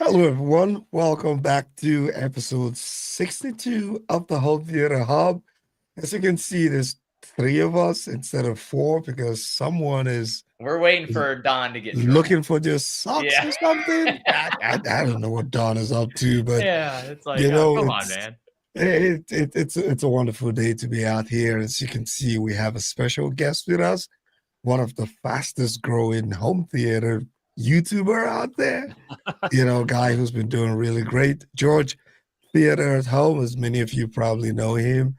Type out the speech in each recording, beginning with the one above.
Hello, everyone. Welcome back to episode 62 of the Home Theater Hub. As you can see, there's three of us instead of four because someone We're waiting is for Don to get drunk. looking for just socks Yeah. or something. I don't know what Don is up to, but Yeah. It's like, you oh, know, come on, man. it's a wonderful day to be out here. As you can see, we have a special guest with us, one of the fastest growing home theater YouTuber out there. Guy who's been doing really great. George Theater at Home, as many of you probably know him.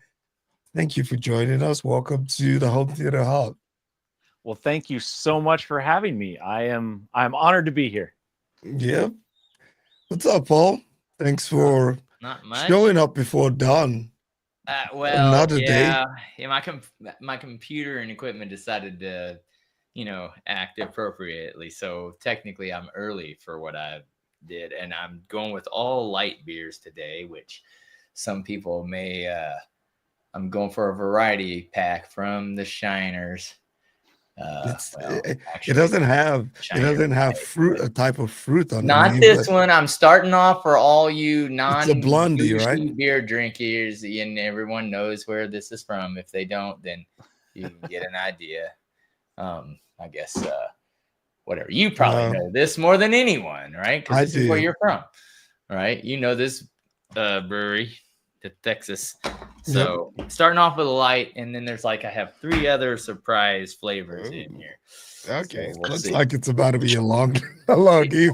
Thank you for joining us. Welcome to the Home Theater Hub. Well, thank you so much for having me. I'm honored to be here. Yep. What's up, Paul? Thanks for Not much. showing up before dawn. Well, Another day. yeah. My computer and equipment decided to, act appropriately. So technically, I'm early for what I did, and I'm going with all light beers today, which some people may. I'm going for a variety pack from the Shiners. It doesn't have fruit, a type of fruit on the Not name, this but one. I'm starting off for all you it's a blondie, right? beer drinkers, and everyone knows where this is from. If they don't, then you can get an idea. I guess whatever. You probably know this more than anyone, right? Because this is where you're from, right? You know this brewery, the Texas. So starting off with a light, and then there's I have three other surprise flavors in here. Okay, so looks like it's about to be a long evening.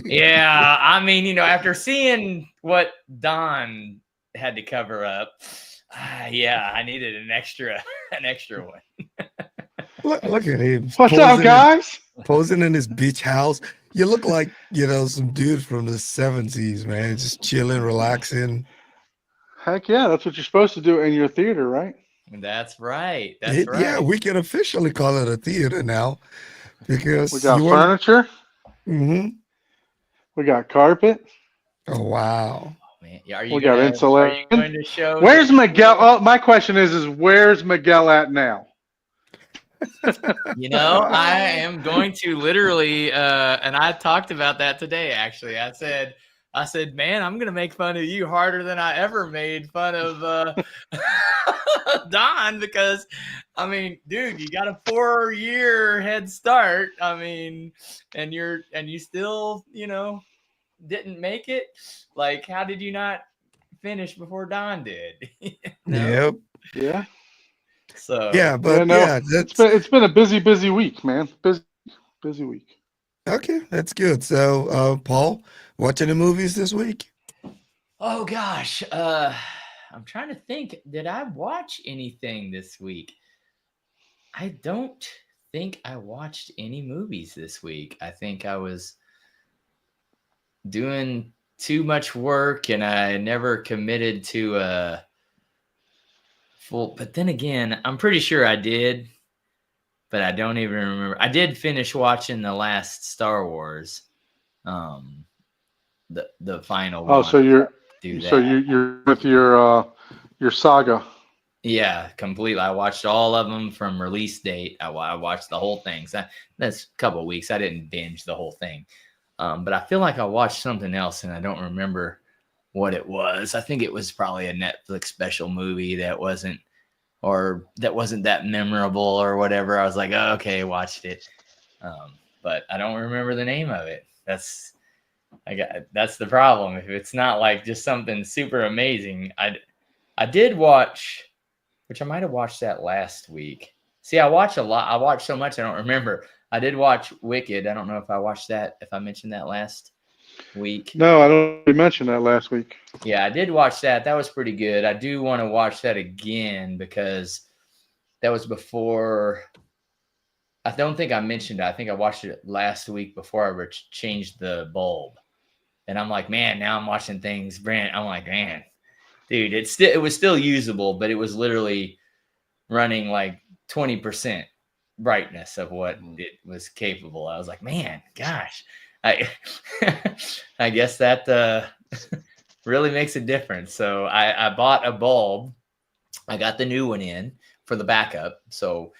Yeah, I mean, after seeing what Don had to cover up, yeah, I needed an extra one. Look at him. What's up, guys? Posing in his beach house. You look like, some dude from the 70s, man, just chilling, relaxing. Heck yeah, that's what you're supposed to do in your theater, right? That's right. Yeah, we can officially call it a theater now because we got furniture. Mm-hmm. We got carpet. Oh wow! Oh, man. Yeah, we got insulation. Are you going to show? Where's Miguel? Oh, my question is where's Miguel at now? I am going to literally, and I talked about that today. Actually, I said, man, I'm going to make fun of you harder than I ever made fun of Don because, I mean, dude, you got a 4-year head start. I mean, and you still, didn't make it. Like, how did you not finish before Don did? Yep. Yeah. So yeah, but it's been a busy week, man. Busy week. Okay, that's good. So, Paul, watching the movies this week? Oh gosh, I'm trying to think. Did I watch anything this week? I don't think I watched any movies this week. I think I was doing too much work and I never committed to a full. But then again, I'm pretty sure I did. But I don't even remember. I did finish watching the last Star Wars, the final. Oh, so you're with your saga. Yeah, completely. I watched all of them from release date. I watched the whole thing. So that's a couple of weeks. I didn't binge the whole thing, but I feel like I watched something else and I don't remember what it was. I think it was probably a Netflix special movie that wasn't that memorable or whatever. I was like, oh, okay, watched it. But I don't remember the name of it. That's the problem. If it's not like just something super amazing, I did watch, which I might have watched that last week. See, I watch a lot. I watch so much I don't remember. I did watch Wicked. I don't know if I watched that, if I mentioned that last week. No, I don't think you mentioned that last week. Yeah, I did watch that. That was pretty good. I do want to watch that again because that was before. I don't think I mentioned it. I think I watched it last week before I changed the bulb. And I'm like, man, now I'm watching things I'm like, man, dude, it was still usable, but it was literally running like 20% brightness of what it was capable. I was like, man, gosh, I guess that really makes a difference. So I bought a bulb. I got the new one in for the backup. So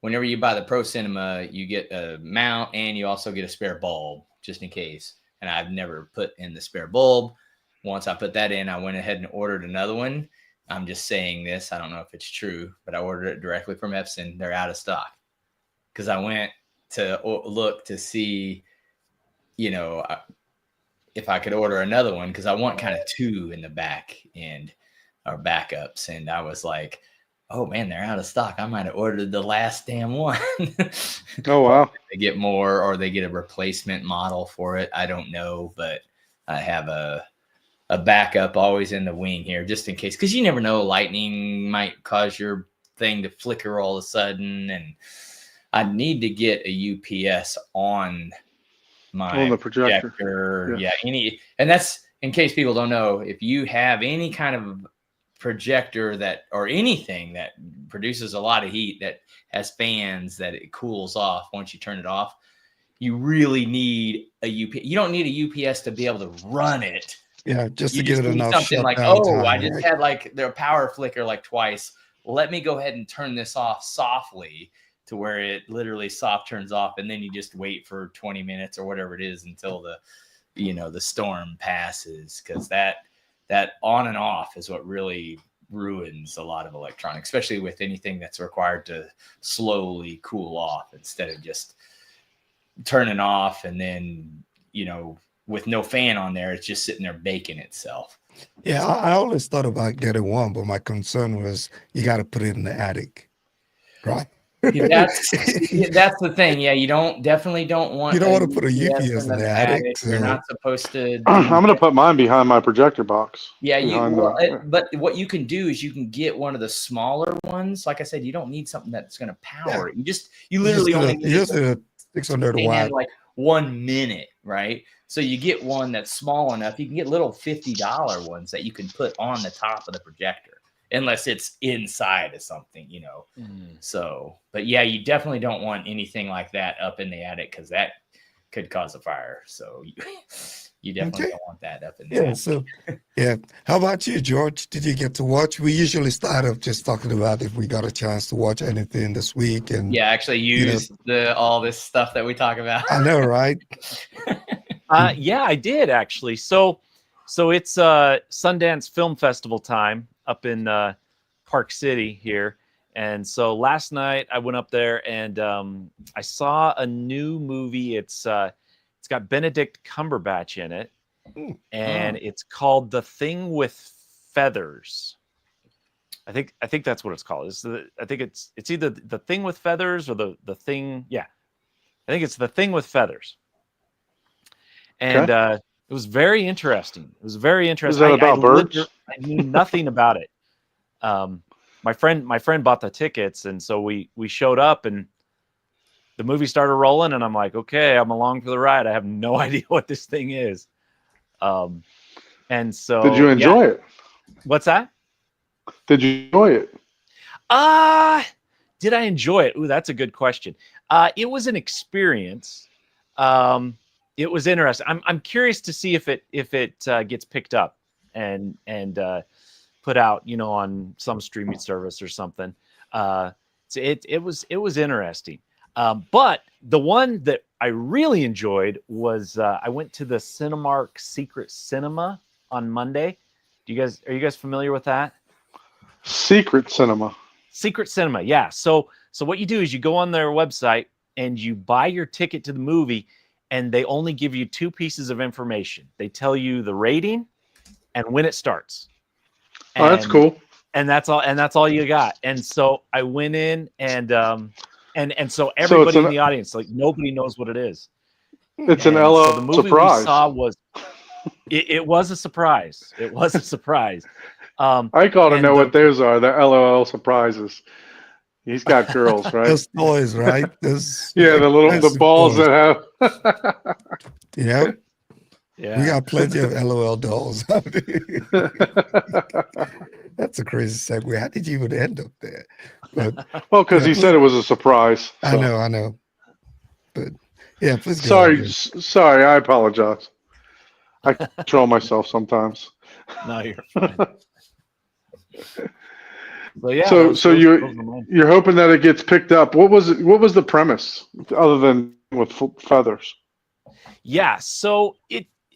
whenever you buy the Pro Cinema, you get a mount and you also get a spare bulb just in case. and I've never put in the spare bulb. Once I put that in, I went ahead and ordered another one. I'm just saying this. I don't know if it's true, but I ordered it directly from Epson. They're out of stock because I went to look to see, if I could order another one, because I want kind of two in the back end or backups. And I was like, oh man, they're out of stock. I might have ordered the last damn one. Oh, wow. They get more, or they get a replacement model for it. I don't know, but I have a backup always in the wing here, just in case, because you never know, lightning might cause your thing to flicker all of a sudden. And I need to get a UPS on the projector. Yeah. And that's in case people don't know, if you have any kind of projector or anything that produces a lot of heat, that has fans that it cools off once you turn it off, you really need a UPS. You don't need a UPS to be able to run it. Yeah, just to give it enough something like, time, I just had like their power flicker like twice. Let me go ahead and turn this off softly to where it literally soft turns off, and then you just wait for 20 minutes or whatever it is until the storm passes, because that on and off is what really ruins a lot of electronics, especially with anything that's required to slowly cool off instead of just turning off and then, with no fan on there, it's just sitting there baking itself. Yeah, I always thought about getting one, but my concern was you got to put it in the attic, right? That's the thing. Yeah, you definitely don't want. You don't want to put a UPS in the attic. You're not supposed to. I'm going to put mine behind my projector box. Yeah, but what you can do is you can get one of the smaller ones. Like I said, you don't need something that's going to power it. You literally only need a 600 watt. Like 1 minute, right? So you get one that's small enough. You can get little $50 ones that you can put on the top of the projector, unless it's inside of something, So, but yeah, you definitely don't want anything like that up in the attic, because that could cause a fire. So you definitely don't want that up in the attic. So how about you, George? Did you get to watch? We usually start off just talking about if we got a chance to watch anything this week, and actually use all this stuff that we talk about. I know, right? Yeah, I did actually. So it's Sundance Film Festival time up in Park City here. And so last night I went up there and I saw a new movie. It's got Benedict Cumberbatch in it, and it's called The Thing with Feathers. I think that's what it's called. I think it's either The Thing with Feathers or the Thing. Yeah, I think it's The Thing with Feathers. And it was very interesting. Is that about birds? I knew nothing about it. My friend bought the tickets, and so we showed up, and the movie started rolling, and I'm like, okay, I'm along for the ride. I have no idea what this thing is. And so did you enjoy it? What's that? Did you enjoy it? Did I enjoy it? Ooh, that's a good question. It was an experience. It was interesting. I'm curious to see if it gets picked up and put out, on some streaming service or something. So it was interesting. But the one that I really enjoyed was I went to the Cinemark Secret Cinema on Monday. Are you guys familiar with that? Secret Cinema, yeah. So what you do is you go on their website and you buy your ticket to the movie, and they only give you two pieces of information. They tell you the rating and when it starts. Oh, that's cool. And that's all you got. And so I went in and so everybody in the audience, like, nobody knows what it is. It's an LOL so the movie surprise. We saw was it was a surprise. It was a surprise. I gotta know what those are. The LOL surprises. He's got girls, right? Those toys, right? The balls toys. that have. Yeah. Yeah. We got plenty of LOL dolls. That's a crazy segue. How did you even end up there? But, well, because he said it was a surprise. So. I know. But yeah, please go Sorry, ahead. sorry. I apologize. I control myself sometimes. No, you're fine. So yeah. So you're hoping that it gets picked up. What was the premise other than with feathers? Yeah. So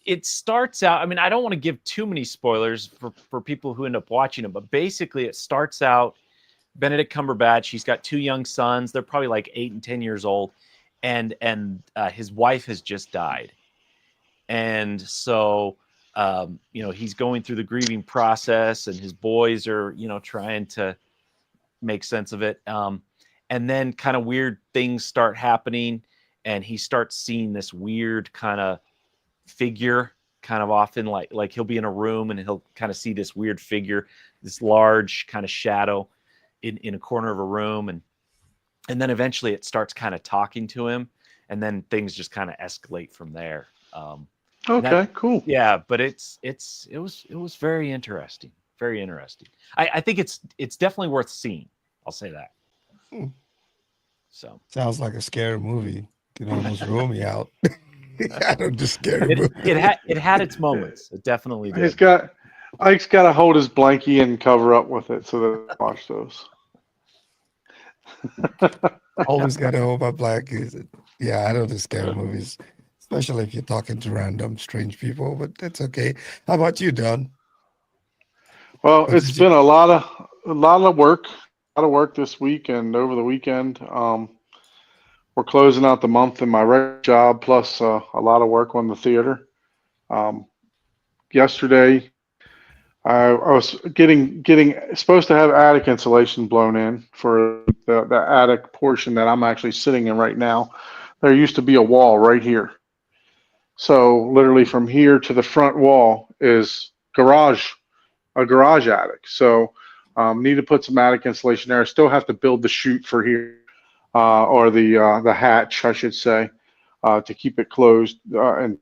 it starts out. I mean, I don't want to give too many spoilers for people who end up watching it, but basically, it starts out. Benedict Cumberbatch. He's got 2 young sons. They're probably like 8 and 10 years old, and his wife has just died, and so he's going through the grieving process, and his boys are trying to make sense of it. And then kind of weird things start happening, and he starts seeing this weird kind of figure, kind of often like he'll be in a room and he'll kind of see this weird figure, this large kind of shadow in a corner of a room, and then eventually it starts kind of talking to him, and then things just kind of escalate from there. Okay, cool. Yeah, but it was very interesting. Very interesting. I think it's definitely worth seeing. I'll say that. So Sounds like a scary movie. Can almost rule me out. I don't just scary movie. it had its moments. It definitely did. Ike's got to hold his blankie and cover up with it so that I watch those. Always got to hold my blankies. Yeah, I don't do scary movies, especially if you're talking to random, strange people. But that's okay. How about you, Don? Well, What it's did you- been a lot of work this week and over the weekend. We're closing out the month in my regular job, plus a lot of work on the theater. Yesterday, I was getting supposed to have attic insulation blown in for the attic portion that I'm actually sitting in right now. There used to be a wall right here. So literally from here to the front wall is a garage attic. So need to put some attic insulation there. I still have to build the chute for here, or the hatch, I should say, to keep it closed. That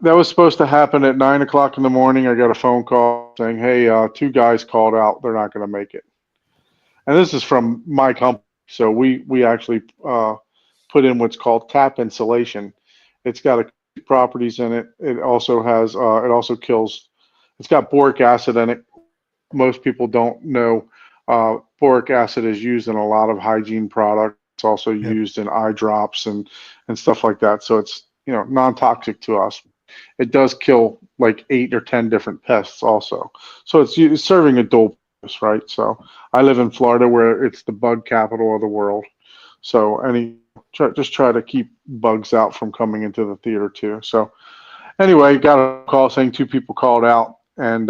was supposed to happen at 9 o'clock in the morning. I got a phone call saying, "Hey, 2 guys called out. They're not going to make it." And this is from my company. So we actually put in what's called cap insulation. It's got properties in it. It also has it also kills. It's got boric acid in it. Most people don't know boric acid is used in a lot of hygiene products. It's also used in eye drops and stuff like that. So it's non-toxic to us. It does kill like 8 or 10 different pests also. So it's serving a dual purpose, right? So I live in Florida, where it's the bug capital of the world. So just try to keep bugs out from coming into the theater too. So anyway, got a call saying 2 people called out, and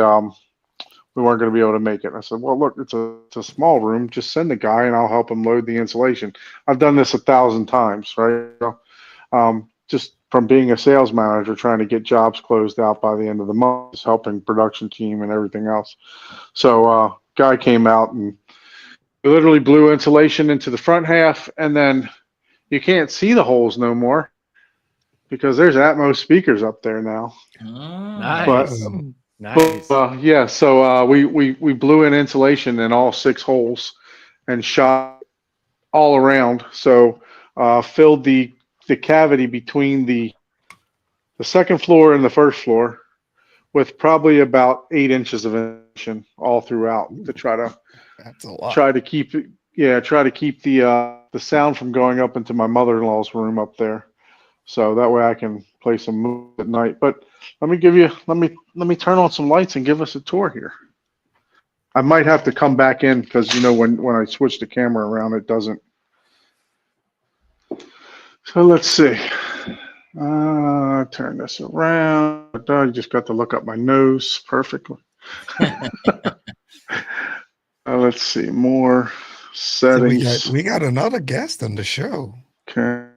we weren't going to be able to make it. I said, "Well, look, it's a small room. Just send a guy, and I'll help him load the insulation." I've done this 1,000 times, right? Just from being a sales manager, trying to get jobs closed out by the end of the month, just helping production team and everything else. So guy came out and literally blew insulation into the front half, and then you can't see the holes no more because there's Atmos speakers up there now. Nice. Nice. So we blew in insulation in all 6 holes and shot all around. So filled the cavity between the second floor and the first floor with probably about 8 inches of insulation all throughout to That's a lot. try to keep it. Yeah, try to keep the sound from going up into my mother-in-law's room up there, so that way I can play some movies at night. But let me turn on some lights and give us a tour here. I might have to come back in because when I switch the camera around, it doesn't. So let's see. Turn this around. I just got to look up my nose perfectly. Let's see, more So settings. we got another guest on the show. Okay.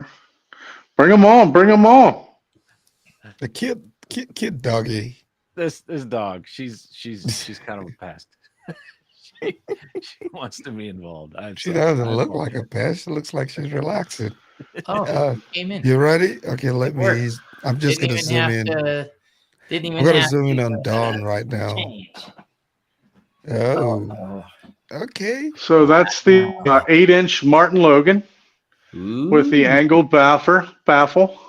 Bring them on. Bring them on. The kid doggy. This dog, she's kind of a pest. she wants to be involved. She doesn't look like a pest. She looks like she's relaxing. Oh, came in. You ready? Okay, let me. Work. I'm just Didn't gonna even zoom have in. to- Didn't even I'm gonna have zoom in to, on Dawn right now. change. Oh, okay. So that's the 8-inch Martin Logan with the Ooh. angled baffle.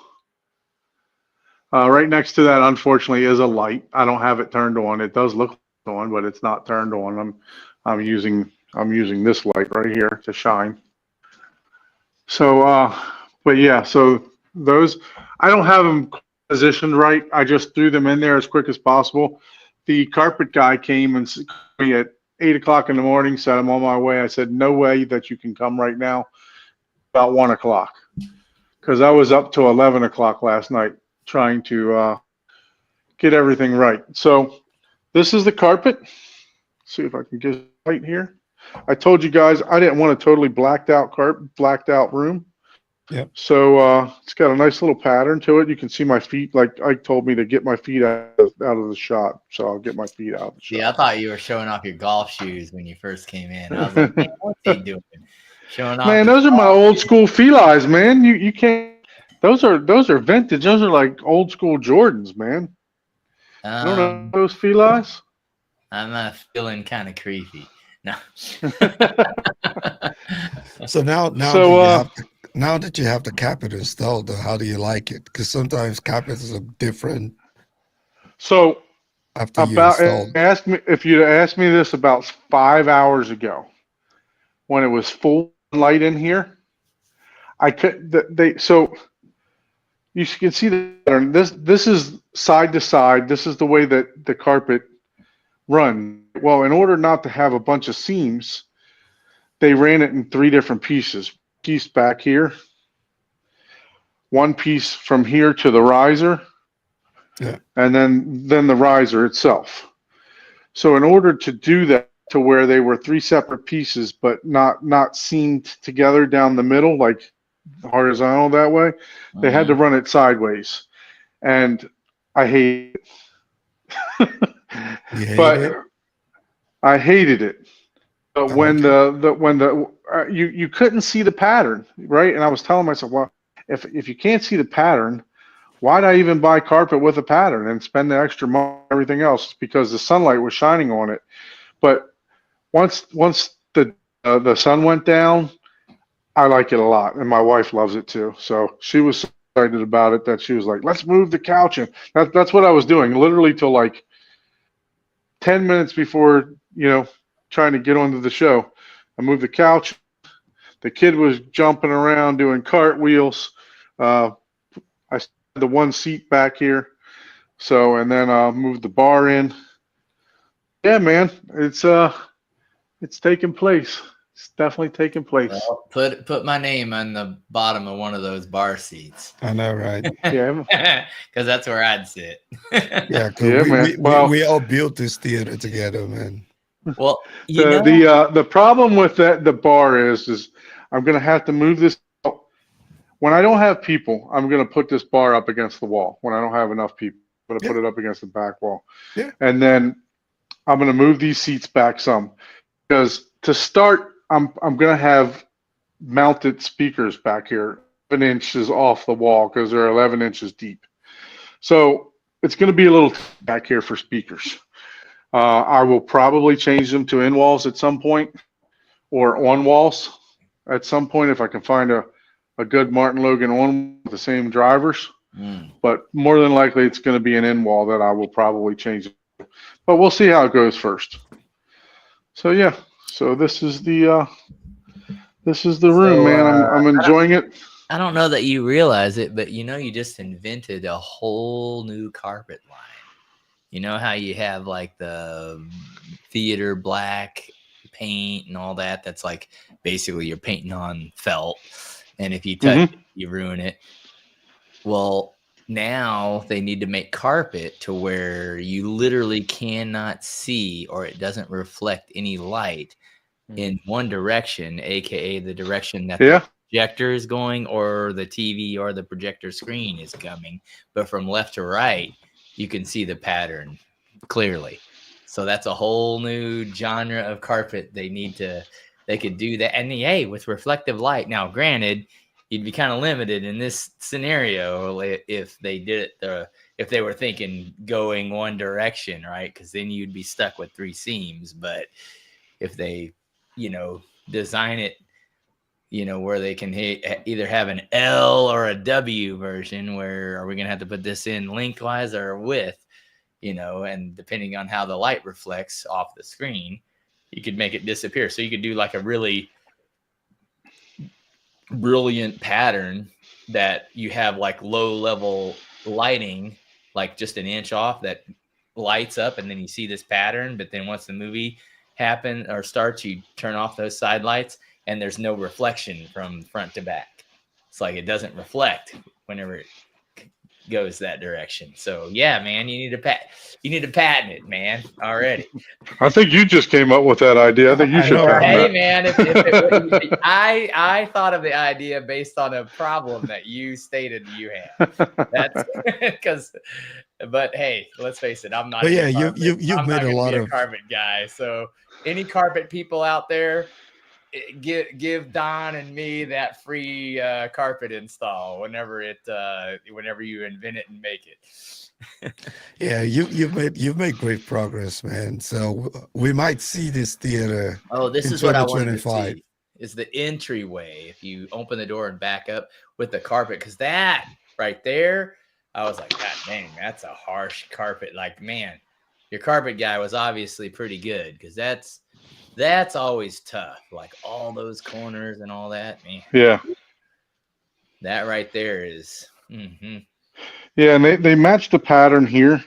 Right next to that, unfortunately, is a light. I don't have it turned on. It does look on, but it's not turned on. I'm using this light right here to shine. So, but yeah, so those I don't have them positioned right. I just threw them in there as quick as possible. The carpet guy came and called me at 8 o'clock in the morning, said I'm on my way. I said, no way that you can come right now. About 1 o'clock, because I was up to 11 o'clock last night trying to get everything right. So this is the carpet. See if I can get it right here. I told you guys I didn't want a totally blacked out room. Yep. So it's got a nice little pattern to it. You can see my feet. Like Ike told me to get my feet out of the shot, so I'll get my feet out of the shot. Yeah, I thought you were showing off your golf shoes when you first came in. I was like, man, what's he doing? Showing off. Man, those are my old school Feli's, man. You can't. Those are vintage. Those are like old school Jordans, man. I don't know those Feli's. I'm not feeling kind of creepy. No. So now that you have the carpet installed, how do you like it? Because sometimes carpets are different. So after you installed, ask me if you'd asked me this about 5 hours ago, when it was full light in here, I could. So you can see the pattern. This is side to side. This is the way that the carpet runs. Well, in order not to have a bunch of seams, they ran it in 3 different pieces. Piece back here, one piece from here to the riser, yeah, and then the riser itself. So in order to do that, to where they were 3 separate pieces, but not seamed together down the middle, like horizontal that way, they had to run it sideways, and I hate it. I hated it. But when you couldn't see the pattern, right? And I was telling myself, well, if you can't see the pattern, why'd I even buy carpet with a pattern and spend the extra money on everything else? Because the sunlight was shining on it. But once the sun went down, I like it a lot, and my wife loves it too. So she was so excited about it that she was like, "Let's move the couch." And that's what I was doing, literally till like 10 minutes before, trying to get onto the show. I moved the couch. The kid was jumping around doing cartwheels. I had the one seat back here. So, and then moved the bar in. Yeah, man, it's taking place. It's definitely taking place. Well, put my name on the bottom of one of those bar seats. I know, right? Yeah, because that's where I'd sit. Yeah, man. We all built this theater together, man. Well, the problem with the bar is I'm gonna have to move this. When I don't have people, I'm gonna put this bar up against the wall. When I don't have enough people, I'm gonna put it up against the back wall. Yeah. And then I'm gonna move these seats back some, because to start, I'm gonna have mounted speakers back here 11 inches off the wall, because they're 11 inches deep. So it's gonna be a little back here for speakers. I will probably change them to in walls at some point, or on walls at some point if I can find a good Martin Logan on with the same drivers. But more than likely it's going to be an in wall that I will probably change. But we'll see how it goes first. So yeah, so this is the room, man. I'm enjoying it. I don't know that you realize it, but you just invented a whole new carpet line. You know how you have like the theater black paint and all that? That's like basically you're painting on felt. And if you touch it, you ruin it. Well, now they need to make carpet to where you literally cannot see, or it doesn't reflect any light in one direction, aka the direction that the projector is going, or the TV or the projector screen is coming. But from left to right, you can see the pattern clearly. So that's a whole new genre of carpet. They could do that. And hey, with reflective light. Now, granted, you'd be kind of limited in this scenario if they did it, if they were thinking going one direction, right? Because then you'd be stuck with 3 seams. But if they, design it, where they can either have an L or a W version, where are we going to have to put this in lengthwise or width, and depending on how the light reflects off the screen, you could make it disappear. So you could do like a really brilliant pattern that you have like low level lighting like just an inch off that lights up, and then you see this pattern. But then once the movie happen or starts, you turn off those side lights, and there's no reflection from front to back. It's like it doesn't reflect whenever it goes that direction. So yeah, man, you need to patent it, man, already. I think you just came up with that idea. I think you I should know, patent Hey that. man, I thought of the idea based on a problem that you stated you had. That's because, but hey, let's face it, I'm not. But yeah, a carpet. you've I'm made not a gonna lot be of carpet guy. So any carpet people out there, give Don and me that free carpet install whenever you invent it and make it. yeah, you've made great progress, man. So we might see this theater Oh, this in is what I wanted to 2025. see. Is the entryway if you open the door and back up with the carpet, because that right there, I was like, God dang, that's a harsh carpet. Like, man, your carpet guy was obviously pretty good, because that's always tough. Like all those corners and all that, man. Yeah. That right there is. Mhm. Yeah, and they matched the pattern here,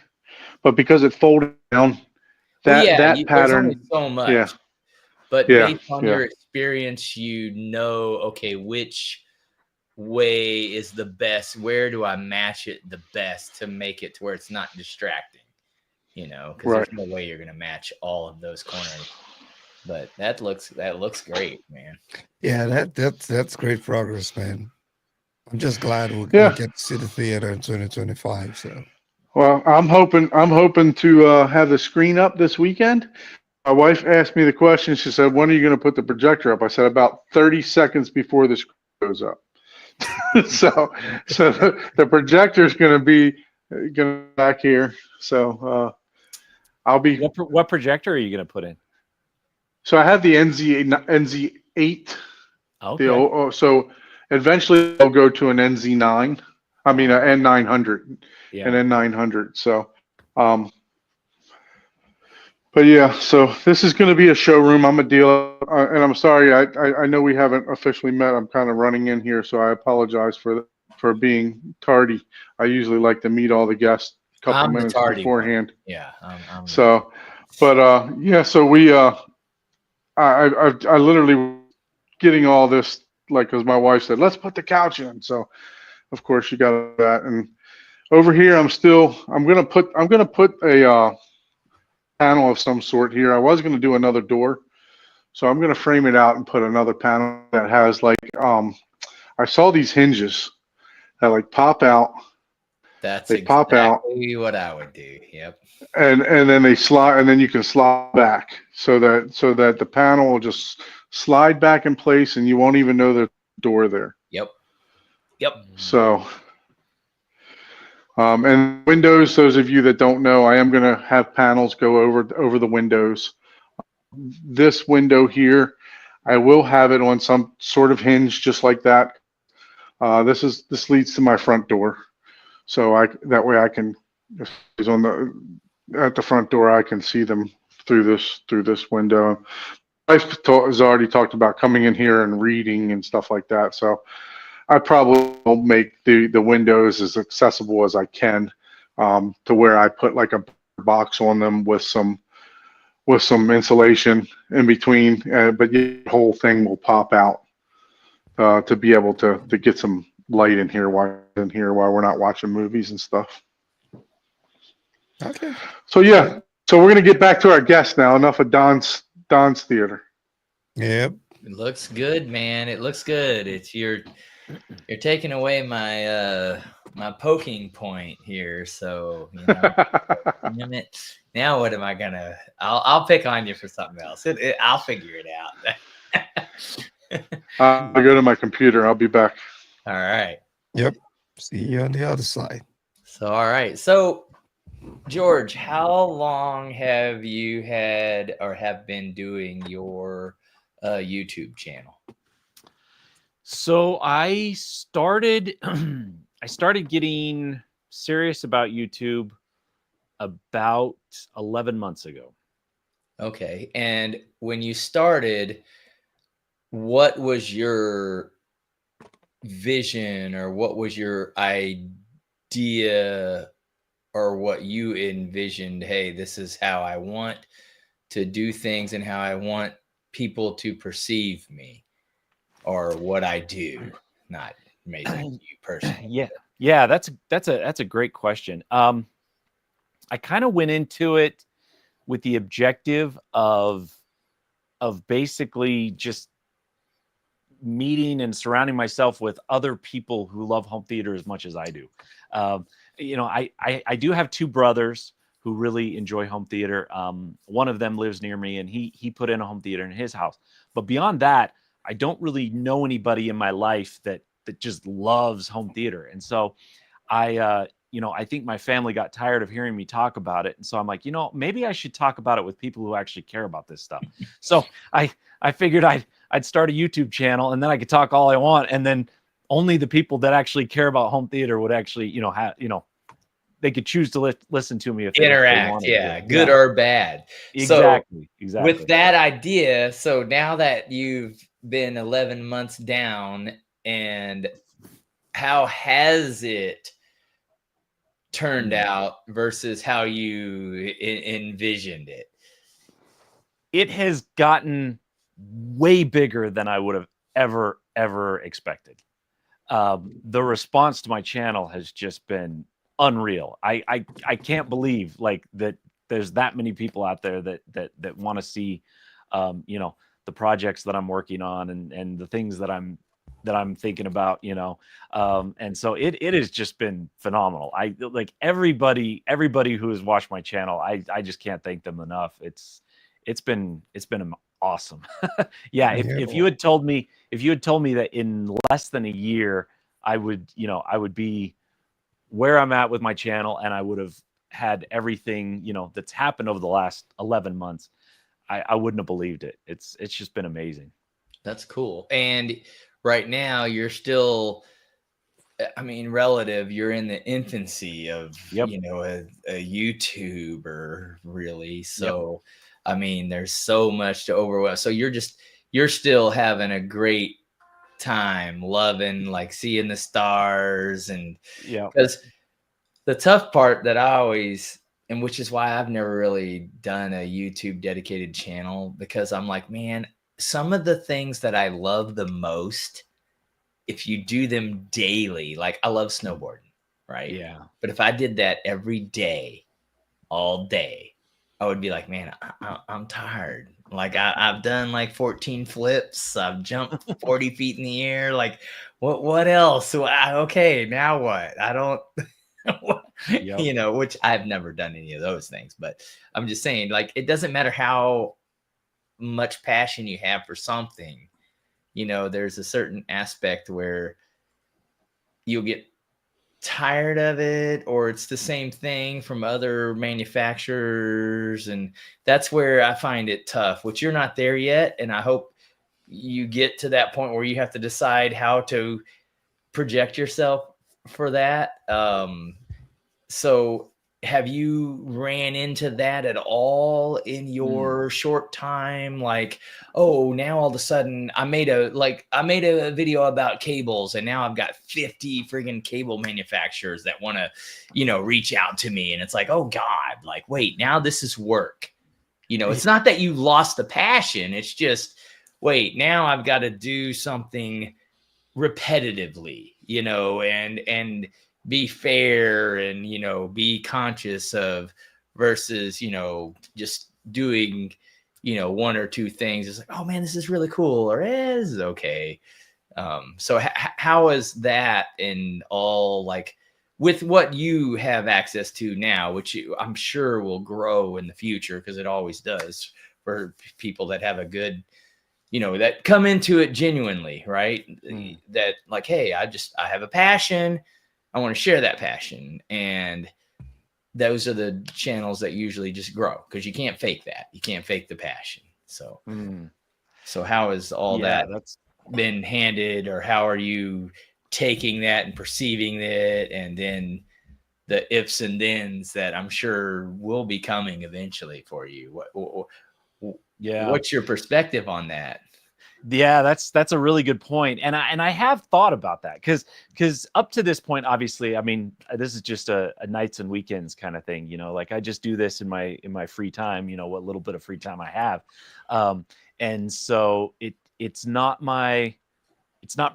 but because it folded down, Well, yeah, that there's only pattern, so much. yeah, But yeah, based on yeah. your experience, okay, which way is the best? Where do I match it the best to make it to where it's not distracting? Because Right. there's no way you're gonna match all of those corners. But that looks great, man. Yeah, that's great progress, man. I'm just glad we Yeah. get to see the theater in 2025. So Well, I'm hoping to have the screen up this weekend. My wife asked me the question. She said, "When are you going to put the projector up?" I said, "About 30 seconds before the screen goes up." so the projector is going to be back here. So I'll be. What projector are you going to put in? So I have the NZ8. Okay. So eventually I'll go to an NZ9. I mean an N900, Yeah. an N900. So, but yeah. So this is going to be a showroom. I'm a dealer, and I'm sorry. I know we haven't officially met. I'm kind of running in here, so I apologize for being tardy. I usually like to meet all the guests a couple I'm the minutes tardy one. beforehand. Yeah. I'm So, but yeah. So we I literally getting all this, like, because my wife said, let's put the couch in. So of course you got that. And over here I'm gonna put a panel of some sort here. I was gonna do another door, so I'm gonna frame it out and put another panel that has like I saw these hinges that like pop out. That's They pop out. exactly what I would do. Yep. And then they slide, and then you can slide back so that the panel will just slide back in place, and you won't even know there's a door there. Yep. So, and windows. Those of you that don't know, I am going to have panels go over the windows. This window here, I will have it on some sort of hinge, just like that. This leads to my front door, so that way I can, if it's at the front door, I can see them through this window. My wife has already talked about coming in here and reading and stuff like that. So I probably will make the windows as accessible as I can, to where I put like a box on them with some insulation in between. But the whole thing will pop out to be able to get some light in here while we're not watching movies and stuff. okay. So yeah, so we're gonna get back to our guest now. Enough of Don's theater. Yep. It looks good, man. It looks good. It's you're taking away my my poking point here. So damn it. Now what am I gonna? I'll pick on you for something else. I'll figure it out. I'll go to my computer. I'll be back. All right. Yep. See you on the other side. So all right. So George, how long have you had or have been doing your YouTube channel? So I started getting serious about YouTube about 11 months ago. Okay. And when you started, what was your vision, or what was your idea or what you envisioned, hey, this is how I want to do things and how I want people to perceive me or what I do, not maybe you personally. Yeah, that's a great question. I kind of went into it with the objective of basically just meeting and surrounding myself with other people who love home theater as much as I do. I do have two brothers who really enjoy home theater. One of them lives near me, and he put in a home theater in his house. But beyond that, I don't really know anybody in my life that just loves home theater. And so I think my family got tired of hearing me talk about it. And so I'm like, maybe I should talk about it with people who actually care about this stuff. So I figured I'd start a YouTube channel, and then I could talk all I want. And then only the people that actually care about home theater would actually, they could choose to listen to me if interact. they wanted Yeah. to. Good or bad. Exactly. With that idea, so now that you've been 11 months down, and how has it turned out versus how you envisioned it? It has gotten way bigger than I would have ever expected. The response to my channel has just been unreal. I can't believe that there's that many people out there that want to see the projects that I'm working on and the things that I'm thinking about, and so it has just been phenomenal. I like everybody who has watched my channel. I just can't thank them enough. It's been awesome. Yeah. If you had told me that in less than a year, I would be where I'm at with my channel, and I would have had everything, that's happened over the last 11 months, I wouldn't have believed it. It's just been amazing. That's cool. And right now you're still, relative, you're in the infancy of, a YouTuber, really. So, there's so much to overwhelm. So you're still having a great time, loving, seeing the stars. And because the tough part that I always, and which is why I've never really done a YouTube dedicated channel, because I'm like, man, some of the things that I love the most, if you do them daily, like I love snowboarding, right? Yeah. But if I did that every day, all day, I would be like, man, I'm tired. I've done 14 flips. I've jumped 40 feet in the air. What else? Okay, now what? I don't, which I've never done any of those things, but I'm just saying, it doesn't matter how much passion you have for something, there's a certain aspect where you'll get tired of it, or it's the same thing from other manufacturers. And that's where I find it tough, which you're not there yet. And I hope you get to that point where you have to decide how to project yourself for that. So have you ran into that at all in your short time? Oh, now all of a sudden I made a video about cables, and now I've got 50 friggin' cable manufacturers that want to, reach out to me. And it's like, oh God, wait, now this is work. It's not that you lost the passion. It's just, wait, now I've got to do something repetitively, and be fair and, be conscious of, versus, just doing, one or two things. It's like, oh man, this is really cool, or this is okay. So how is that in all, with what you have access to now, which I'm sure will grow in the future, because it always does for people that have a good, that come into it genuinely, right? That hey, I have a passion. I want to share that passion. And those are the channels that usually just grow, because you can't fake that. You can't fake the passion. So, so how has all that's been handed, or how are you taking that and perceiving it? And then the ifs and thens that I'm sure will be coming eventually for you. What's your perspective on that? Yeah, that's a really good point, and I have thought about that because up to this point, obviously, I mean, this is just a nights and weekends kind of thing, like I just do this in my free time, what little bit of free time I have, and so it's not my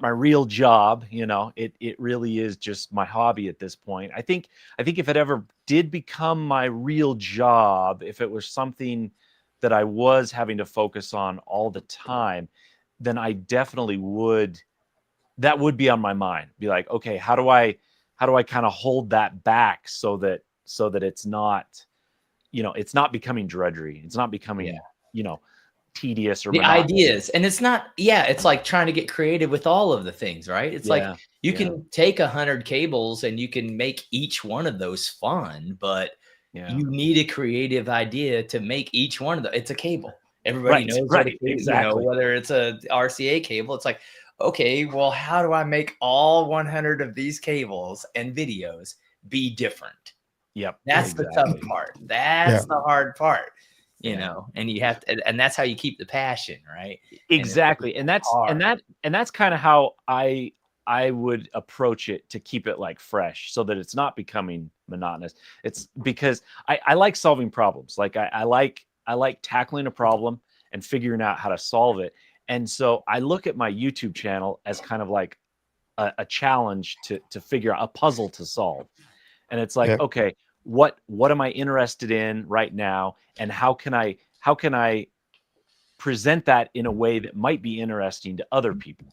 real job, it really is just my hobby at this point. I think if it ever did become my real job, if it was something that I was having to focus on all the time, then I definitely that would be on my mind. Be like, okay, how do I kind of hold that back so that it's not, it's not becoming drudgery. It's not becoming, tedious or the monotonous. ideas. And it's not, it's like trying to get creative with all of the things, right? It's like you can take 100 cables and you can make each one of those fun, but you need a creative idea to make each one of them. It's a cable. Everybody knows what it is, exactly. whether it's a RCA cable. It's like, okay, well, how do I make all 100 of these cables and videos be different? Yep. That's the tough part. That's the hard part, and you have to, and that's how you keep the passion, right? Exactly. And that's kind of how I would approach it, to keep it like fresh so that it's not becoming monotonous. It's because I like solving problems. Like I like tackling a problem and figuring out how to solve it. And so I look at my YouTube channel as kind of like a challenge to figure out a puzzle to solve. And it's like, okay, what am I interested in right now? And how can I present that in a way that might be interesting to other people?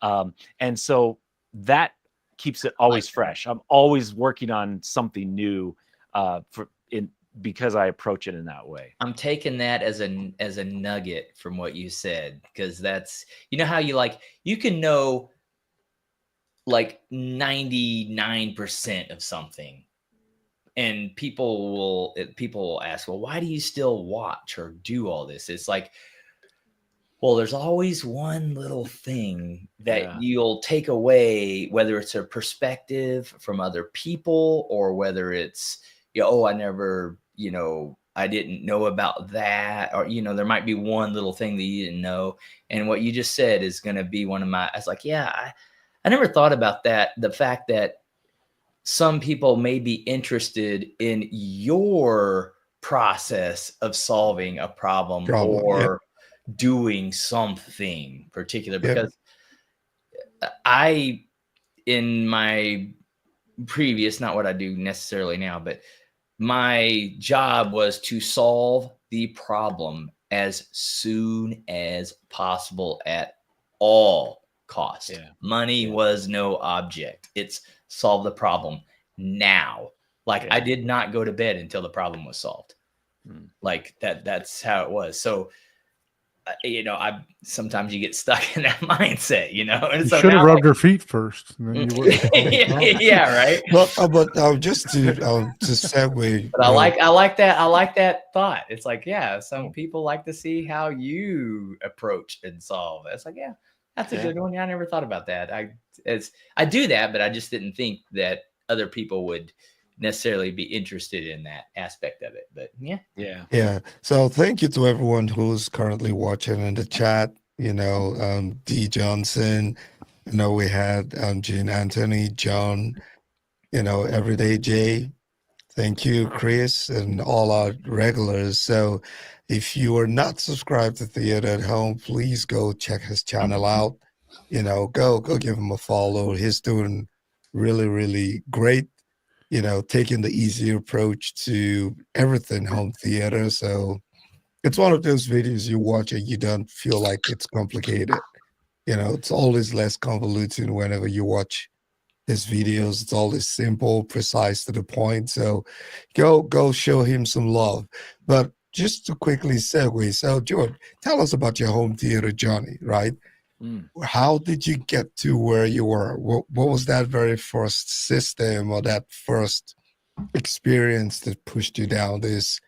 And so that keeps it always fresh. I'm always working on something new because I approach it in that way. I'm taking that as a nugget from what you said, because that's, how you can know like 99% of something, and people will ask, well, why do you still watch or do all this? It's like, well, there's always one little thing that you'll take away, whether it's a perspective from other people or whether it's, I didn't know about that, or, there might be one little thing that you didn't know. And what you just said is going to be one of I was like, I never thought about that. The fact that some people may be interested in your process of solving a problem or doing something particular, because in my previous, not what I do necessarily now, but my job was to solve the problem as soon as possible at all costs. Money was no object. It's solve the problem now. Like I did not go to bed until the problem was solved. Like that's how it was. So sometimes you get stuck in that mindset, and you so should have rubbed your feet first. And then you right. But just to segue. But I like that thought. It's like, some people like to see how you approach and solve. It's like, that's a good one. I never thought about that. I do that, but I just didn't think that other people would necessarily be interested in that aspect of it. But so thank you to everyone who's currently watching in the chat. D Johnson, we had Gene Anthony, John, Everyday Jay. Thank you, Chris, and all our regulars. So if you are not subscribed to Theater at Home, please go check his channel out. Go give him a follow. He's doing really, really great. Taking the easy approach to everything home theater. So it's one of those videos you watch and you don't feel like it's complicated. It's always less convoluted whenever you watch his videos. It's always simple, precise, to the point. So go show him some love. But just to quickly segue, so George, tell us about your home theater journey, right? How did you get to where you were? What was that very first system or that first experience that pushed you down this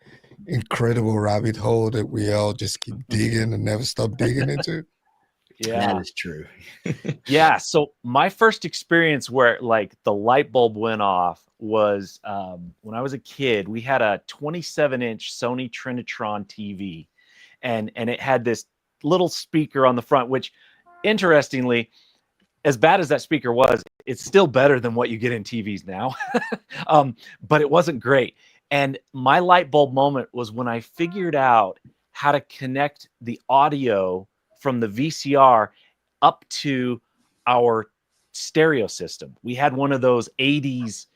incredible rabbit hole that we all just keep digging and never stop digging into? That is true. So my first experience where like the light bulb went off was when I was a kid. We had a 27-inch Sony Trinitron TV, and it had this little speaker on the front, which interestingly, as bad as that speaker was, it's still better than what you get in TVs now. But it wasn't great. And my light bulb moment was when I figured out how to connect the audio from the VCR up to our stereo system. We had one of those 80s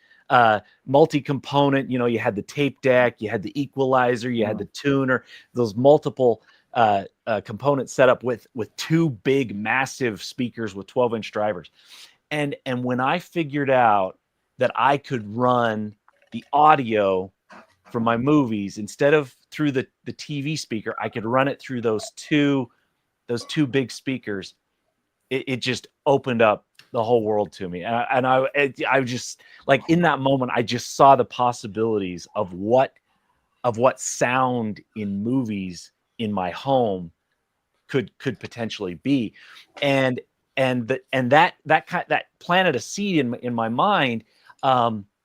multi-component, you had the tape deck, you had the equalizer, you had the tuner, those multiple components set up with two big massive speakers with 12-inch drivers. And when I figured out that I could run the audio from my movies instead of through the TV speaker, I could run it through those two big speakers. It just opened up the whole world to me. And I just, like, in that moment, I just saw the possibilities of what sound in movies in my home could potentially be. And that planted a seed in my mind.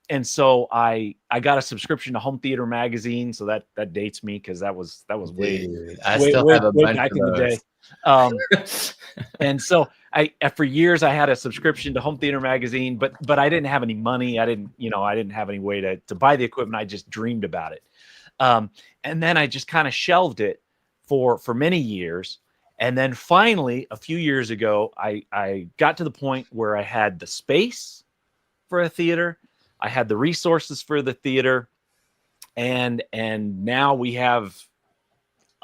And so I got a subscription to Home Theater Magazine. So that dates me, because that was way, Dude, I way, still way, have a way bunch back of in the those. day. And so for years I had a subscription to Home Theater Magazine, but I didn't have any money. I didn't have any way to buy the equipment. I just dreamed about it. And then I just kind of shelved it for many years. And then finally, a few years ago, I got to the point where I had the space for a theater. I had the resources for the theater, and now we have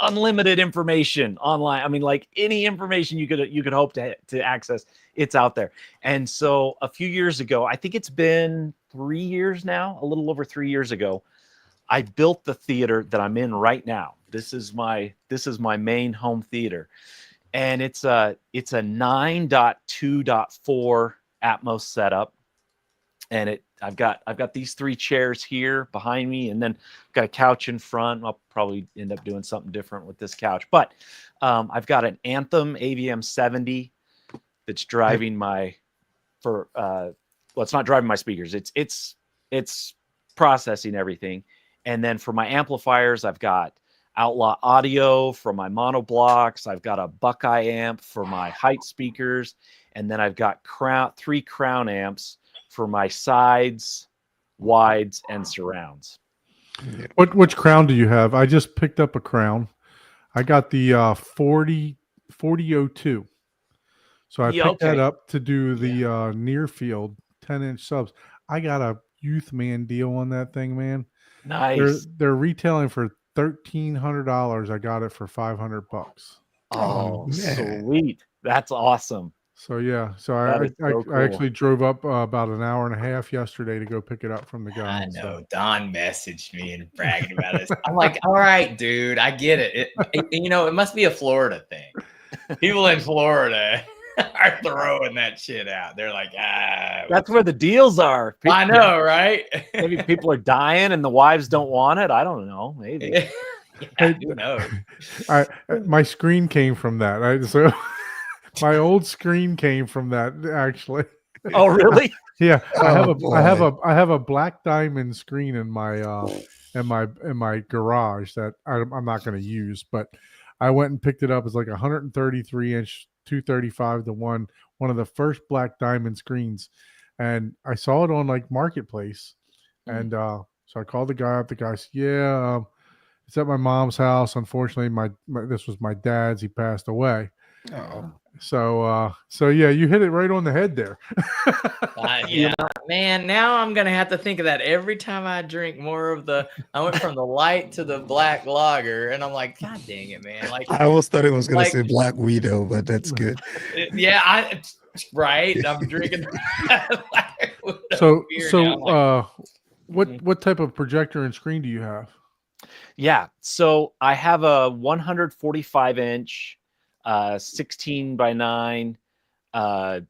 unlimited information online. I mean, like, any information you could hope to access, it's out there. And so a few years ago, I think it's been 3 years now, a little over 3 years ago, I built the theater that I'm in right now. This is my main home theater, and it's a 9.2.4 Atmos setup. And I've got these 3 chairs here behind me, and then got a couch in front. I'll probably end up doing something different with this couch, but I've got an Anthem AVM 70 that's driving it's not driving my speakers. It's processing everything. And then for my amplifiers, I've got Outlaw Audio for my monoblocks. I've got a Buckeye amp for my height speakers, and then I've got 3 Crown amps for my sides, wides, and surrounds. Which crown do you have? I just picked up a crown. I got the 4002. So I picked that up to do the near field 10-inch subs. I got a youth man deal on that thing, man. Nice. They're retailing for $1,300. I got it for $500. Oh, man. sweet. That's awesome. So yeah, That is so I actually drove up about an hour and a half yesterday to go pick it up from the guy. I know. Don messaged me and bragging about this. I'm like, all right, dude, I get it. It must be a Florida thing. People in Florida are throwing that shit out. They're like, That's where the deals are. I know, right? Maybe people are dying and the wives don't want it. I don't know. Maybe. Yeah, who knows? My screen came from that. So my old screen came from that, actually. Oh, really? Yeah, I have a black diamond screen in my garage that I'm not going to use, but I went and picked it up. It's like 133-inch 235 to 1 of the first black diamond screens, and I saw it on like Marketplace, and so I called the guy up. The guy said, "Yeah, it's at my mom's house. Unfortunately, this was my dad's. He passed away." Oh. So yeah, you hit it right on the head there. Yeah, man. Now I'm gonna have to think of that every time I drink more of I went from the light to the black lager, and I'm like, God dang it, man! Like, I almost thought it was going to say Black Widow, but that's good. yeah, right. I'm drinking. So what type of projector and screen do you have? Yeah, so I have a 145-inch 16:9.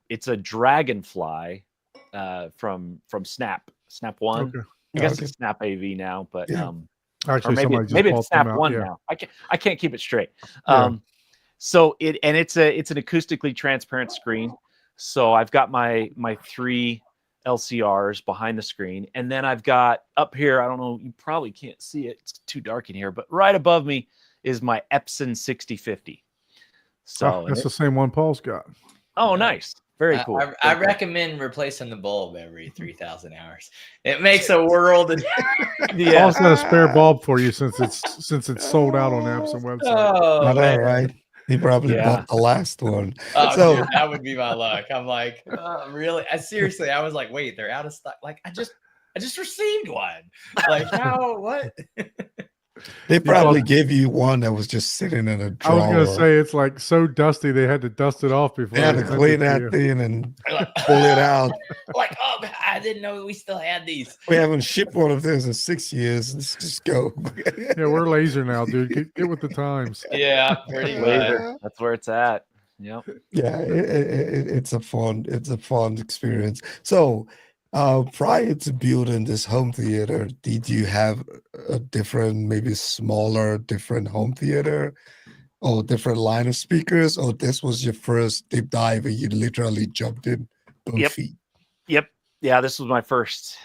It's a Dragonfly from Snap One. Okay. I guess it's Snap AV now, but Yeah. Actually, or maybe it's Snap One now. I can't keep it straight. Yeah. So it's an acoustically transparent screen. So I've got my 3 LCRs behind the screen, and then I've got up here, I don't know, you probably can't see it, it's too dark in here, but right above me is my Epson 6050. So that's the same one Paul's got. oh, nice, very cool. I recommend replacing the bulb every 3,000 hours. It makes a world of Yeah, Paul's got a spare bulb for you since it's sold out on the Epson website. Oh, Not man. all right. He probably Yeah. bought the last one. Oh, So- dude, that would be my luck. I'm like, really? Seriously, I was like, wait, they're out of stock. Like, I just received one. Like, how? What? They probably gave you one that was just sitting in a I drawer. was gonna say it's like so dusty they had to dust it off before They had to sent clean it to that you. thing and pull it out. Like, oh, God, I didn't know we still had these. We haven't shipped one of those in 6 years. Let's just go. Yeah, we're laser now, dude. Get with the times. Yeah, pretty much. laser. That's where it's at. Yep. Yeah, it's a fun experience. So prior to building this home theater, did you have a different, maybe smaller, different home theater or different line of speakers, or this was your first deep dive and you literally jumped in both Yep. feet? Yep. Yeah, this was my first.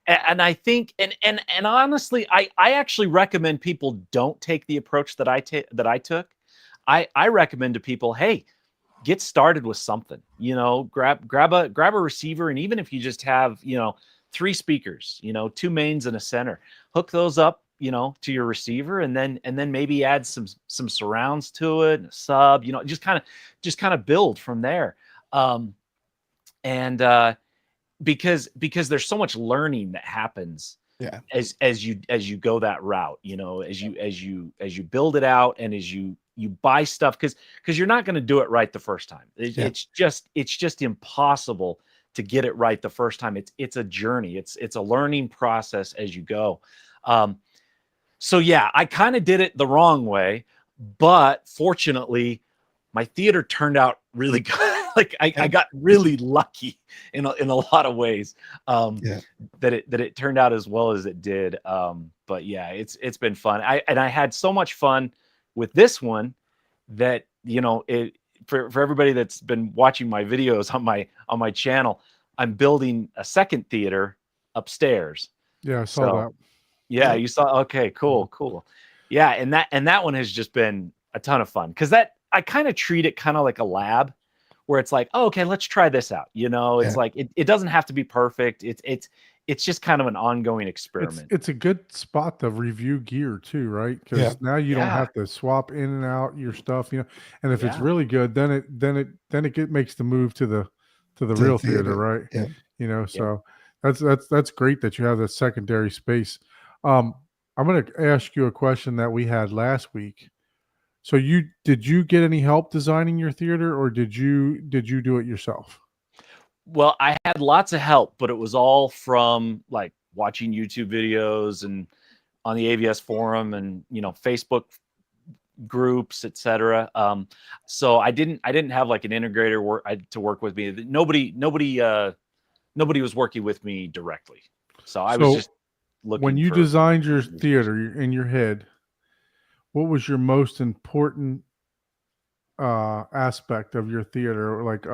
And I think and honestly, I actually recommend people don't take the approach that I took. I recommend to people, hey, get started with something. Grab a receiver, and even if you just have 3 speakers, 2 mains and a center, hook those up, to your receiver, and then maybe add some surrounds to it, and a sub, just kind of build from there. Because there's so much learning that happens Yeah. as you go that route, as you build it out, and as you buy stuff, because you're not going to do it right the first time. It's just impossible to get it right the first time. It's a journey. It's a learning process as you go. So yeah, I kind of did it the wrong way, but fortunately my theater turned out really good. Like I got really lucky in a lot of ways, that it turned out as well as it did. But yeah, it's been fun. I had so much fun with this one that, for everybody that's been watching my videos on my channel, I'm building a second theater upstairs. Yeah, I saw that. Yeah, you saw. Okay, cool. Yeah, and that one has just been a ton of fun, because I kind of treat it kind of like a lab, where it's like, oh, okay, let's try this out. It's like it doesn't have to be perfect. It's just kind of an ongoing experiment. It's a good spot to review gear too, right? Because now you don't have to swap in and out your stuff, And if it's really good, then it makes the move to the real theater, right? Yeah. So that's great that you have that secondary space. I'm going to ask you a question that we had last week. So did you get any help designing your theater, or did you do it yourself? Well, I had lots of help, but it was all from like watching YouTube videos and on the AVS forum and Facebook groups, etc. So I didn't have like an integrator to work with me. Nobody was working with me directly. So I was just looking. When you designed your theater in your head, what was your most important aspect of your theater? Like,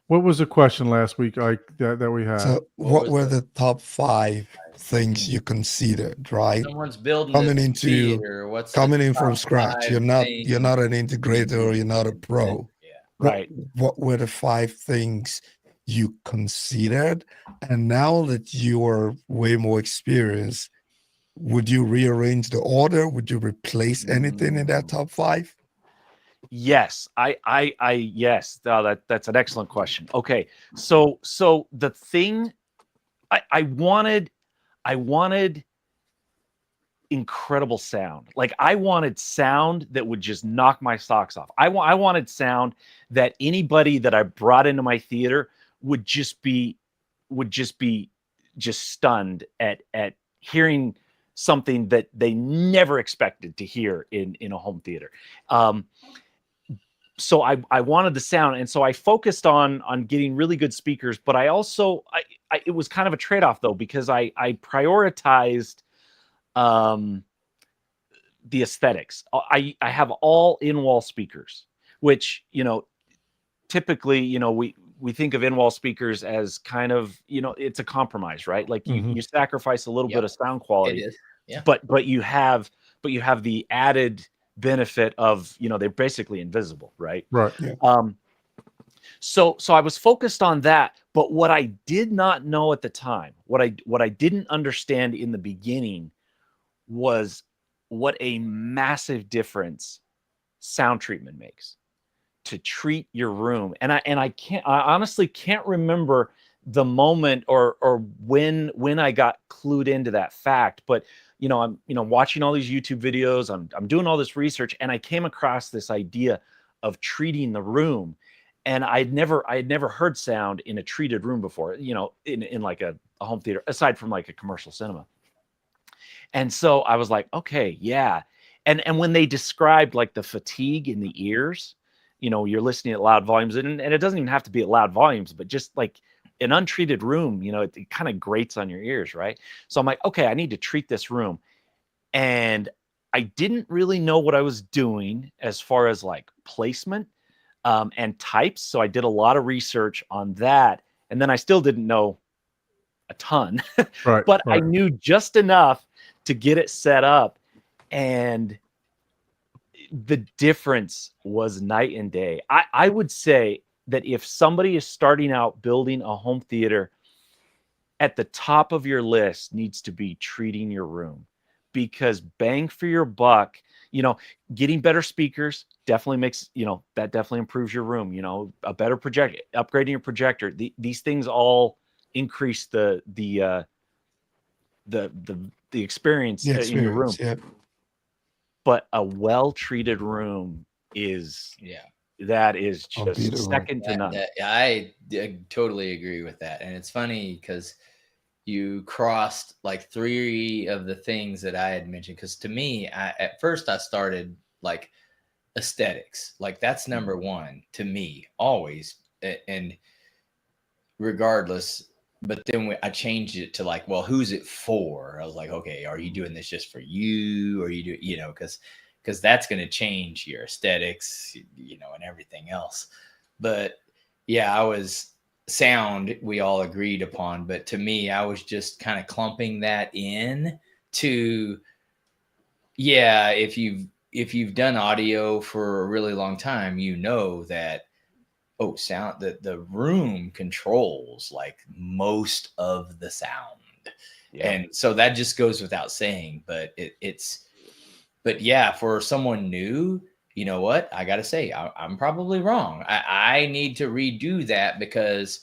what was the question last week, like that we had? So what were the top 5 things you considered, right? Someone's building Coming this into- theater, what's Coming the in from top scratch. 5 You're not things? an integrator, or you're not a pro. Yeah. Right. What were the 5 things you considered? And now that you are way more experienced, would you rearrange the order? Would you replace anything in that top 5? Yes, yes. That's an excellent question. Okay, so the thing I wanted incredible sound. Like I wanted sound that would just knock my socks off. I wanted sound that anybody that I brought into my theater would just be stunned at hearing something that they never expected to hear in a home theater. So I wanted the sound, and so I focused on getting really good speakers. But I also it was kind of a trade-off though, because I prioritized the aesthetics. I have all in-wall speakers, which typically we think of in-wall speakers as kind of it's a compromise, right? Like you sacrifice a little bit of sound quality. It is. Yeah. But you have the added benefit of, they're basically invisible, right? Right. So I was focused on that, but what I did not know at the time, what I didn't understand in the beginning was what a massive difference sound treatment makes to treat your room. And I honestly can't remember the moment or when I got clued into that fact, but I'm watching all these YouTube videos, I'm doing all this research, and I came across this idea of treating the room. And I had never heard sound in a treated room before, in like a home theater, aside from like a commercial cinema. And so I was like, okay, yeah. And when they described like the fatigue in the ears, you're listening at loud volumes, and it doesn't even have to be at loud volumes, but just like an untreated room, it kind of grates on your ears, right? So I'm like, okay, I need to treat this room. And I didn't really know what I was doing as far as like placement and types. So I did a lot of research on that. And then I still didn't know a ton, Right. but I knew just enough to get it set up. And the difference was night and day. I would say that if somebody is starting out building a home theater, at the top of your list needs to be treating your room, because bang for your buck, getting better speakers definitely makes, that definitely improves your room, a better projector, upgrading your projector. These things all increase the experience, in your room. Yeah. But a well-treated room is, that is just Unbeatable. second to none. I totally agree with that. And it's funny because you crossed like 3 of the things that I had mentioned. Because to me, at first I started like aesthetics. Like that's number one to me always. And regardless, but then I changed it to like, well, who's it for? I was like, okay, are you doing this just for you? Or you do, because that's going to change your aesthetics, and everything else. But yeah, sound, we all agreed upon, but to me, I was just kind of clumping that in to, if you've done audio for a really long time, that, sound, the room controls like most of the sound. Yeah. And so that just goes without saying, but but yeah, for someone new, you know what? I got to say, I'm probably wrong. I need to redo that, because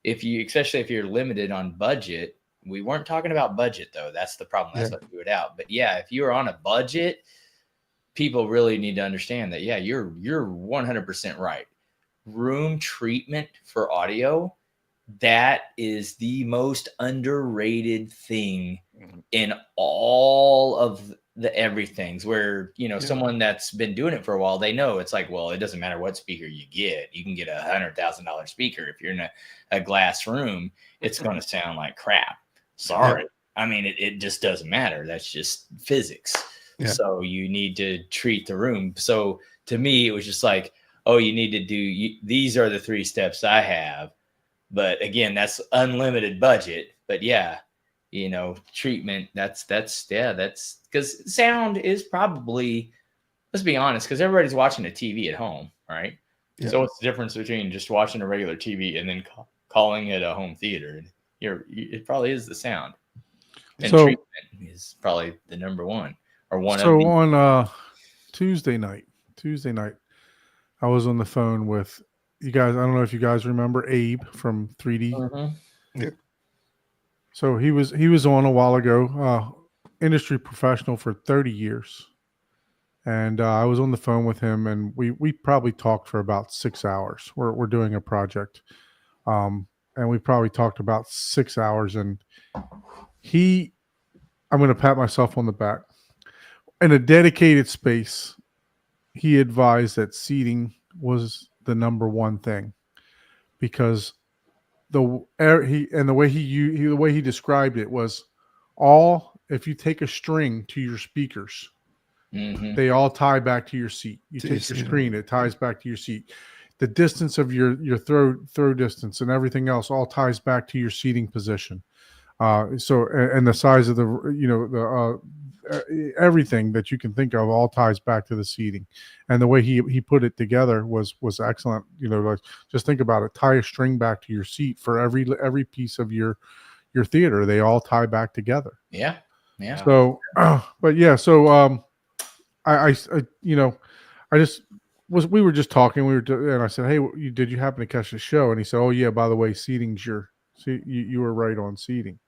especially if you're limited on budget, we weren't talking about budget though. That's the problem. That's what threw it out. But yeah, if you're on a budget, people really need to understand that. Yeah, you're 100% right. Room treatment for audio, that is the most underrated thing in all of the everythings, where someone that's been doing it for a while, they know it's like, well, it doesn't matter what speaker you can get $100,000 speaker. If you're in a glass room, it's going to sound like crap. Sorry. I mean, it just doesn't matter. That's just physics. So you need to treat the room. So to me, it was just like, oh, you need to do, these are the 3 steps I have. But again, that's unlimited budget. But yeah, treatment, that's because sound is probably, let's be honest, because everybody's watching a TV at home, right? Yeah. So what's the difference between just watching a regular TV and then calling it a home theater? It probably is the sound. And treatment is probably the number one, or one of the. So on Tuesday night, I was on the phone with you guys. I don't know if you guys remember Abe from 3D. Mm-hmm. Yeah. So he was on a while ago, industry professional for 30 years. And I was on the phone with him, and we probably talked for about 6 hours. We're doing a project. And we probably talked about 6 hours, and I'm going to pat myself on the back. In a dedicated space, he advised that seating was the number one thing, because the way he described it was, if you take a string to your speakers, mm-hmm. they all tie back to your seat. You take your screen, it ties back to your seat. The distance of your throw distance and everything else all ties back to your seating position. And the size of the everything that you can think of all ties back to the seating, and the way he put it together was excellent. You know, like, just think about it: tie a string back to your seat for every piece of your theater. They all tie back together. Yeah. Yeah. So, but yeah, so I you know, I just we were just talking. And I said, hey, did you happen to catch the show? And he said, oh yeah, by the way, seating's you were right on seating.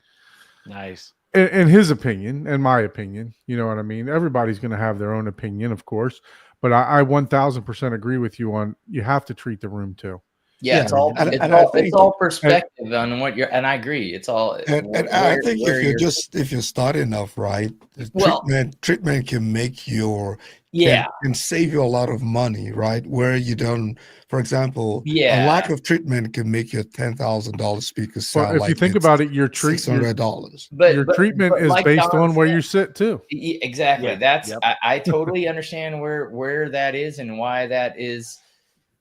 Nice. In his opinion and my opinion, you know what I mean? Everybody's going to have their own opinion, of course, but I 1000% agree with you on you have to treat the room too. Yeah, it's all and I it's think- all perspective on what you're, and I agree. It's all. And I think if you're starting off right, the Well- treatment can make your yeah, can save you a lot of money, right? Where you don't, for example, Yeah. a lack of treatment can make your $10,000 speaker Well, sound if like you think about it, your $600. your treatment is like based Don on where said- you sit too. Exactly. Yeah, That's yep. I totally understand where that is and why that is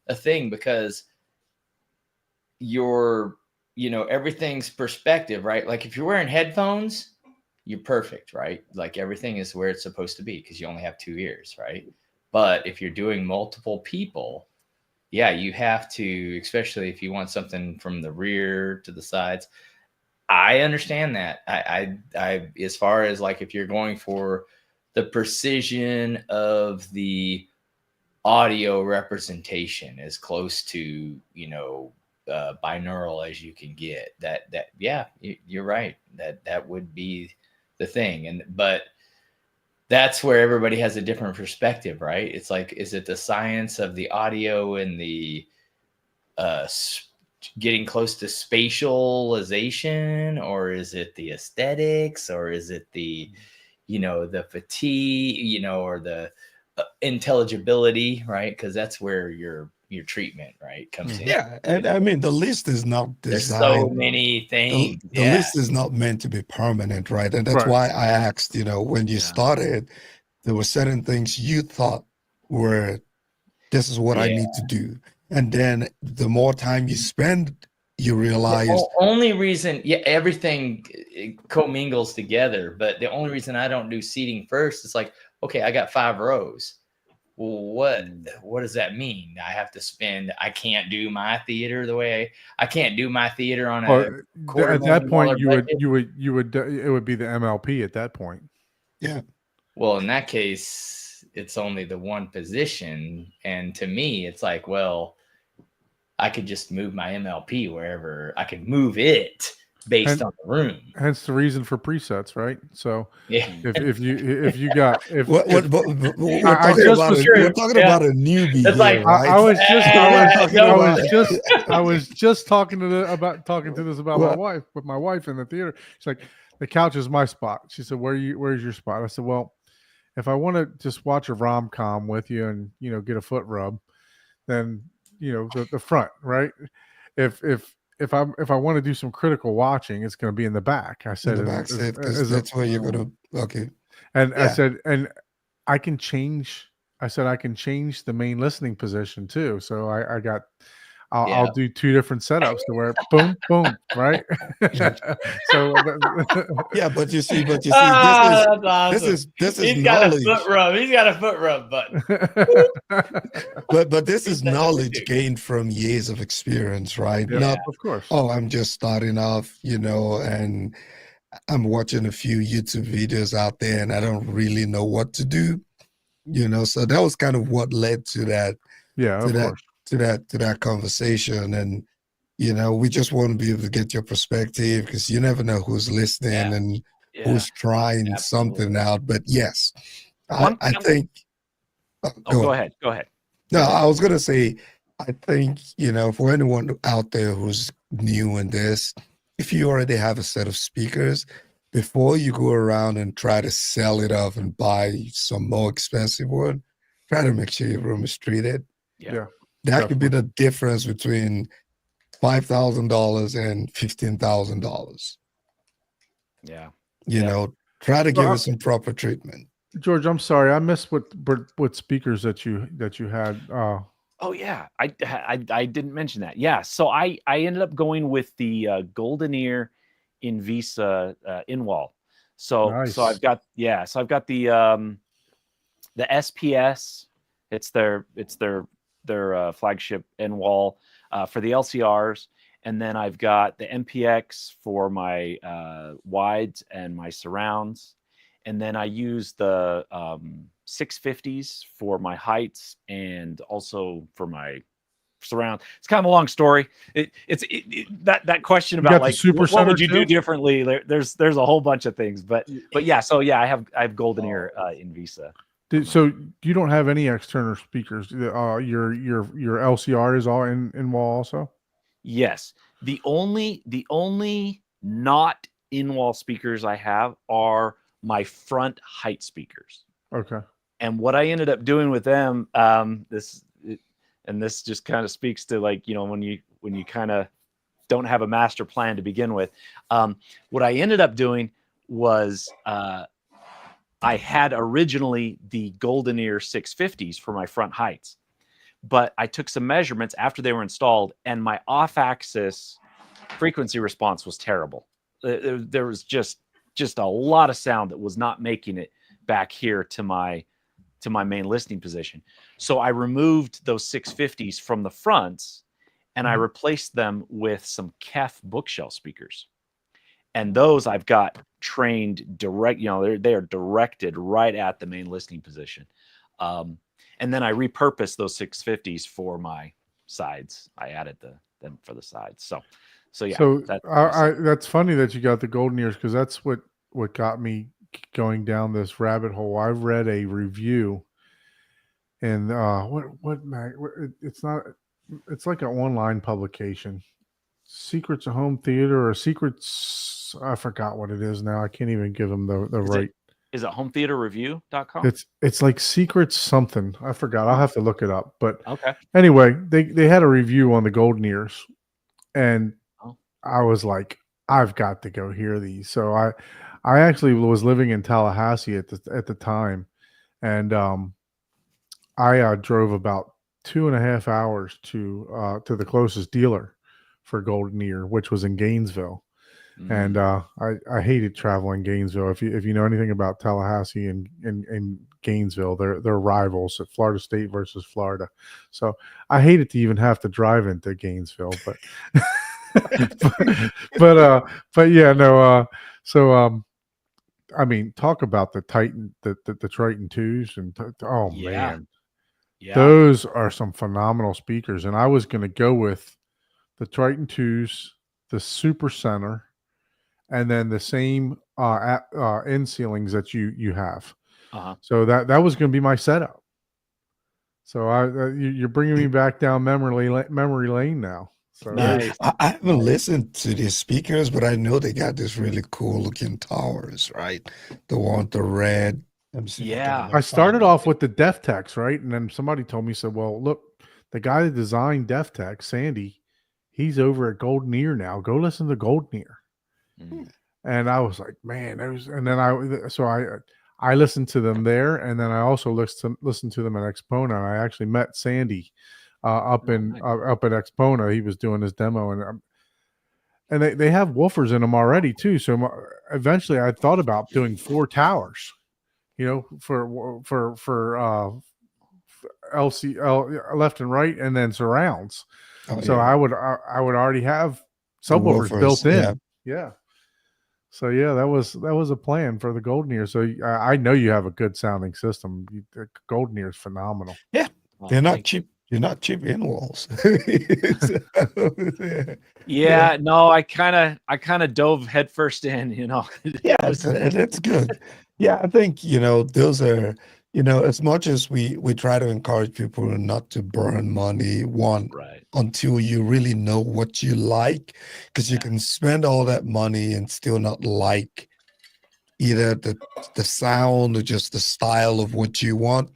a thing, because everything's perspective, right? Like if you're wearing headphones, you're perfect, right? Like everything is where it's supposed to be because you only have 2 ears, right? But if you're doing multiple people, yeah, you have to, especially if you want something from the rear to the sides. I understand that. I as far as like if you're going for the precision of the audio representation as close to binaural as you can get, that yeah, you're right, that would be the thing. But that's where everybody has a different perspective, right? It's like, is it the science of the audio and the getting close to spatialization, or is it the aesthetics, or is it the the fatigue, or the intelligibility, right? Because that's where your treatment, right, comes in. Yeah, and I mean the list is not There's designed. so many the, things. the Yeah. list is not meant to be permanent, right? And that's Right. why I asked, when you Yeah. started, there were certain things you thought were, this is what I Yeah. need to do. And then the more time you spend, you realize, The only reason, everything commingles together, but the only reason I don't do seating first is like, okay, I got 5 rows. Well, what does that mean? I can't do my theater the way I can't do my theater on Well, a at $250,000 that point, budget. it would be the MLP at that point. yeah, Well, in that case, it's only the one position. And to me, it's like, well, I could just move my MLP wherever I could move it based on the room. Hence the reason for presets, right? So Yeah. if you got we're we're I talking, just about, was we're talking Yeah. about a newbie It's here, like- right? I was just talking to this about my Well- wife, with my wife in the theater. She's like, the couch is my spot. She said, where's your spot? I said, well, if I want to just watch a rom-com with you and get a foot rub, then the front, right? If I want to do some critical watching, it's going to be in the back. I said in the back seat, because that's where you're gonna. Okay, and I Yeah. said, and I can change. I said I can change the main listening position too. So I'll do 2 different setups to where boom, boom, right? So yeah, but you see, That's awesome. this is He's got a knowledge. foot rub. He's got a foot rub button. But this is That's what we knowledge do. gained from years of experience, right? Yeah, Not, of course. oh, I'm just starting off, and I'm watching a few YouTube videos out there and I don't really know what to do, So that was kind of what led to that, Yeah, to of that, course. to that conversation. And, we just want to be able to get your perspective because you never know who's listening Yeah. and Yeah. who's trying Absolutely. something out. But yes, One- I think. Go ahead. Go ahead. No, I was gonna say, I think, for anyone out there who's new in this, if you already have a set of speakers, before you go around and try to sell it off and buy some more expensive one, try to make sure your room is treated. Yeah. That could be the difference between $5,000 and $15,000. Yeah. Try to give Well, it some proper treatment. George, I'm sorry, I missed what speakers that you had. Oh yeah, I didn't mention that. Yeah, so I ended up going with the Golden Ear Invisa in-wall. So Nice. I've got the SPS. It's their flagship end wall for the LCRs, and then I've got the MPX for my wides and my surrounds, and then I use the 650s for my heights and also for my surround. It's kind of a long story. That question got about the like Super what Center would you do too? differently? There's a whole bunch of things, but yeah. So yeah, I have Golden Ear in Visa. So you don't have any external speakers. Your LCR is all in wall also. Yes. The only not in wall speakers I have are my front height speakers. Okay. And what I ended up doing with them, this just kind of speaks to, like, you know, when you kind of don't have a master plan to begin with. What I ended up doing was I had originally the Golden Ear 650s for my front heights, but I took some measurements after they were installed, and my off-axis frequency response was terrible. There was just a lot of sound that was not making it back here to my main listening position. So I removed those 650s from the fronts, and I replaced them with some KEF bookshelf speakers. And those I've got trained direct, you know, they are directed right at the main listening position. And then I repurposed those 650s for my sides. I added them for the sides. So yeah. So that's funny that you got the Golden Ears, because that's what got me going down this rabbit hole. I've read a review, and it's like an online publication, Secrets of Home Theater or Secrets. I forgot what it is now. I can't even give them the right. Is it hometheaterreview.com? It's like Secrets something. I forgot. I'll have to look it up. But okay. Anyway, they had a review on the Golden Ears, and I was like, I've got to go hear these. So I actually was living in Tallahassee at the time, and I drove about 2.5 hours to the closest dealer for Golden Ear, which was in Gainesville. And I hated traveling Gainesville. If you know anything about Tallahassee and Gainesville, they're rivals at Florida State versus Florida. So I hated to even have to drive into Gainesville, but but yeah, no. I mean, talk about the Triton 2s, and man, yeah, those are some phenomenal speakers. And I was going to go with the Triton 2s, the Super Center, and then the same end ceilings that you have. So that was going to be my setup. So you're bringing me back down memory lane now. So nice. I haven't listened to these speakers, but I know they got this really cool looking towers, right? The one with the red. I started off with the DefTechs, right? And then somebody told me, said, well, look, the guy that designed DefTech, Sandy, he's over at Golden Ear now. Go listen to Golden Ear. And I was like, man, and then I listened to them there, and then I also listened to them at Exponent. I actually met Sandy up at Exponent. He was doing his demo, and they have woofers in them already too. So eventually, I thought about doing 4 towers, you know, for LC left and right, and then surrounds. So I would already have subwoofers built in. Yeah. So yeah, that was a plan for the Golden Ear. So I know you have a good sounding system. The Golden Ear is phenomenal. Yeah, they're not cheap. You're not cheap in walls. Yeah, no, I kind of dove headfirst in, you know. Yeah, that's good. Yeah, I think, you know, those are, you know, as much as we try to encourage people not to burn money, until you really know what you like, because you can spend all that money and still not like either the sound or just the style of what you want,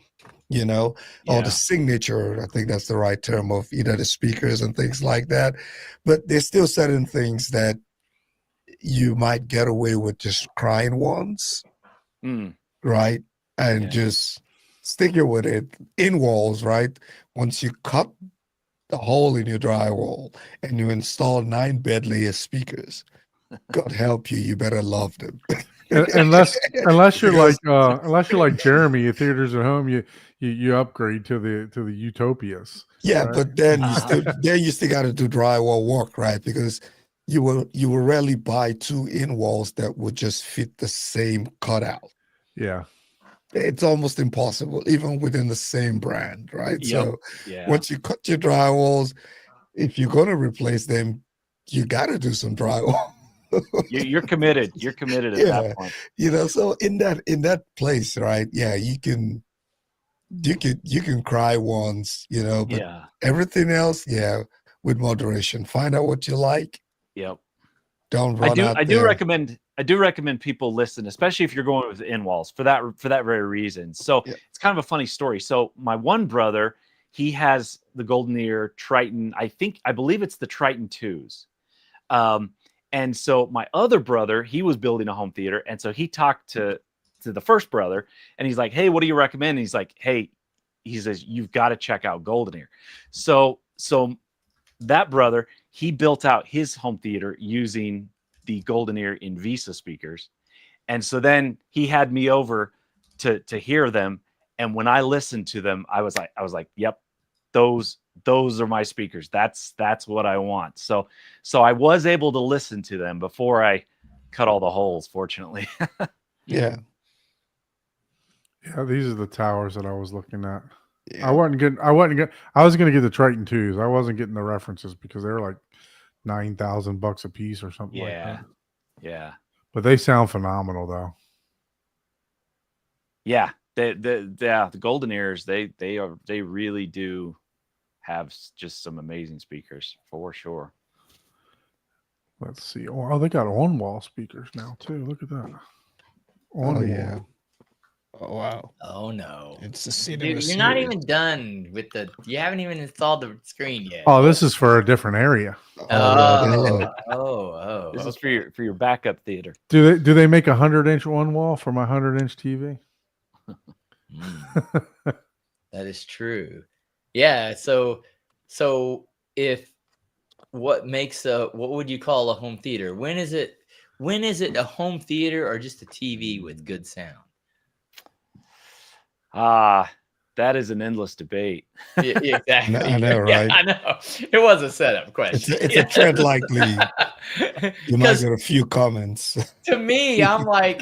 you know, or the signature. I think that's the right term, of either the speakers and things like that. But there's still certain things that you might get away with just crying once, right? And just sticking with it in walls, right? Once you cut the hole in your drywall and you install 9 bed layer speakers, God help you, you better love them. unless you're Because- unless you're like Jeremy, your theaters at home, you upgrade to the Utopias. Yeah, Right. but then you still got to do drywall work, right? Because you will rarely buy two in walls that would just fit the same cutout. Yeah. It's almost impossible, even within the same brand, right? Yep. So Yeah. once you cut your drywalls, if you're gonna replace them, you got to do some drywall. You're committed. You're committed at Yeah. that point. So in that place, right? Yeah, you can cry once, but Yeah. everything else, yeah, with moderation. Find out what you like. Yep. Don't run out I do there. recommend people listen, especially if you're going with in walls for that very reason. So Yeah. it's kind of a funny story. So my one brother, he has the Golden Ear Triton. I believe it's the Triton 2s. And so my other brother, he was building a home theater, and so he talked to the first brother, and he's like, "Hey, what do you recommend?" And he's like, "Hey," he says, "you've got to check out Golden Ear." So that brother, he built out his home theater using the Golden Ear Invisa speakers. And so then he had me over to hear them. And when I listened to them, I was like, yep, those are my speakers. That's what I want. So I was able to listen to them before I cut all the holes, fortunately. Yeah. Yeah, these are the towers that I was looking at. Yeah. I was going to get the Triton 2s. I wasn't getting the references because they were like $9,000 a piece or something like that. Yeah. But they sound phenomenal though. Yeah. The Golden Ears, they really do have just some amazing speakers for sure. Let's see. Oh, they got on-wall speakers now too. Look at that. Oh yeah. Oh wow. Oh no. It's a cinema Dude, you're not series. even done with you haven't even installed the screen yet. Oh, this is for a different area. Oh. This is for your backup theater. Do they make 100-inch on-wall for my 100-inch TV? That is true. Yeah. So if what would you call a home theater? When is it a home theater or just a TV with good sound? That is an endless debate. Yeah, exactly. I know, right? Yeah, I know. It was a setup question. It's a trend likely. You might get a few comments. To me, I'm like,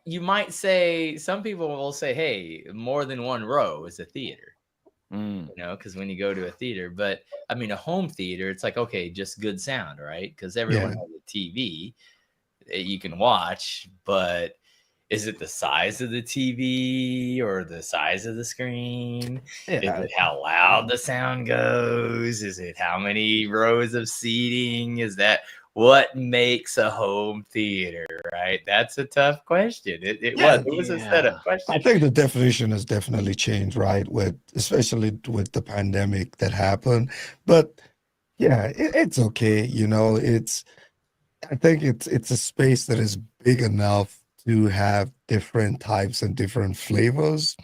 you might say, some people will say, hey, more than one row is a theater, because when you go to a theater, but I mean, a home theater, it's like, okay, just good sound, right? Because everyone has a TV that you can watch, but is it the size of the TV or the size of the screen? Yeah. Is it how loud the sound goes? Is it how many rows of seating? Is that what makes a home theater, right? That's a tough question. It was a setup question. I think the definition has definitely changed, right? Especially with the pandemic that happened. But yeah, it's okay. I think it's a space that is big enough to have different types and different flavors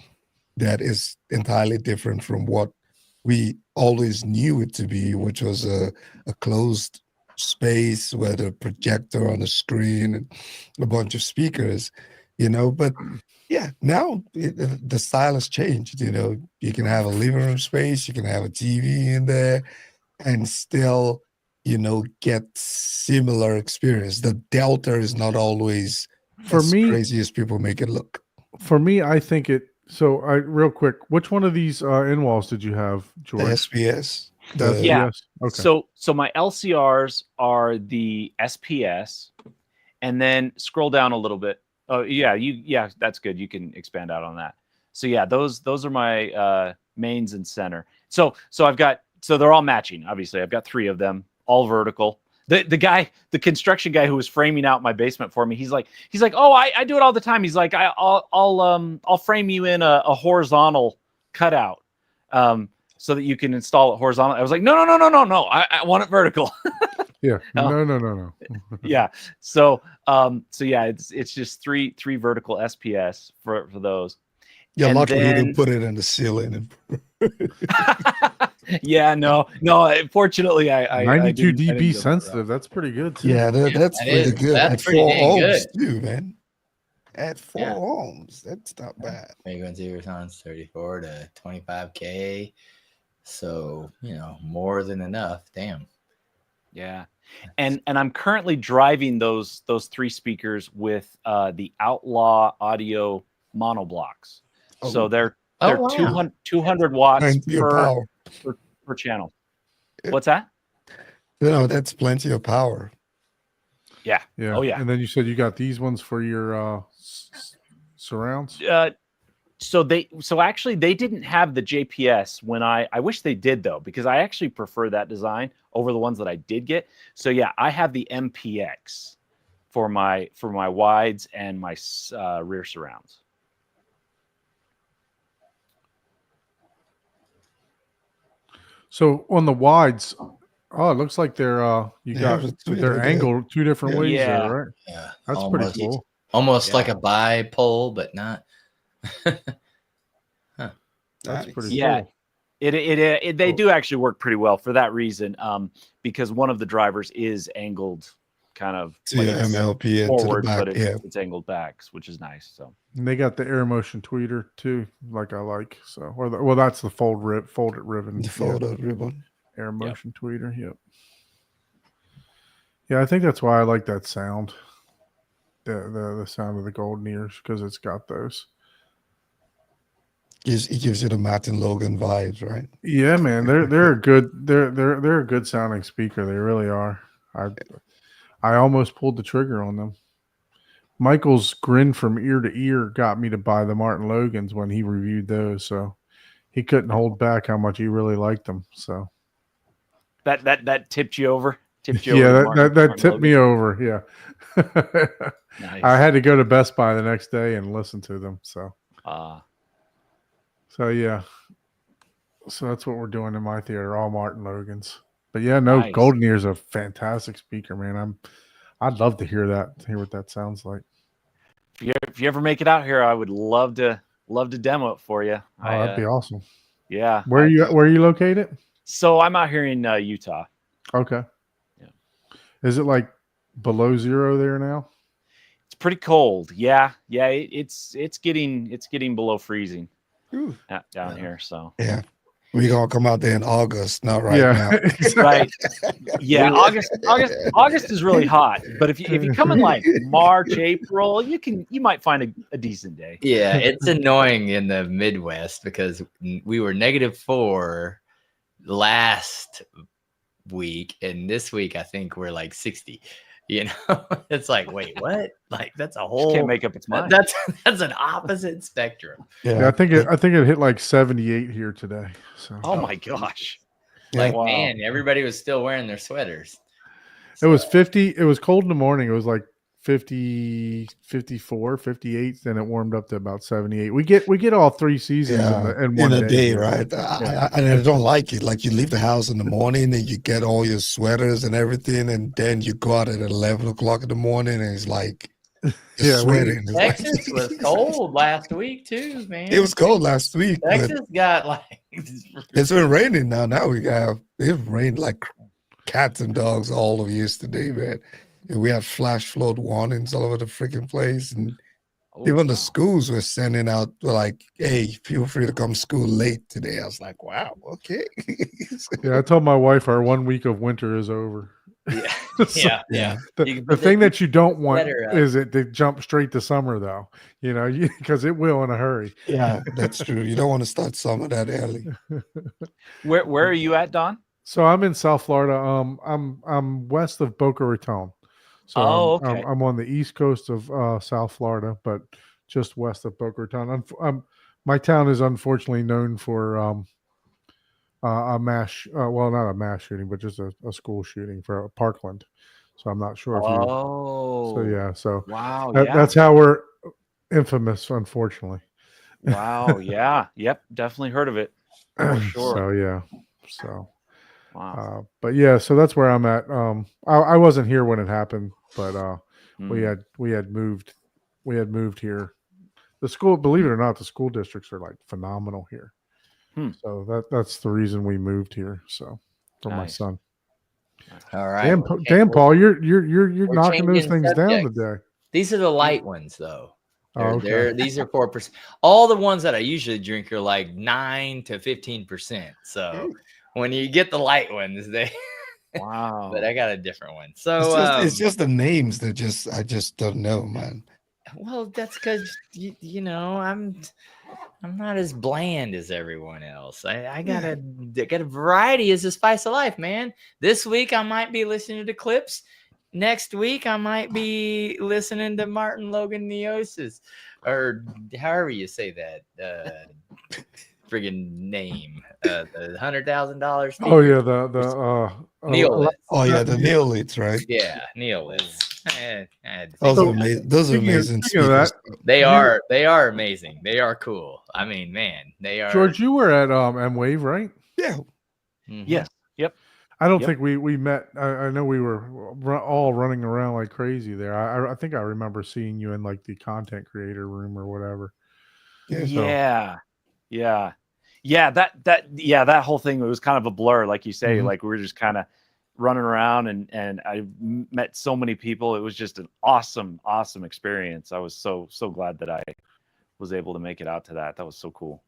that is entirely different from what we always knew it to be, which was a closed space with a projector on the screen and a bunch of speakers, but yeah, now the style has changed. You can have a living room space, you can have a TV in there and still, get similar experience. The delta is not always For as me, crazy as people make it look. For me, I think real quick, which one of these in-walls did you have, George? The SPS. Yeah. Okay. So my LCRs are the SPS, and then scroll down a little bit. Oh yeah, that's good. You can expand out on that. So yeah, those are my mains and center. So they're all matching. Obviously, I've got 3 of them, all vertical. The construction guy who was framing out my basement for me, he's like, oh, I do it all the time. He's like, I'll frame you in a horizontal cutout, so that you can install it horizontal. I was like, no, I want it vertical. Yeah, no. Yeah. So yeah, it's just three vertical SPS for those. You're And lucky he then- didn't put it in the ceiling. Yeah, no. Fortunately, I 92 didn't- I didn't dB go that sensitive. That's pretty good too. Yeah, that's that pretty is- good. that's At pretty 4 dang ohms good. too, man. At 4 Yeah. ohms, that's not bad. Frequency response 34 to 25K. So, more than enough. Damn. Yeah, and I'm currently driving those 3 speakers with the Outlaw Audio monoblocks. So Oh. they're Oh, wow. 200 watts Plenty of power. per channel. Yeah. What's that? That's plenty of power. Yeah. Yeah. Oh, yeah. And then you said you got these ones for your surrounds. So actually they didn't have the JPS when I wish they did though, because I actually prefer that design over the ones that I did get. So yeah, I have the MPX for my wides and my rear surrounds. So on the wides, it looks like they're you Yeah, got it's sweet, they're okay. angled 2 different Yeah. ways Yeah. there, right? Yeah. That's almost, pretty cool. Almost Yeah. like a bipole, but not. That's Nice. pretty Yeah. cool. They do actually work pretty well for that reason, because one of the drivers is angled kind of To your it's MLP and forward, to the but back. it's angled back, which is nice. So And they got the air motion tweeter too, like I like. So, well, that's the folded ribbon. The Yeah, photo ribbon. air motion tweeter. Yep. Yeah, I think that's why I like that sound. The sound of the golden ears, because it's got those. It gives you the Martin Logan vibes, right? Yeah, man, they're a good they're a good sounding speaker. They really are. I almost pulled the trigger on them. Michael's grin from ear to ear got me to buy the Martin Logans when he reviewed those. So he couldn't hold back how much he really liked them. So that tipped you over. yeah, that tipped me over. Yeah, Nice. I had to go to Best Buy the next day and listen to them. So yeah, so that's what we're doing in my theater, all Martin Logans. But yeah, no, Nice. Golden Ear's a fantastic speaker, man. I'd love to hear what that sounds like. If you ever make it out here, I would love to demo it for you. Oh, that'd be awesome. Yeah. Where are you located? So I'm out here in Utah. Okay. Yeah. Is it like below 0 there now? It's pretty cold. Yeah. It's getting below freezing Ooh. down here. So Yeah. We're gonna come out there in August, not right Yeah. now. right. Yeah. August is really hot. But if you come in like March, April, you might find a decent day. Yeah, it's annoying in the Midwest because we were -4 last week, and this week I think we're like 60. It's like, wait, what? Like that's a Just whole. can't make up its mind. That's an opposite spectrum. Yeah, I think it hit like 78 here today. So Oh my gosh. Like, Wow. man, everybody was still wearing their sweaters. it was 50. It was cold in the morning. It was like 50, 54, 58. Then it warmed up to about 78. We get all 3 seasons in one a day, here. right? Yeah. I don't like it. Like you leave the house in the morning and you get all your sweaters and everything, and then you go out at 11 o'clock in the morning and it's like Yeah, sweating. It's like- Texas was cold last week too, man. It was cold last week, but Texas got like it's been raining now. Now it rained like cats and dogs all of yesterday, man. And we had flash flood warnings all over the freaking place, and even the schools were sending out like, "Hey, feel free to come to school late today." I was like, "Wow, okay." Yeah, I told my wife our 1 week of winter is over. yeah. The thing that you don't want better, is it to jump straight to summer, though. Because it will in a hurry. Yeah, that's true. You don't want to start summer that early. Where are you at, Don? So I'm in South Florida. I'm west of Boca Raton. So okay. I'm on the east coast of South Florida, but just west of Boca Raton. My town is unfortunately known for a mass, well, not a mass shooting, but just a school shooting for Parkland. So I'm not sure if you. Oh. So yeah, so Wow. that's how we're infamous, unfortunately. Wow. Yeah. Yep. Definitely heard of it. For sure. So yeah, so. Wow. But yeah, so that's where I'm at. I wasn't here when it happened, but we Mm. had moved here The school, believe it or not, the school districts are like phenomenal here. So that's the reason we moved here. So for my Nice. son. All right. Damn, we're damn, we're- Paul, you're we're knocking those changing things down subjects. today. These are the light ones, though. Oh, okay. These are 4%. All the ones that I usually drink are like 9 to 15%. So when you get the light ones, they. Wow. But I got a different one. So It's just the names that I just don't know, man. well, that's because you know I'm not as bland as everyone else. I got a variety as the spice of life, man. This week I might be listening to clips. Next week I might be listening to Martin Logan Neosis, or however you say that friggin' name. The $100,000. Oh yeah, the Neolitz. Oh yeah, the Neolithics, right? Yeah, Neolitz. Those So, are amazing. Those are speaking of- amazing speaking of speakers. They are amazing. They are cool. I mean, man, they are. George, you were at M Wave, right? Yeah. Mhm. Yes. Yep. I don't Yep. think we met. I know we were all running around like crazy there. I think I remember seeing you in like the content creator room or whatever. Yeah. Yeah. That whole thing was kind of a blur, like you say. Mhm. Like we were just kind of running around, and I met so many people. It was just an awesome experience. I was so glad that I was able to make it out to that. That was so cool.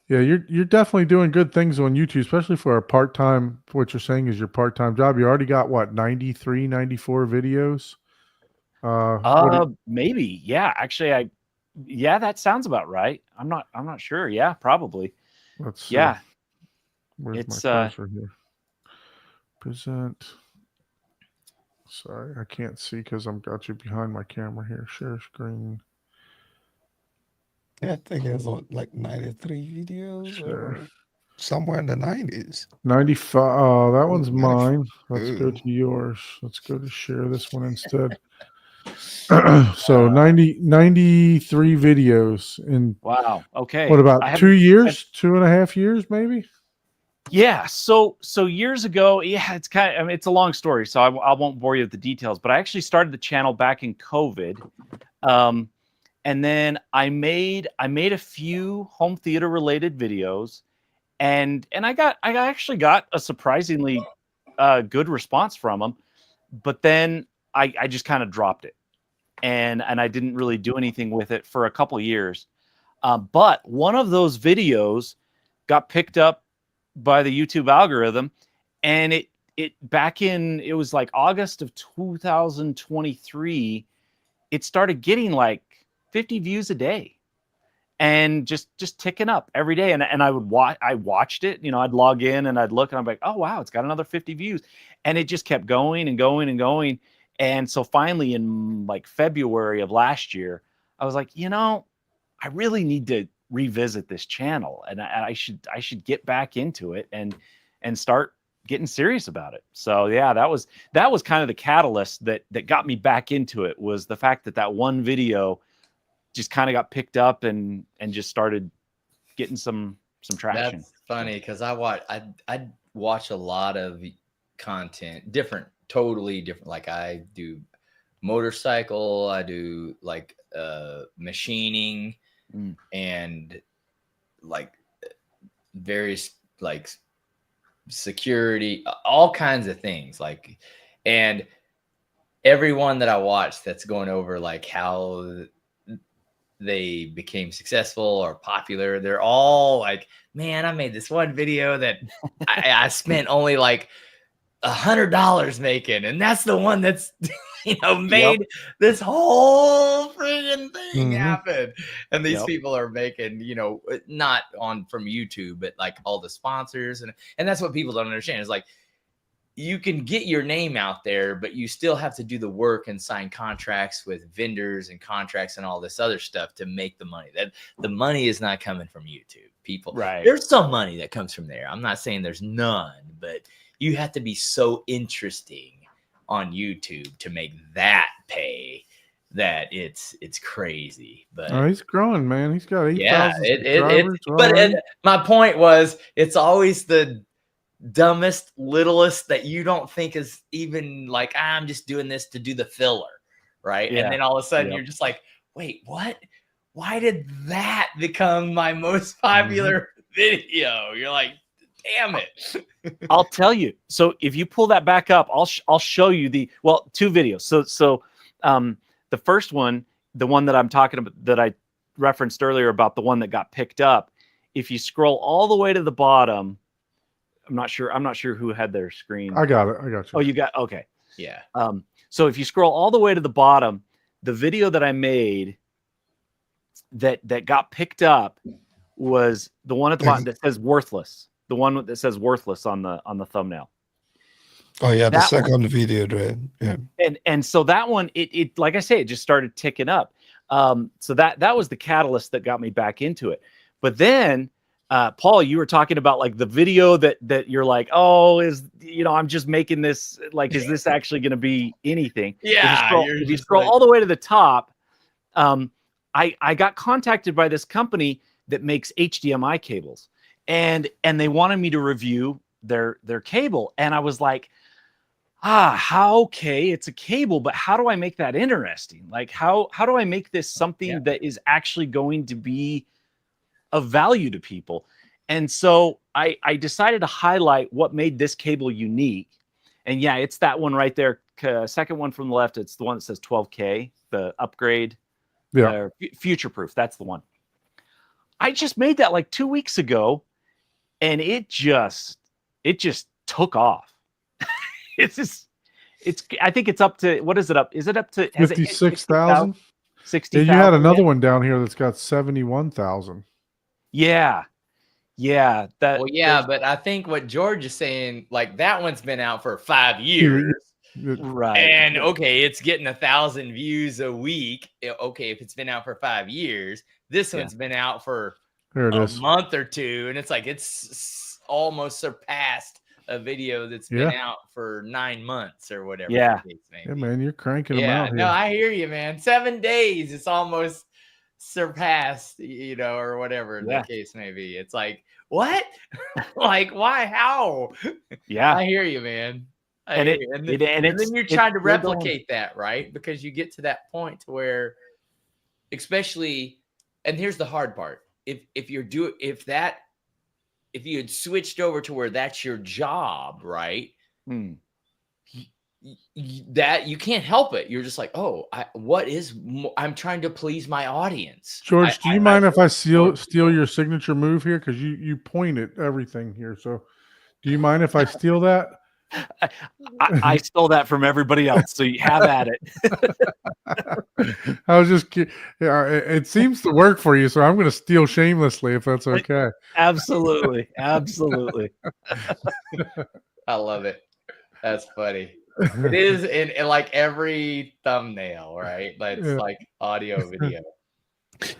Yeah, you're definitely doing good things on YouTube, especially for a part-time. What you're saying is your part-time job. You already got what 93, 94 videos. Maybe. Yeah. Actually, that sounds about right. I'm not sure. Yeah, probably. Let's see. Yeah. Where's It's, my cursor here? Present. Sorry, I can't see because I've got you behind my camera here. Share screen. Yeah, I think it's like 93 videos Sure. or somewhere in the 90s. 95. Oh, that one's 95. mine. Let's go Ooh. to yours. Let's go to share this one instead. So 93 videos in Wow. Okay. what about I haven't- 2 years, 2.5 years, maybe? Yeah. So years ago, it's kind of, I mean, it's a long story, so I won't bore you with the details, but I actually started the channel back in COVID. And then I made a few home theater related videos, and I actually got a surprisingly good response from them, but then I just kind of dropped it, and I didn't really do anything with it for a couple of years. But one of those videos got picked up by the YouTube algorithm, and it was like August of 2023. It started getting like 50 views a day, and just ticking up every day. And I watched it, I'd log in and I'd look and I'm like, oh wow, it's got another 50 views. And it just kept going and going and going. And so finally in like February of last year, I was like, I really need to revisit this channel, and I should get back into it and start getting serious about it. So yeah, that was kind of the catalyst that got me back into it, was the fact that one video just kind of got picked up and just started getting some traction. That's funny because I watch a lot of content, totally different. Like I do motorcycle, I do like machining, and like various like security, all kinds of things. Like, and everyone that I watch that's going over like how they became successful or popular, they're all like, man, I made this one video that I spent only like $100 making, and that's the one that's made this whole freaking thing happen. And these people are making, not from YouTube, but like all the sponsors, and that's what people don't understand. Is like, you can get your name out there, but you still have to do the work and sign contracts with vendors and contracts and all this other stuff to make the money. That the money is not coming from YouTube. People, right? There's some money that comes from there. I'm not saying there's none, but you have to be so interesting on YouTube to make that pay that it's crazy. But he's growing, man. He's got 8,000 subscribers. But my point was, it's always the dumbest, littlest that you don't think is even like, I'm just doing this to do the filler, right? Yeah. And then all of a sudden you're just like, wait, what? why did that become my most popular video? You're like, damn it. I'll tell you. So if you pull that back up, I'll show you two videos. So the first one, the one that I'm talking about, that I referenced earlier about the one that got picked up. If you scroll all the way to the bottom, I'm not sure who had their screen. I got it. I got you. Oh, you got, okay. Yeah. So if you scroll all the way to the bottom, the video that I made that got picked up was the one at the bottom that says worthless. The one that says worthless on the thumbnail. Oh yeah, the That second video, right? Yeah. And so that one, it like I say, it just started ticking up. So that was the catalyst that got me back into it. But then, Paul, you were talking about like the video that you're like, oh, I'm just making this, like, is this actually going to be anything? Yeah. If you scroll all the way to the top, I got contacted by this company that makes HDMI cables, and they wanted me to review their cable. And I was like, okay, it's a cable, but how do I make that interesting? Like, how do I make this something that is actually going to be of value to people? And so I decided to highlight what made this cable unique. And yeah, it's that one right there. Second one from the left. It's the one that says 12K, the upgrade, future proof. That's the one. I just made that like 2 weeks ago, and it just took off. I think it's up to, what is it up? Is it up to 56,000? 60,000. You had another one down here that's got 71,000. Yeah. But I think what George is saying, like, that one's been out for 5 years. Right. And okay, it's getting 1,000 views a week. Okay, if it's been out for 5 years, this one's been out for a month or two, and it's like it's almost surpassed a video that's been out for 9 months or whatever. Yeah. Yeah, man, you're cranking them out here. No, I hear you, man. 7 days, it's almost surpassed, or whatever the case may be. It's like, what? Like, why? How? Yeah. I hear you, man. And then you're trying to replicate that, right? Because you get to that point to where, especially, and here's the hard part: if you had switched over to where that's your job, right? That you can't help it. You're just like, oh, I'm trying to please my audience. George, do you mind if I steal your signature move here? Because you point at everything here. So do you mind if I steal that? I stole that from everybody else, so you have at it. I was just, it seems to work for you, so I'm going to steal shamelessly if that's okay. Absolutely. I love it. That's funny. It is in like every thumbnail, right? That's like audio, video.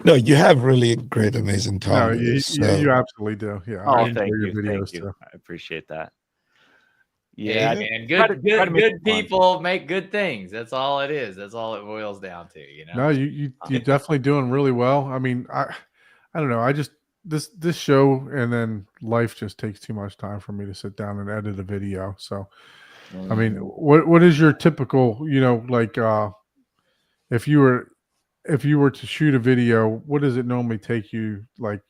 No, you have really great, amazing thumbnails. No, you absolutely do. Yeah. Oh, thank you. Too. I appreciate that. Yeah, man. Good people make good things. That's all it is. That's all it boils down to, No, you're definitely doing really well. I mean, I don't know. I just this show, and then life just takes too much time for me to sit down and edit a video. So, I mean, what is your typical, like if you were to shoot a video, what does it normally take you, like,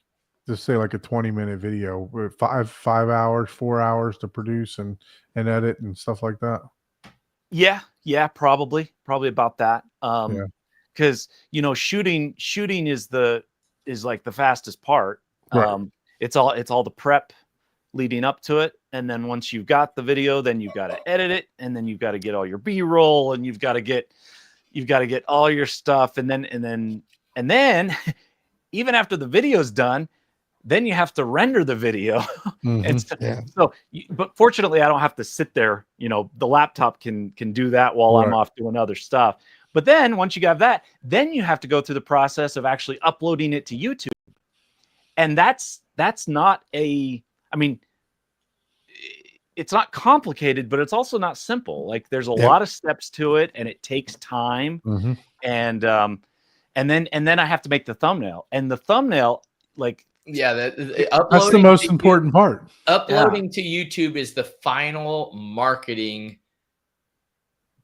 just say like a 20-minute video, 5 hours, 4 hours to produce and edit and stuff like that? Yeah, probably about that. Because shooting is like the fastest part. Right. It's all the prep leading up to it, and then once you've got the video, then you've got to edit it, and then you've got to get all your B-roll, and you've got to get all your stuff, and then even after the video's done, then you have to render the video. But fortunately, I don't have to sit there. The laptop can do that while I'm off doing other stuff. But then once you have that, then you have to go through the process of actually uploading it to YouTube. And that's not it's not complicated, but it's also not simple. Like, there's a lot of steps to it, and it takes time. And then I have to make the thumbnail, and the thumbnail, like, that's the most important part. Uploading to YouTube is the final marketing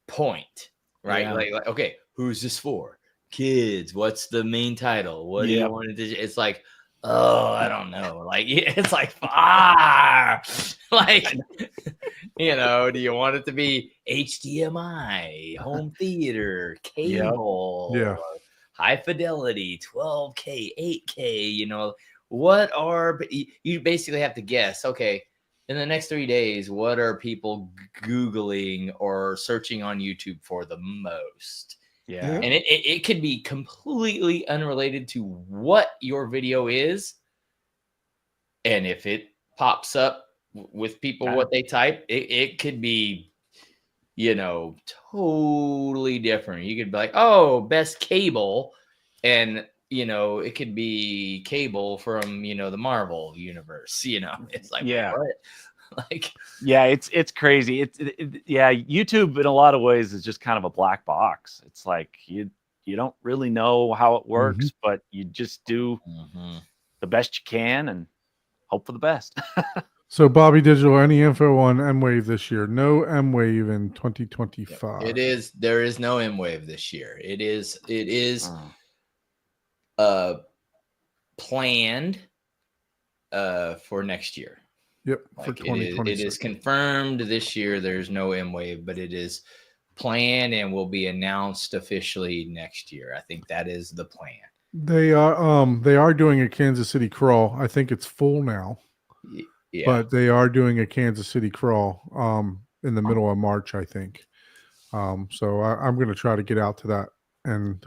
point, right? Like, okay, who's this for? kids, what's the main title? What do you Yep. want it to? It's like, oh, I don't know. Like it's like like do you want it to be HDMI, home theater, cable, Yeah. or high fidelity, 12K, 8K? What are you basically have to guess? Okay, in the next 3 days, what are people Googling or searching on YouTube for the most? Yeah. Yeah. And it could be completely unrelated to what your video is. And if it pops up with people Yeah. what they type, it could be, totally different. You could be like, oh, best cable. And, it could be cable from, the Marvel universe. It's like, Yeah. what? Like, Yeah, it's crazy. Yeah, YouTube in a lot of ways is just kind of a black box. It's like you don't really know how it works, but you just do the best you can and hope for the best. So, Bobby Digital, any info on M-Wave this year? No M-Wave in 2025. there is no M-Wave this year. It is planned for next year. Yep, for Like 2026. it is confirmed this year. There's no M-Wave, but it is planned and will be announced officially next year. I think that is the plan. They are doing a Kansas City crawl. I think it's full now, Yeah, but they are doing a Kansas City crawl in the middle of March, I think. So I'm going to try to get out to that. And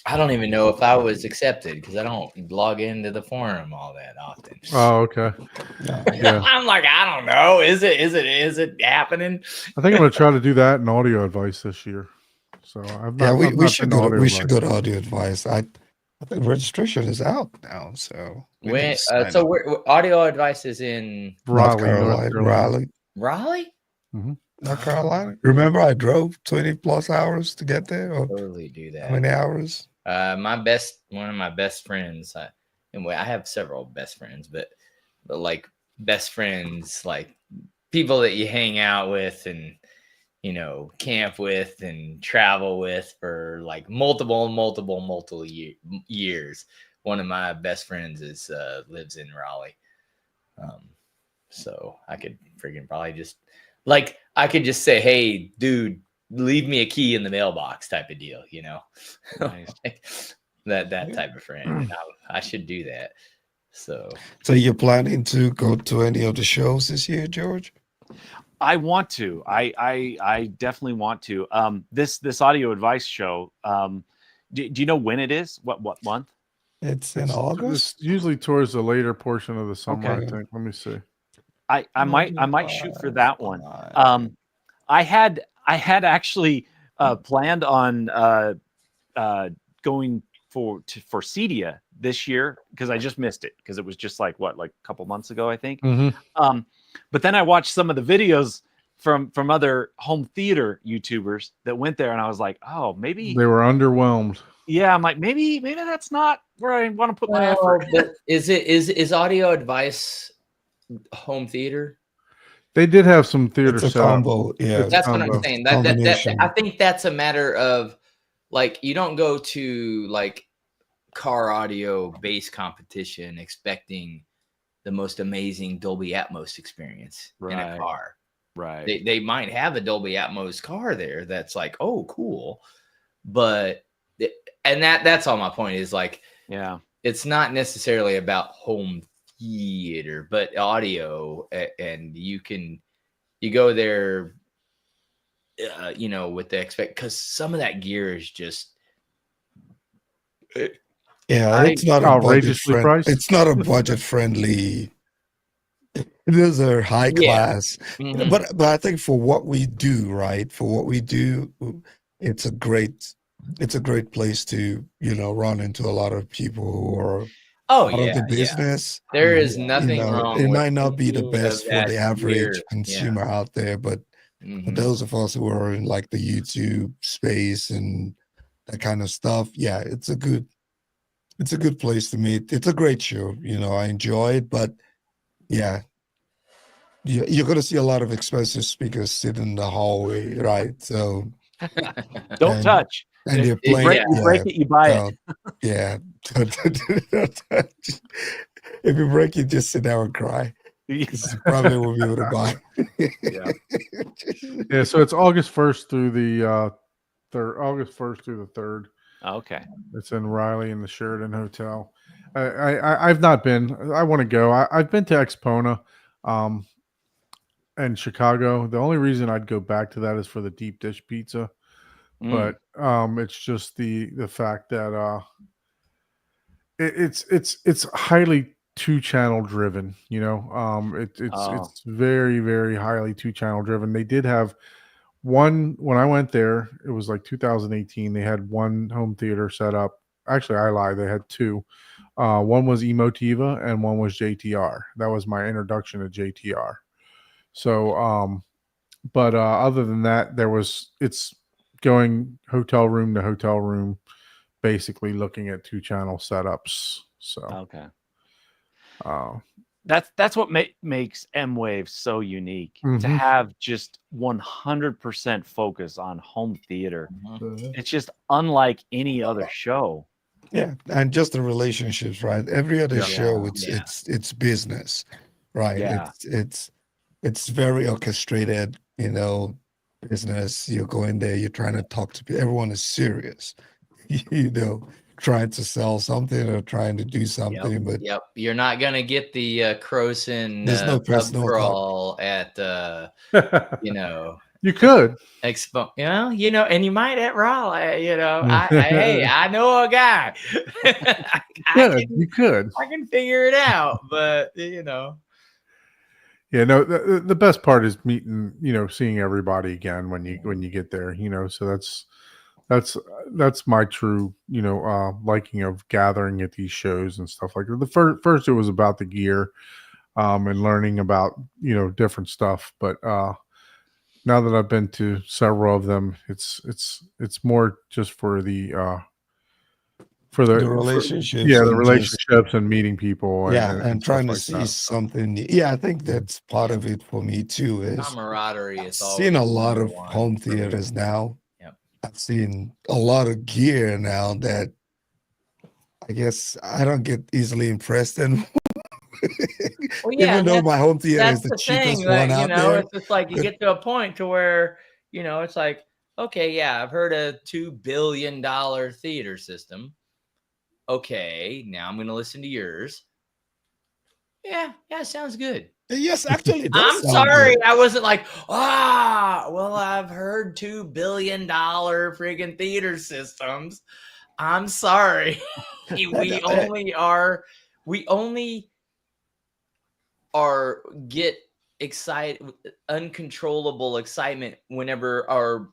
I don't even know if I was accepted because I don't log into the forum all that often. oh, okay. Yeah. I'm like, I don't know. Is it happening? I think I'm going to try to do that in audio advice this year. So we should go to audio advice. I think registration is out now. So we're audio advice is in Raleigh, North Carolina. Raleigh. North Carolina. Remember, I drove 20+ hours to get there. Or Totally do that. how many hours? One of my best friends. I have several best friends, but like best friends, like people that you hang out with and camp with and travel with for like multiple years. One of my best friends lives in Raleigh, so I could freaking probably just I could just say, hey, dude, leave me a key in the mailbox type of deal, Nice. that type of friend. I should do that. So you're planning to go to any of the shows this year, George? I want to. I definitely want to. This audio advice show. Do you know when it is? What month? It's in August. It's usually towards the later portion of the summer, Okay. I think. Let me see. I might shoot for that one. I had actually planned on going for Cedia this year because I just missed it because it was just like a couple months ago, I think. But then I watched some of the videos from other home theater YouTubers that went there, and I was like, oh, maybe They were underwhelmed. yeah. I'm like, maybe that's not where I want to put my effort. but is audio advice home theater? They did have some theater It's a set up. combo. Yeah, That's what I'm combo. saying. Combination. I think that's a matter of like you don't go to like car audio bass competition expecting the most amazing Dolby Atmos experience in a Right. car. Right. They might have a Dolby Atmos car there that's like, oh, cool, but that's all my point is like Yeah. it's not necessarily about home theater, but audio, and you go there, with the because some of that gear is just. yeah. It's not a budget outrageously priced. It's not a budget friendly. Those are high class, Mhm. but I think for what we do, right? For what we do, it's a great place to run into a lot of people who are Oh out of yeah, the business. there is nothing wrong. It with might not be the any of best for that the average gear. Yeah. consumer out there, but Mhm. for those of us who are in like the YouTube space and that kind of stuff, yeah, it's a good place to meet. It's a great show. I enjoy it, but yeah, you're going to see a lot of expensive speakers sit in the hallway, right? So Don't And- touch. And you're You playing. break it, you buy it. Yeah. If you break it, just sit down and cry. 'Cause you probably won't be able to buy. Yeah. Yeah, so it's August 1st through the 3rd. August 1st through the 3rd. Okay. It's in Raleigh in the Sheridan Hotel. I've not been. I want to go. I've been to Expona, and Chicago. The only reason I'd go back to that is for the deep dish pizza. Mm. But it's just the fact that it's highly 2-channel driven. You know, it's very, very highly 2-channel driven. They did have one when I went there. It was like 2018. They had one home theater set up. Actually, I lied. They had two. One was Emotiva and one was JTR. That was my introduction to JTR. So, but other than that, it's going hotel room to hotel room, basically looking at 2-channel setups. So, Okay. uh, That's what makes M-Wave so unique, to Mhm. have just 100% focus on home theater. Mhm. It's just unlike any other show. Yeah, and just the relationships, right? Every other Yeah. show, Yeah. it's business, right? Yeah. It's very orchestrated, you know, business. You go in there, you're trying to talk to people. Everyone is serious, you know, trying to sell something or trying to do something, but Yep. You're not gonna get the Croson There's no pub personal talk. crawl at you know, you could. Expo. You know, and you might at Raleigh. You know, hey, I know a guy. You could. I can figure it out, but you know. Yeah, no. The best part is meeting, seeing everybody again when you get there. So that's my true, liking of gathering at these shows and stuff like that. The first it was about the gear, and learning about different stuff. But now that I've been to several of them, it's more just for the relationships. the and just- relationships and meeting people. and trying to stuff see like that. something. Yeah, I think that's part of it for me too. Is Camaraderie I've is seen a always lot number of one home for me. theaters now. Yep. I've seen a lot of gear now that I guess I don't get easily impressed in. Well, yeah, Even though my home theater that's is the the cheapest thing. one Like, out there. it's just like you but- get to a point to where it's like, okay, yeah, I've heard a $2 billion theater system. Okay, now I'm going to listen to yours. Yeah, sounds good. Yes, actually, it does I'm sound sorry, good. I wasn't like, well, I've heard $2 billion friggin' theater systems. I'm sorry. we only get excited, uncontrollable excitement whenever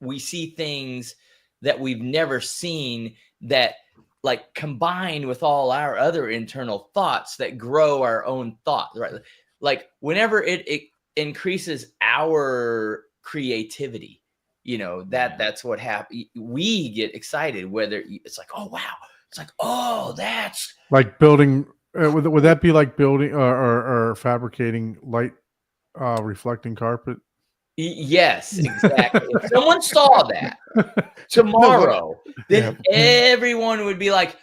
we see things that we've never seen, that like combined with all our other internal thoughts that grow our own thought, right? Like whenever it increases our creativity, that's what happens. We get excited, whether it's like, oh wow, it's like, oh, that's like building. Would that be like building or fabricating light reflecting carpet? Yes, exactly. If someone saw that tomorrow, then everyone would be like,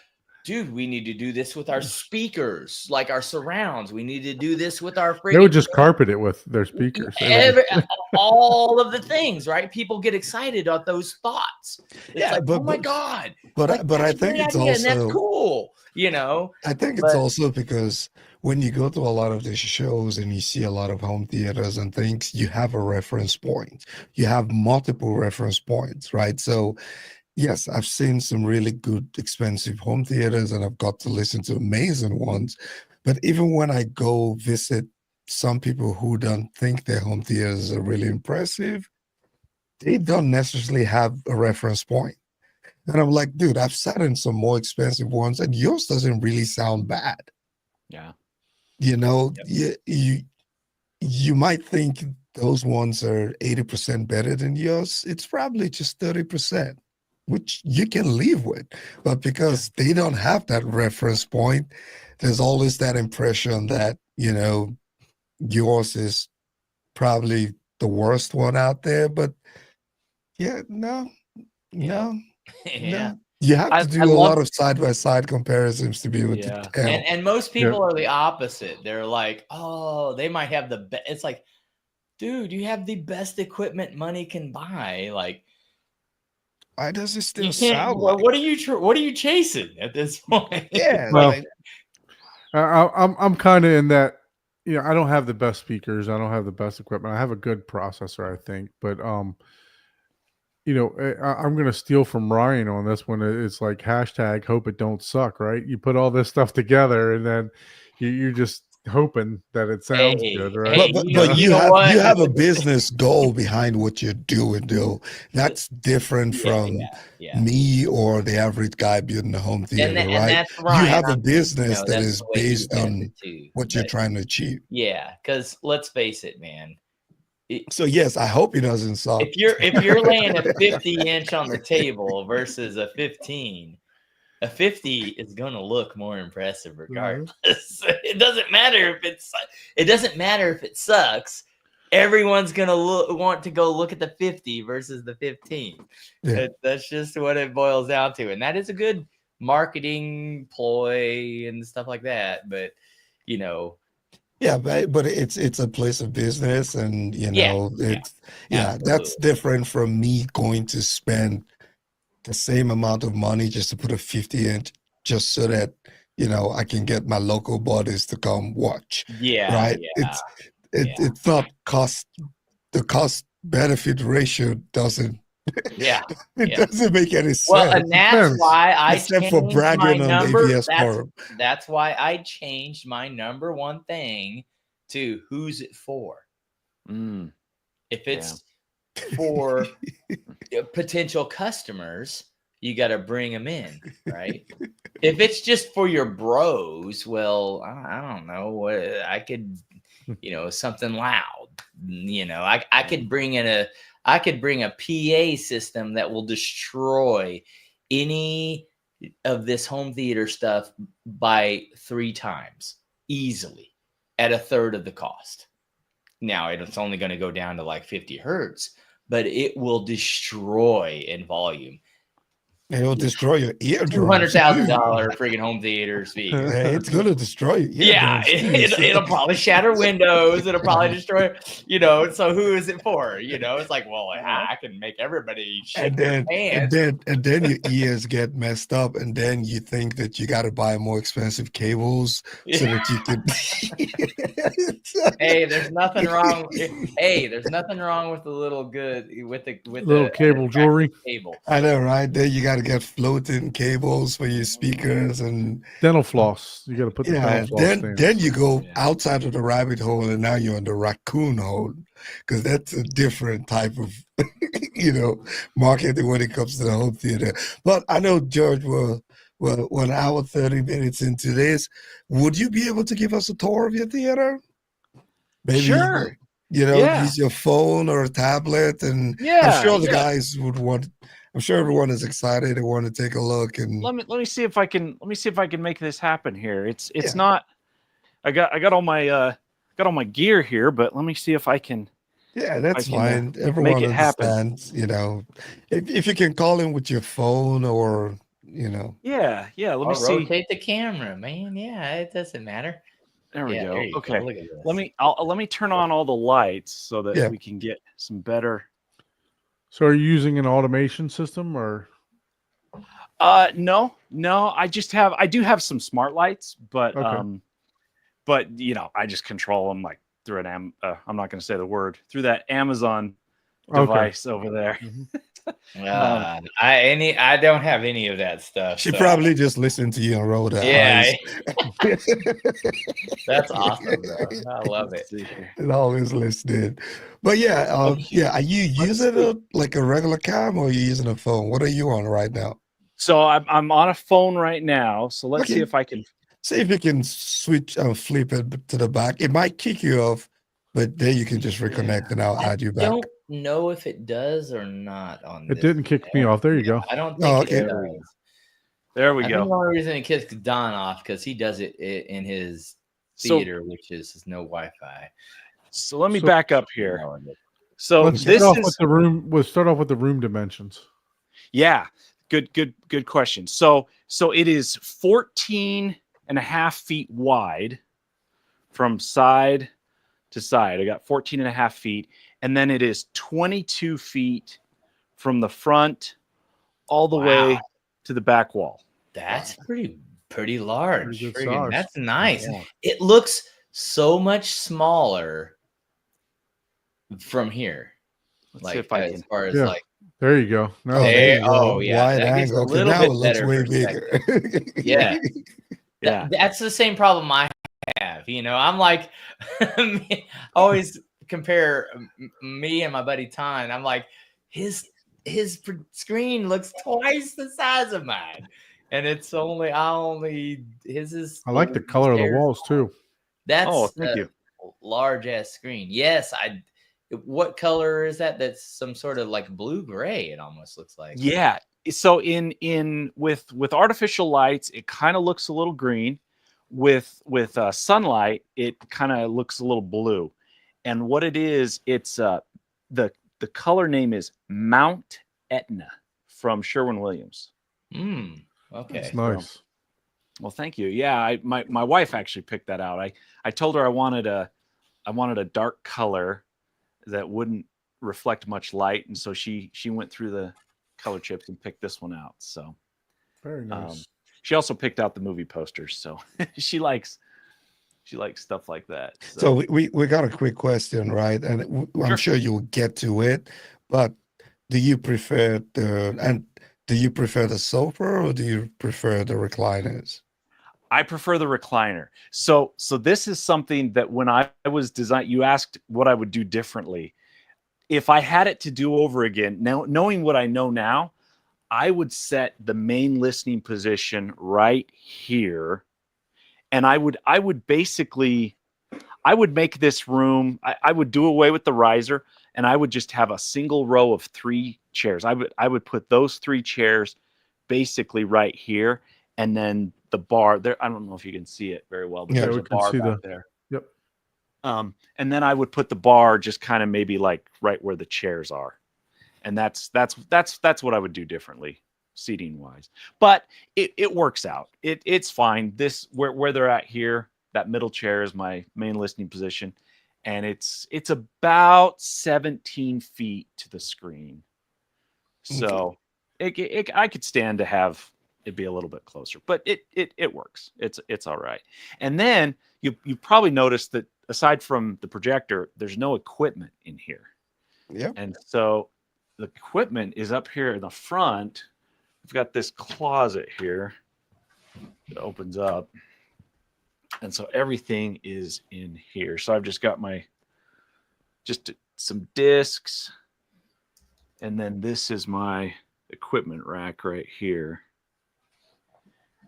dude, we need to do this with our speakers, like our surrounds. We need to do this with our They would just carpet it with their speakers. All of the things, right? People get excited about those thoughts. It's like, but, oh my God. But like, I that's a think great it's idea, also and that's cool, I think it's also because when you go to a lot of these shows and you see a lot of home theaters and things, you have a reference point. You have multiple reference points, right? So yes, I've seen some really good, expensive home theaters, and I've got to listen to amazing ones. But even when I go visit some people who don't think their home theaters are really impressive, they don't necessarily have a reference point. And I'm like, dude, I've sat in some more expensive ones, and yours doesn't really sound bad. Yeah. You might think those ones are 80% better than yours. It's probably just 30%, which you can live with. But because they don't have that reference point, there's always that impression that, yours is probably the worst one out there. But yeah, no, No, Yeah. no. You have I to do a love lot of side by side comparisons to be able Yeah. to tell. And most people are the opposite. They're like, oh, they might have the best. It's like, dude, you have the best equipment money can buy. Like, Why does it still you can't. sound like? What are you chasing at this point? Yeah, Well, like, I'm kind of in that. You know, I don't have the best speakers. I don't have the best equipment. I have a good processor, I think, but you know, I'm going to steal from Ryan on this one. It's like hashtag hope it don't suck, right? You put all this stuff together and then you're just hoping that it sounds Hey, good, hey, right? but you know you what? have a business goal behind what you're doing, though. That's different from Yeah. me or the average guy building a home theater, And right? that's right. You have a business that that's is the way he based says on it too. what you're But trying to achieve. yeah, because let's face it, man. So yes, I hope he doesn't suck. If you're laying a 50-inch on the table versus a 15, a 50 is going to look more impressive regardless. It doesn't matter if it sucks. Everyone's going to want to go look at the 50 versus the 15. Yeah. That's just what it boils down to. And that is a good marketing ploy and stuff like that. But, you know, Yeah, but it's a place of business, and you Yeah, know, yeah, that's absolutely. different from me going to spend the same amount of money just to put a 50-inch just so that, you know, I can get my local buddies to come watch. yeah, Right? yeah. It's not the cost benefit ratio doesn't Yeah. doesn't make any sense. Well, and that's Depends. why I Except for changed bragging my on number. ABS forum. That's why I changed my number one thing to who's it for. Mm. If it's for potential customers, you got to bring them in, right? If it's just for your bros, well, I don't know what I could, you know, something loud, you know, I could bring in a PA system that will destroy any of this home theater stuff by 3 times easily at a third of the cost. Now it's only going to go down to like 50 hertz, but it will destroy in volume. It'll destroy your eardrums. $200,000 freaking home theater speaker. It's gonna destroy your Yeah, eardrums. it'll probably shatter windows. It'll probably destroy, you know. So who is it for? You know, it's like, well, I can make everybody shit and their then pants. and then your ears get messed up, and then you think that you got to buy more expensive cables so that you can. Hey, there's nothing wrong. Hey, there's nothing wrong with the little good with the Little cable jewelry. cable. I know, right? Then you got to get floating cables for your speakers, and Dental floss. You got to put the yeah, dental floss then down. you go Yeah. outside of the rabbit hole, and now you're in the raccoon hole, because that's a different type of, you know, marketing when it comes to the home theater. But I know, George, we're 1 hour 30 minutes into this. Would you be able to give us a tour of your theater? Maybe, Sure. you know, Yeah. use your phone or a tablet, and I'm Yeah, sure the yeah. guys would want. I'm sure everyone is excited. They want to take a look, and Let me see if I can make this happen here. It's Yeah. not. I got all my gear here, but let me see if I can. yeah, that's can, fine. Everyone it happen. understands. You know, if you can call in with your phone, or you know, Yeah. Let Or me see. rotate the camera, man. Yeah, it doesn't matter. There we Yeah, go. there you go. Okay. Look at this. Let me turn on all the lights so that Yeah. we can get some better. So are you using an automation system or? No. I do have some smart lights, but Okay. but you know, I just control them like through an I'm not going to say the word, through that Amazon device over there. I don't have any of that stuff. she so- probably just listened to you and rolled her Yeah, eyes. that's awesome, bro. I love it. Let's see here. And always listening. But yeah, Okay. are you using like a regular cam, or are you using a phone? What are you on right now? So I'm on a phone right now. So let's see Okay. if I can. See if you can switch flip it to the back. It might kick you off, but then you can just reconnect and I'll I add you back. don't know if it does or not on It this. didn't kick me off. There you go. I don't Oh, think it okay. does. There we I think the go. only reason it kicks Don off because he does it in his So theater, which is no Wi-Fi. so let me So- back up here. So Let's this start off is with the room. We'll start off with the room dimensions. Yeah, good question. So it is 14.5 feet wide from side to side. I got 14.5 feet, and then it is 22 feet from the front all the way to the back wall. That's pretty large. Pretty good Friggin', size. that's nice. Yeah. It looks so much smaller from here. Let's see Like if I as can. far as Yeah. like There you go. No, there, you go. yeah, Wide that gives a angle. Okay, little now bit it looks better way perspective. bigger. Yeah. Yeah. That's the same problem I have. I'm like, I always compare me and my buddy Ton. I'm like, his screen looks twice the size of mine, and it's his is. I like the color of the stairs. walls too. That's thank you. large ass screen. Yes, what color is that? That's some sort of like blue gray. It almost looks like. Yeah. So with artificial lights, it kind of looks a little green. With sunlight, it kind of looks a little blue. And what it is, it's the color name is Mount Etna from Sherwin-Williams. Okay. It's nice. Well, thank you. Yeah, my wife actually picked that out. I told her I wanted a dark color that wouldn't reflect much light, and so she went through the color chips and picked this one out. So Very nice. she also picked out the movie posters, so she likes stuff like that. So we got a quick question, right? And I'm sure you'll get to it, but do you prefer the sofa or do you prefer the recliners? I prefer the recliner. So this is something that when I was designing, you asked what I would do differently. If I had it to do over again, now knowing what I know now, I would set the main listening position right here. And I would basically, I would make this room, I would do away with the riser, and I would just have a single row of 3 chairs. I would put those 3 chairs basically right here, and then the bar there. I don't know if you can see it very well, but Yeah, there's we a can bar see back there. Yep. And then I would put the bar just kind of maybe like right where the chairs are, and that's what I would do differently, seating wise. But it works out. It's fine. This where they're at here, that middle chair is my main listening position, and it's about 17 feet to the screen. So I could stand to have it be a little bit closer, but it works. It's all right. And then you probably noticed that aside from the projector, there's no equipment in here. Yeah. And so the equipment is up here in the front. We've got this closet here that opens up. And so everything is in here. So I've just got some discs. And then this is my equipment rack right here.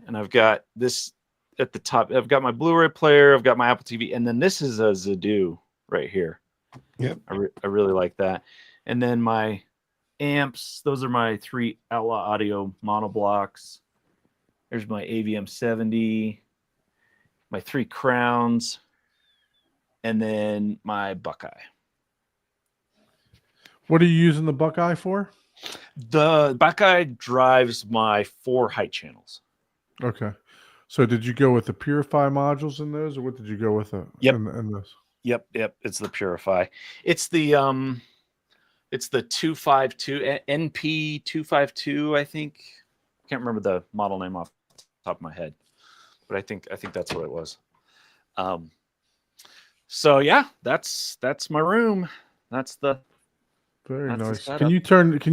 And I've got this at the top. I've got my Blu-ray player. I've got my Apple TV. And then this is a Zadoo right here. Yep. I really like that. And then my amps. Those are my 3 Outlaw Audio monoblocks. There's my AVM 70. My 3 crowns. And then my Buckeye. What are you using the Buckeye for? The Buckeye drives my 4 height channels. Okay. So did you go with the Purify modules in those, or what did you go with? Yep. In this? Yep. It's the Purify. It's the 252 NP 252. I think. Can't remember the model name off the top of my head, but I think that's what it was. So yeah, that's my room. That's Very the nice. setup. Can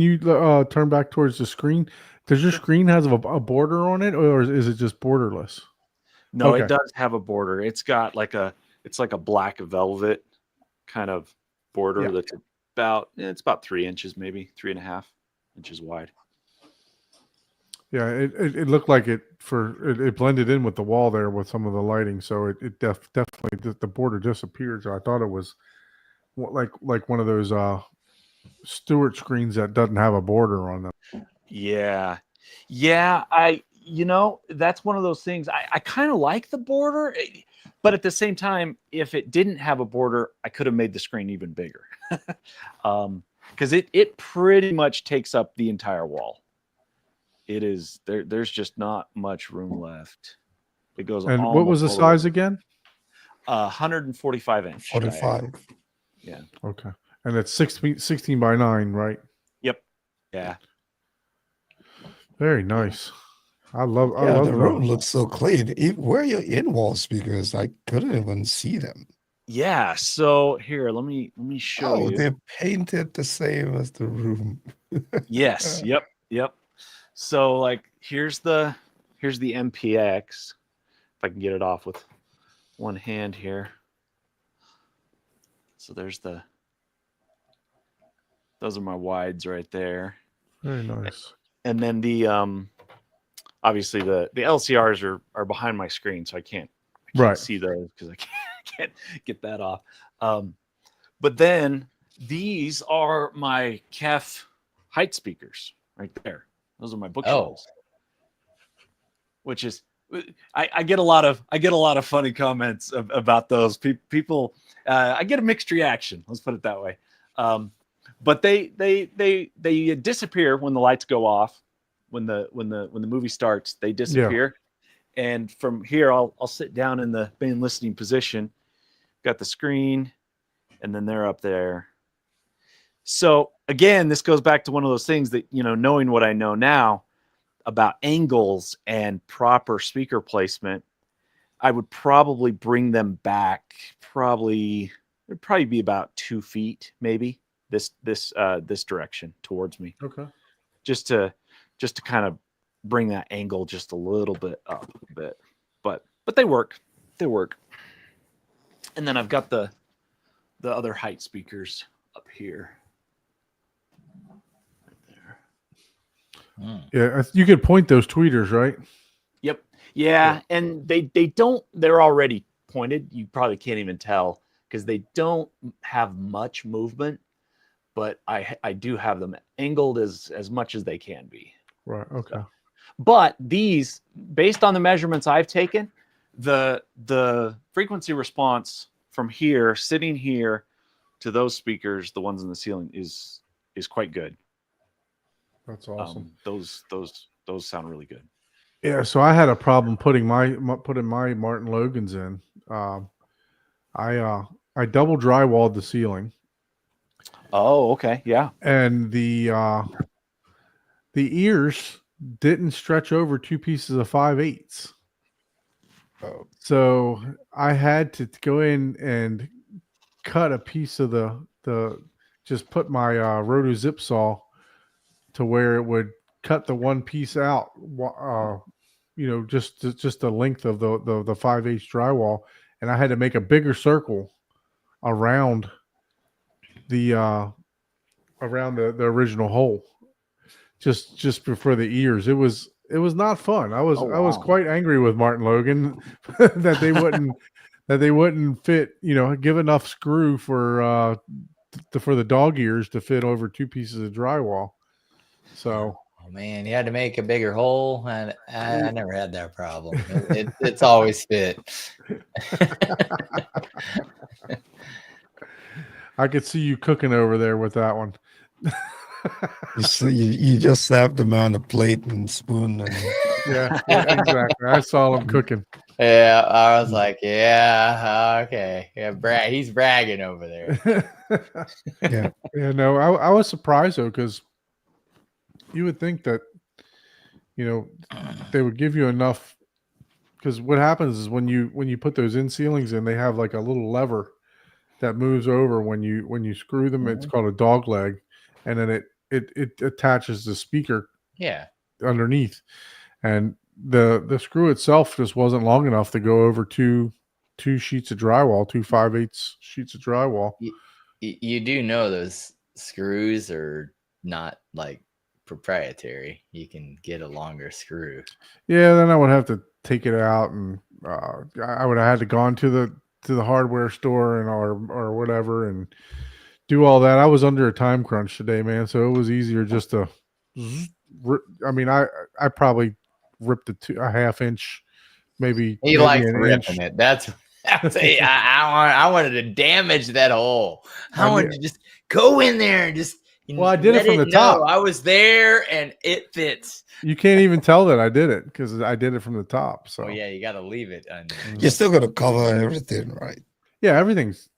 you turn back towards the screen? Does your screen has a border on it, or is it just borderless? No, Okay. It does have a border. It's got like a black velvet kind of border Yeah. that's about 3 inches, maybe 3.5 inches wide. Yeah, it looked like it blended in with the wall there with some of the lighting, so it definitely the border disappeared. So I thought it was like one of those Stewart screens that doesn't have a border on them. Yeah. That's one of those things. I kind of like the border, but at the same time, if it didn't have a border, I could have made the screen even bigger. Because it pretty much takes up the entire wall. it is there. There's just not much room left. It goes. And what was the almost all way size again? 145 inch. diagonal. 45. Yeah. Okay. And it's 16 by 9, right? Yep. Yeah. Very nice. I love Yeah, the room those. looks so clean. Where are your in-wall speakers? I couldn't even see them. Yeah. So here, let me show Oh, you. they're painted the same as the room. Yes. Yep. Yep. So like here's the MPX. If I can get it off with one hand here. So those are my wides right there. Very nice. And then the obviously the LCRs are behind my screen, so I can't Right. see those because I can't get that off. But then these are my KEF height speakers right there. Those are my bookshelves. Which is I get a lot of funny comments about those people. I get a mixed reaction. Let's put it that way. But they disappear when the lights go off. When the movie starts, they disappear. And from here, I'll sit down in the main listening position. Got the screen, and then they're up there. So again, this goes back to one of those things that, knowing what I know now about angles and proper speaker placement, I would probably bring them back. It'd probably be about 2 feet, maybe this direction towards me. Okay. Just to kind of bring that angle just a little bit up a bit. But they work. And then I've got the other height speakers up here. Right there. Yeah, you could point those tweeters, right? Yep. Yeah, and they don't. They're already pointed. You probably can't even tell because they don't have much movement. But I do have them angled as much as they can be. Right. Okay. But these, based on the measurements I've taken, the frequency response from here, sitting here, to those speakers, the ones in the ceiling, is quite good. That's awesome. Those sound really good. Yeah. So I had a problem putting my Martin Logans in. I double drywalled the ceiling. Oh, okay. Yeah. And the ears didn't stretch over 2 pieces of 5/8. Oh, So I had to go in and cut a piece of the just put my roto zip saw to where it would cut the one piece out, just the length of the 5/8 drywall, and I had to make a bigger circle around the original hole, just before the ears. It was not fun. I was quite angry with Martin Logan that they wouldn't fit, give enough screw for the dog ears to fit over 2 pieces of drywall. So Oh man, you had to make a bigger hole, and I never had that problem. It's always fit. I could see you cooking over there with that one. you just slapped him on the plate and spoon. And Yeah, exactly. I saw him cooking. Yeah, I was like, yeah, okay, yeah, he's bragging over there. yeah, No, I was surprised though, because you would think that they would give you enough. Because what happens is when you put those in ceilings in, they have like a little lever that moves over when you screw them. It's called a dog leg, and then it attaches the speaker Yeah. underneath, and the screw itself just wasn't long enough to go over two sheets of drywall, 2 5/8 sheets of drywall. You do know those screws are not like proprietary. You can get a longer screw. Yeah, then I would have to take it out, and I would have had to gone to the hardware store and or whatever and do all that. I was under a time crunch today, man, so it was easier just to. I mean, I probably ripped a half inch, maybe. He maybe likes an ripping inch. it. That's I wanted to damage that hole. I wanted to just go in there and just You Well, I did it let from the know top. I was there and it fits. You can't even tell that I did it because I did it from the top. So Oh yeah, you got to leave it. You're still gonna cover everything, right? yeah, everything's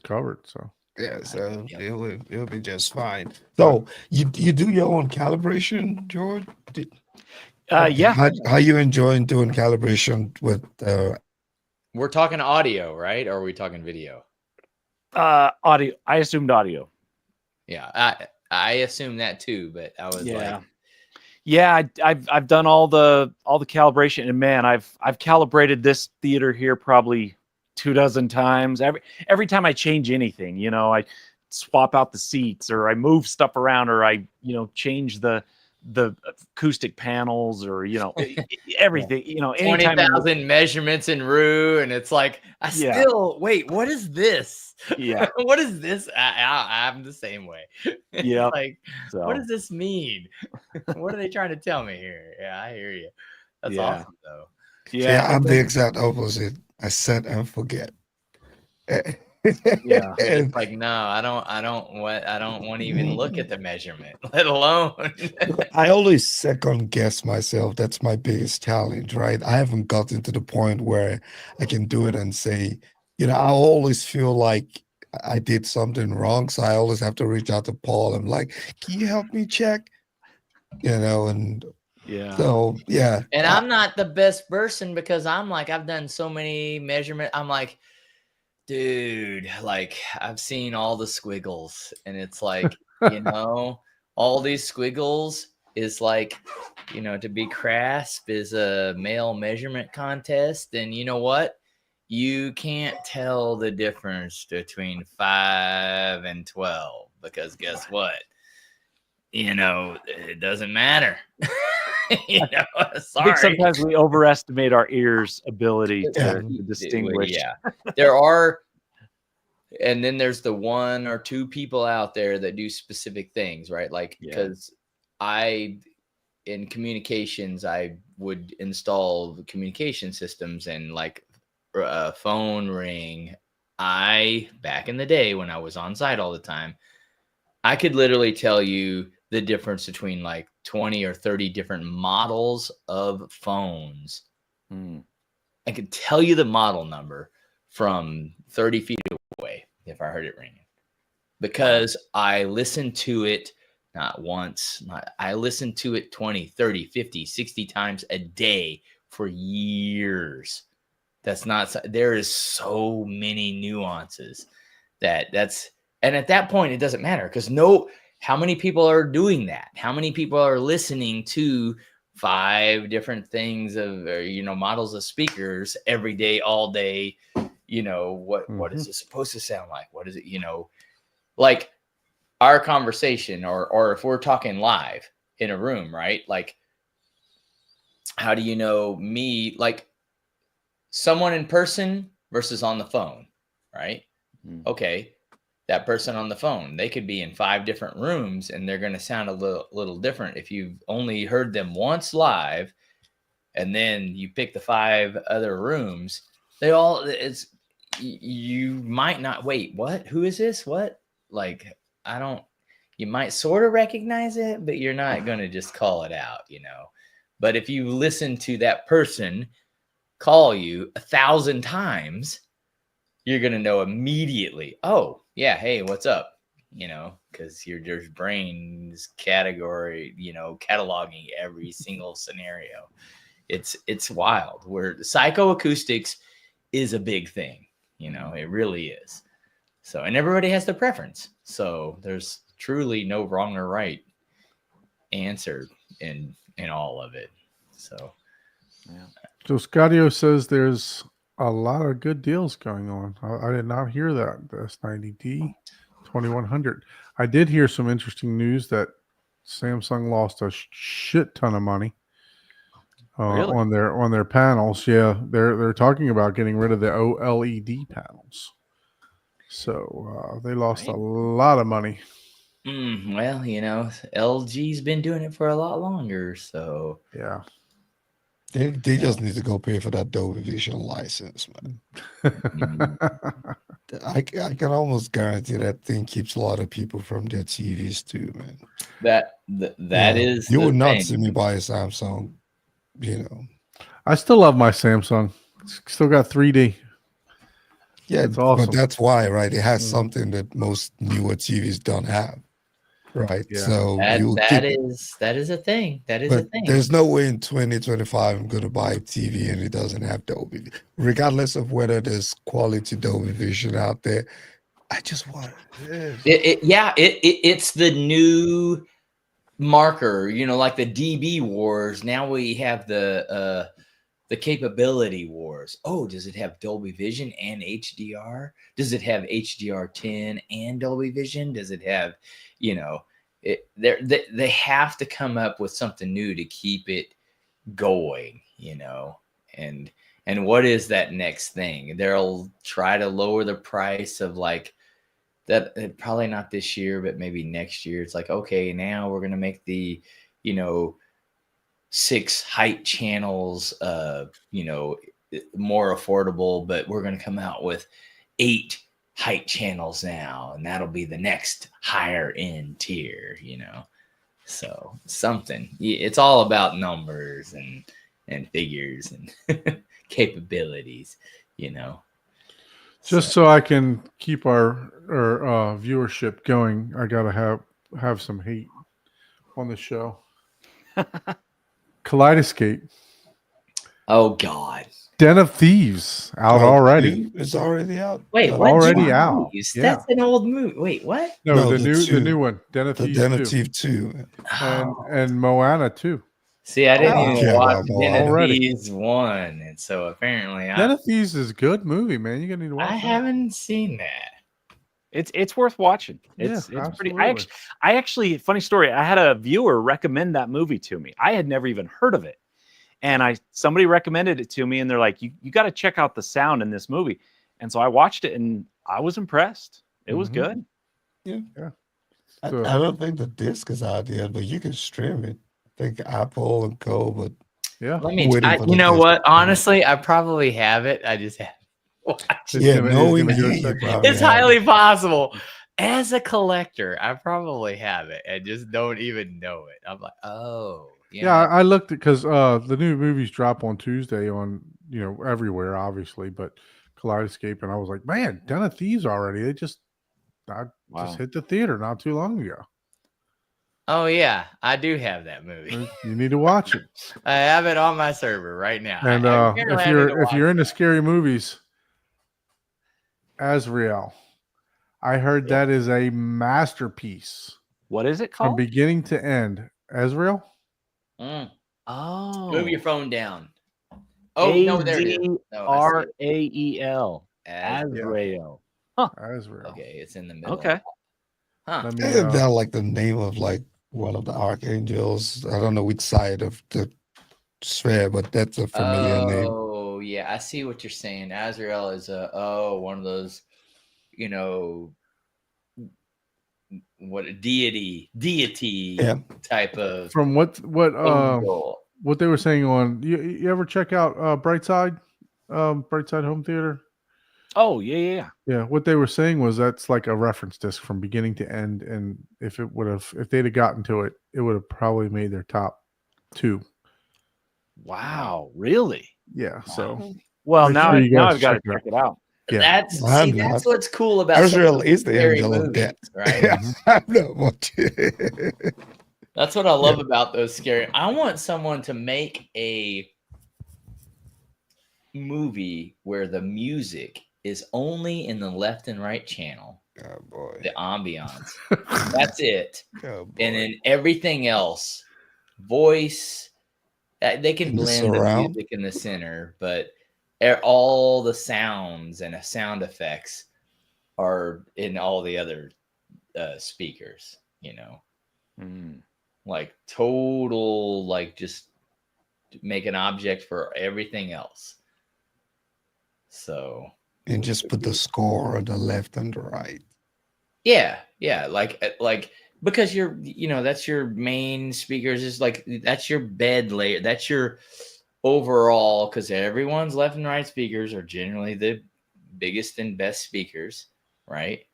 covered. So Yeah, so Yep. it'll be just fine. So you do your own calibration, George? Yeah. How you enjoying doing calibration with We're talking audio, right? Or are we talking video? Audio. I assumed audio. Yeah, I assume that too, but I was like, Yeah, I've done all the calibration, and man, I've calibrated this theater here probably 24 times. Every time I change anything, you know, I swap out the seats, or I move stuff around, or I change the acoustic panels, or everything. You know, anytime. 20,000 measurements in RU, and it's like, I Yeah. still wait. What is this? Yeah. What is this? I'm the same way. It's Yep. like, So what does this mean? What are they trying to tell me here? Yeah, I hear you. That's Yeah. awesome, though. yeah, yeah, I'm the exact opposite. I set and forget. Yeah. And It's like, no, I don't want to even look at the measurement, let alone. I always second guess myself. That's my biggest challenge, right? I haven't gotten to the point where I can do it and say, I always feel like I did something wrong. So I always have to reach out to Paul. I'm like, can you help me check? And yeah. so, yeah. And I'm not the best person because I'm like, I've done so many measurement. I'm like, dude, like I've seen all the squiggles, and it's like, all these squiggles is like, to be CRASP is a male measurement contest. And you know what? You can't tell the difference between 5 and 12 because guess what? It doesn't matter. I Sorry. think sometimes we overestimate our ears' ability Yeah. to distinguish. Yeah, there are, and then there's the 1 or 2 people out there that do specific things, right? Like, because in communications, I would install the communication systems, and like a phone ring. Back in the day when I was on site all the time, I could literally tell you the difference between like 20 or 30 different models of phones. I could tell you the model number from 30 feet away if I heard it ringing, because I listened to it not once. I listened to it 20, 30, 50, 60 times a day for years. There is so many nuances and at that point, it doesn't matter because how many people are doing that? How many people are listening to 5 different things models of speakers every day, all day? What is it supposed to sound like? What is it, like our conversation, or if we're talking live in a room, right? Like, how do you know me, like someone in person versus on the phone, right? Okay. That person on the phone, they could be in 5 different rooms and they're going to sound a little different. If you've only heard them once live and then you pick the 5 other rooms, you might not wait. What? Who is this? What? Like, you might sort of recognize it, but you're not going to just call it out, But if you listen to that person call you 1,000 times, you're going to know immediately, oh, yeah, hey, what's up? Because your brain's cataloging every single scenario. It's wild. Where psychoacoustics is a big thing, it really is. So, and everybody has their preference. So there's truly no wrong or right answer in all of it. So, Yeah. So Scadio says there's a lot of good deals going on. I did not hear that. The S90D 2100. I did hear some interesting news that Samsung lost a shit ton of money Really? on their panels. Yeah, they're talking about getting rid of the OLED panels. So they lost a lot of money. Well, LG's been doing it for a lot longer. So Yeah. They just need to go pay for that Dolby Vision license, man. I can almost guarantee that thing keeps a lot of people from their TVs too, man. That is You the would not thing. see me buy a Samsung, you know. I still love my Samsung. It's still got 3D. Yeah, It's awesome. but that's why, right? It has Mm. something that most newer TVs don't have, right? Yeah. So That you that keep, is a thing. That is a but thing. there's no way in 2025 I'm going to buy a TV and it doesn't have Dolby, regardless of whether there's quality Dolby Vision out there. I just want it. It's the new marker, like the DB wars. Now we have the capability wars. Oh, does it have Dolby Vision and HDR? Does it have HDR10 and Dolby Vision? Does it have, they have to come up with something new to keep it going, and what is that next thing? They'll try to lower the price of like that, probably not this year, but maybe next year. It's like, okay, now we're going to make the, 6 height channels, more affordable, but we're going to come out with 8 height channels now, and that'll be the next higher end tier, So something. It's all about numbers and figures and capabilities, Just so I can keep our viewership going, I gotta have some hate on the show. Kaleidoscape, Oh God. Den of Thieves out already. It's already out. Wait, Uh, what? Already Jeez, out. That's an old movie. Wait, what? No, No, the the new two. one, Den of The Thieves Den 2. of Thieves 2. and Moana too. See, I didn't I don't even care watch about Den Moana. of Already. Thieves 1, and so apparently Den of Thieves is a good movie, man. You're gonna need to watch I that. haven't seen that. It's worth watching. Yeah, It's pretty. absolutely. I actually, funny story. I had a viewer recommend that movie to me. I had never even heard of it, and somebody recommended it to me, and they're like, "You got to check out the sound in this movie." And so I watched it, and I was impressed. It was Mhm. good. I So- don't think the disc is out yet, but you can stream it. I think Apple and Co. But Yeah, Let me. Waiting for the You know disc what? to come out. Honestly, I probably have it. I just haven't watched it. He's gonna knowing go you, check you it out. probably It's have highly it. possible. As a collector, I probably have it and just don't even know it. I'm like, oh, Yeah, I looked at because the new movies drop on Tuesday on everywhere, obviously, but Kaleidoscape, and I was like, man, Den of Thieves already. I just Wow. hit the theater not too long ago. Oh yeah, I do have that movie. You need to watch it. I have it on my server right now. And Apparently if I need to you're watch into that. scary movies, Azrael, I heard that is a masterpiece What is it from called? beginning to end. Azrael. Mm. Oh, Move your phone down. Oh no, there it is. No, I see it. Azrael. Azrael. Azrael. Azrael. Okay, it's in the middle. Okay. Huh. Let me, Isn't that like the name of like one of the archangels? I don't know which side of the sphere, but that's a familiar name. Oh yeah, I see what you're saying. Azrael is one of those, what a deity Yeah. type of from what angel. what they were saying on you ever check out Brightside Home Theater? Oh yeah. Yeah, what they were saying was that's like a reference disc from beginning to end, and if they'd have gotten to it, it would have probably made their top 2. Wow, really? Yeah, so Well, Make now sure you guys I've got to check it out. check it out. Yeah. That's I'm that's not. what's cool about some Azrael of is the scary angel of movies, death. right? Yeah, I'm not watching. That's what I love about those scary. I want someone to make a movie where the music is only in the left and right channel, Oh boy. the ambiance. That's it. Oh boy. And then everything else, voice, they can And the blend the surround? music in the center, but all the sounds and sound effects are in all the other speakers, Mm. like total, like just make an object for everything else. So And just put the score on the left and the right. yeah, like because that's your main speakers, is like that's your bed layer, that's your overall, because everyone's left and right speakers are generally the biggest and best speakers, right?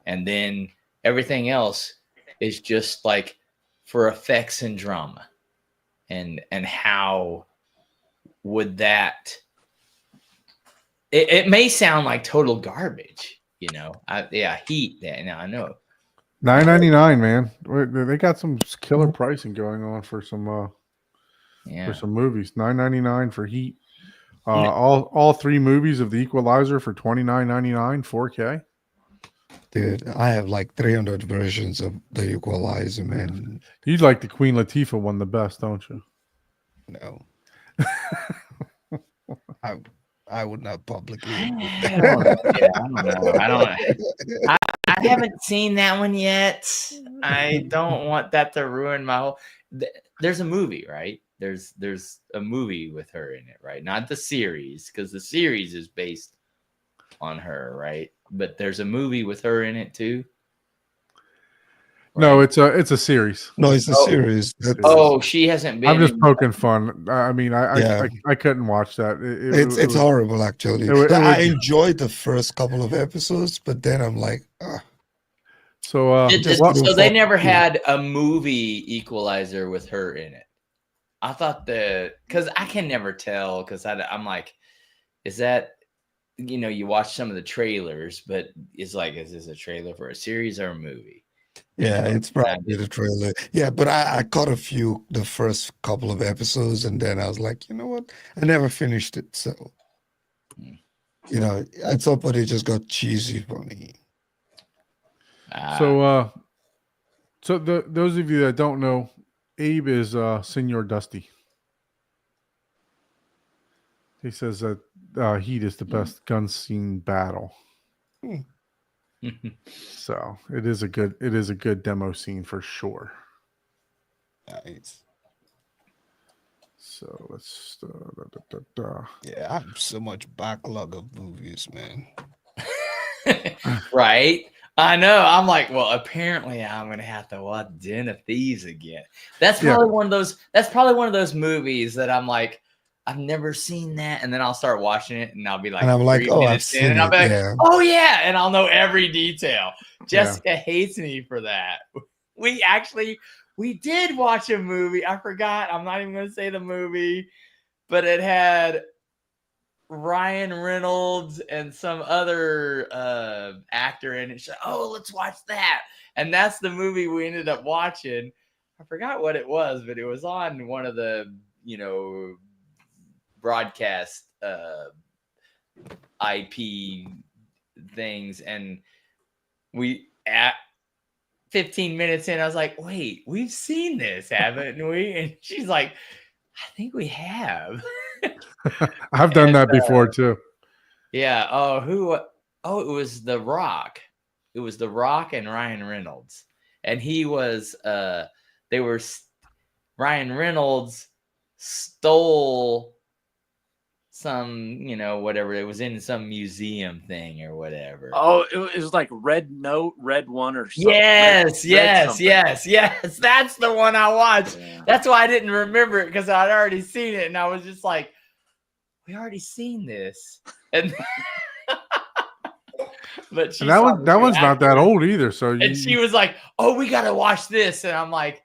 And then everything else is just like for effects and drama. And how would that it may sound like total garbage, you know. Heat that now I know. $9.99, man. They got some killer pricing going on for some movies. $9.99 for Heat. All three movies of The Equalizer for $29.99 4K. Dude, I have like 300 versions of The Equalizer, man. You'd like the Queen Latifah one the best, don't you? No. I would not publicly. I haven't seen that one yet. I don't want that to ruin my whole. There's a movie, right? There's a movie with her in it, right? Not the series, because the series is based on her, right? But there's a movie with her in it too. No, it's a series. No, it's a series. She hasn't been. I'm just poking fun. I mean, I couldn't watch that. It's horrible, actually. I enjoyed the first couple of episodes, but then I'm like, so they never had a movie Equalizer with her in it. I thought because I can never tell, because I'm like, is that, you know, you watch some of the trailers, but it's like, is this a trailer for a series or a movie? Yeah, it's probably the trailer. Yeah, but I caught the first couple of episodes, and then I was like, you know what? I never finished it. So, you know, at some point it just got cheesy for me. So those of you that don't know, Abe is Senor Dusty. He says that Heat is the best gun scene battle. So it is a good demo scene for sure. Nice. So let's yeah, I have so much backlog of movies, man. Right? I know. I'm like, well, apparently I'm gonna have to watch Den of Thieves again. That's probably one of those. That's probably one of those movies that I'm like, I've never seen that, and then I'll start watching it, and I'll be like, and I'm like, oh, I've seen it. And I'll be like, oh yeah, and I'll know every detail. Jessica hates me for that. We did watch a movie. I forgot. I'm not even going to say the movie, but it had Ryan Reynolds and some other actor in it. She's like, oh, let's watch that. And that's the movie we ended up watching. I forgot what it was, but it was on one of the, you know, broadcast IP things. And we, at 15 minutes in, I was like, wait, we've seen this, haven't we? And she's like, I think we have. I've done that before too. Yeah. It was The Rock. It was The Rock and Ryan Reynolds. And he was, Ryan Reynolds stole some, you know, whatever. It was in some museum thing or whatever. Oh, it was like Red Note, Red One or something. Yes. That's the one I watched. Yeah. That's why I didn't remember it, because I'd already seen it. And I was just like, we already seen this. And but that one's not that old either. So she was like, oh, we got to watch this. And I'm like,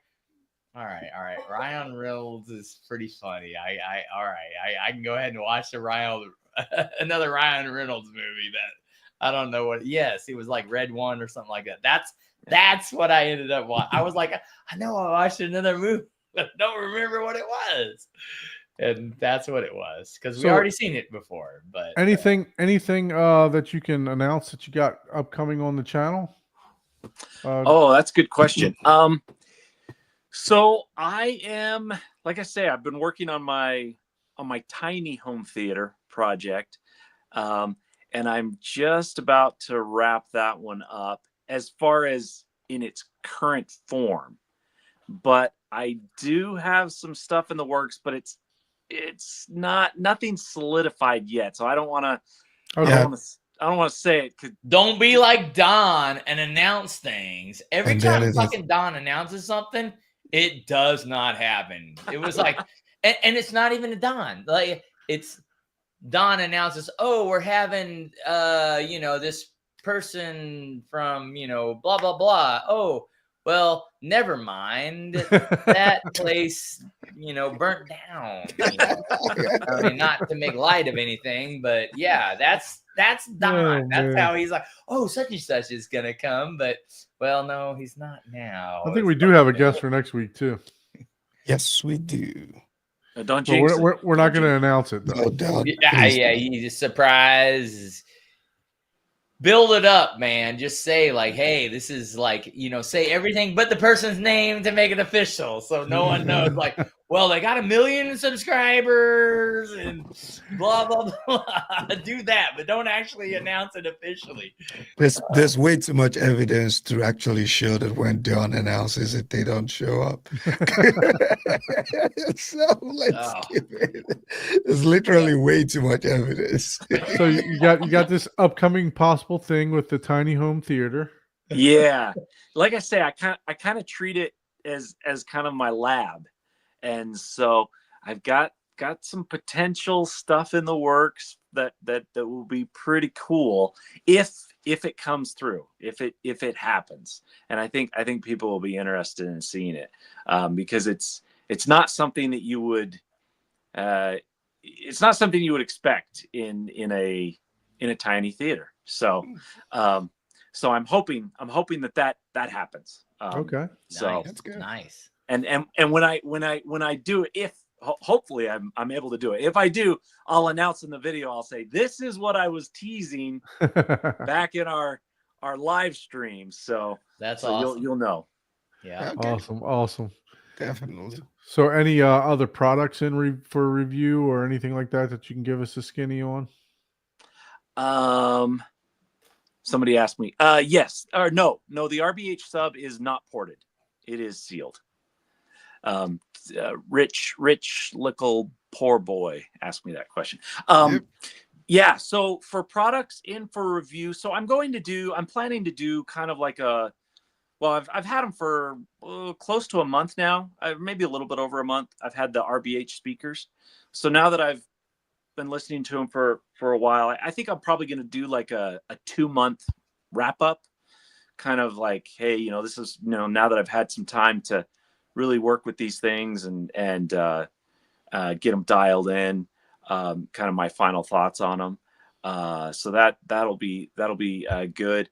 all right. Ryan Reynolds is pretty funny. I can go ahead and watch another Ryan Reynolds movie that I don't know what. Yes, it was like Red One or something like that. That's what I ended up watching. I was like, I know I watched another movie, but I don't remember what it was. And that's what it was, because we already seen it before. But anything that you can announce that you got upcoming on the channel? That's a good question. So I am, like I say, I've been working on my tiny home theater project, and I'm just about to wrap that one up as far as in its current form. But I do have some stuff in the works, but it's nothing solidified yet. So I don't want to. I don't want to say it. Don't be like Don and announce things. Every time fucking Don announces something, it does not happen. It was like, and it's not even a Don. Like, it's Don announces, "Oh, we're having this person from blah blah blah." Oh, well, never mind. That place burnt down. I mean, not to make light of anything, but yeah, that's Don. Oh, That's man. how he's like, "Oh, such and such is gonna come," but well, no, he's not now. I think we do have a guest for next week too. Yes, we do. Don't But jinx it. we're not Don't going to jinx announce it though. No doubt. Yeah, Please yeah, don't. you just surprise. Build it up, man. Just say like, "Hey, this is like," say everything but the person's name to make it official, so no one knows. Like, well, they got 1 million subscribers and blah blah blah. Do that, but don't actually announce it officially. There's way too much evidence to actually show that when Don announces it, they don't show up. So let's Oh. skip it. There's literally way too much evidence. So you got this upcoming possible thing with the tiny home theater. Yeah, like I say, I kind of treat it as kind of my lab, and so I've got some potential stuff in the works that will be pretty cool if it comes through, if it happens, and I think people will be interested in seeing it, because it's not something that you would expect in a tiny theater. So so I'm hoping that happens. Okay. So Nice. That's good. Nice. and when I do it, if hopefully I'm able to do it. If I do, I'll announce in the video. I'll say, this is what I was teasing back in our live stream. So That's so awesome. you'll know. Yeah. Okay, Awesome. definitely. So any other products for review or anything like that you can give us a skinny on? Somebody asked me. Yes or no. The RBH sub is not ported. It is sealed. Rich little poor boy asked me that question. Yep. Yeah. So for products in for review, so I'm planning to do kind of like I've had them for close to a month now, maybe a little bit over a month. I've had the RBH speakers. So now that I've been listening to them for a while, I think I'm probably going to do like a 2-month wrap up, kind of like, hey, this is, now that I've had some time to really work with these things and get them dialed in, kind of my final thoughts on them. So that'll be good.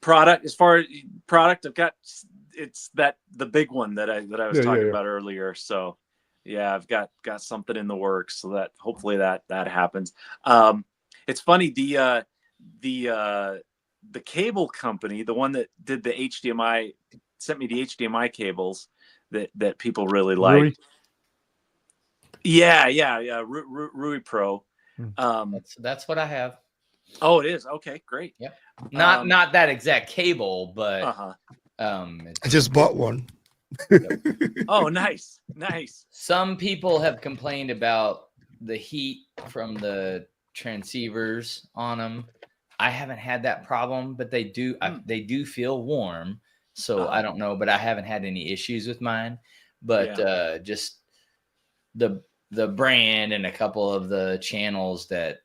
Product, as far as product, I've got, it's the big one that I was talking about earlier. So yeah, I've got something in the works, so that hopefully that happens. It's funny, the cable company, the one that did the HDMI, sent me the HDMI cables that people really like. Rui? Yeah, Rui Pro. That's what I have. Oh, it is. Okay, great. Yep. Not that exact cable, but I just bought one. Oh, nice. some people have complained about the heat from the transceivers on them. I haven't had that problem, but they do feel warm. So I don't know, but I haven't had any issues with mine. But just the brand and a couple of the channels that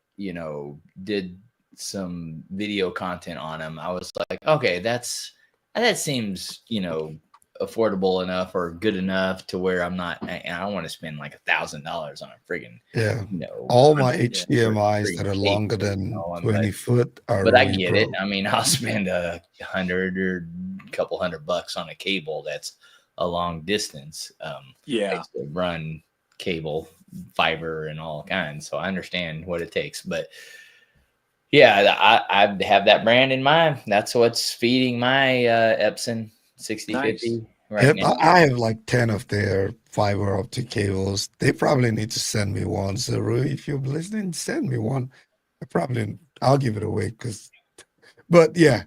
did some video content on them, I was like, okay, that seems affordable enough or good enough to where I don't want to spend like $1,000 on a friggin' all my HDMIs that are longer than 20 foot are. But I get it. I mean, I'll spend $100 or a couple $100 on a cable that's a long distance. I used to run cable, fiber, and all kinds, so I understand what it takes. But yeah, I have that brand in mind. That's what's feeding my Epson 6050 right now. I have like 10 of their fiber optic cables. They probably need to send me one. So Rui, if you're listening, send me one. I'll give it away but yeah,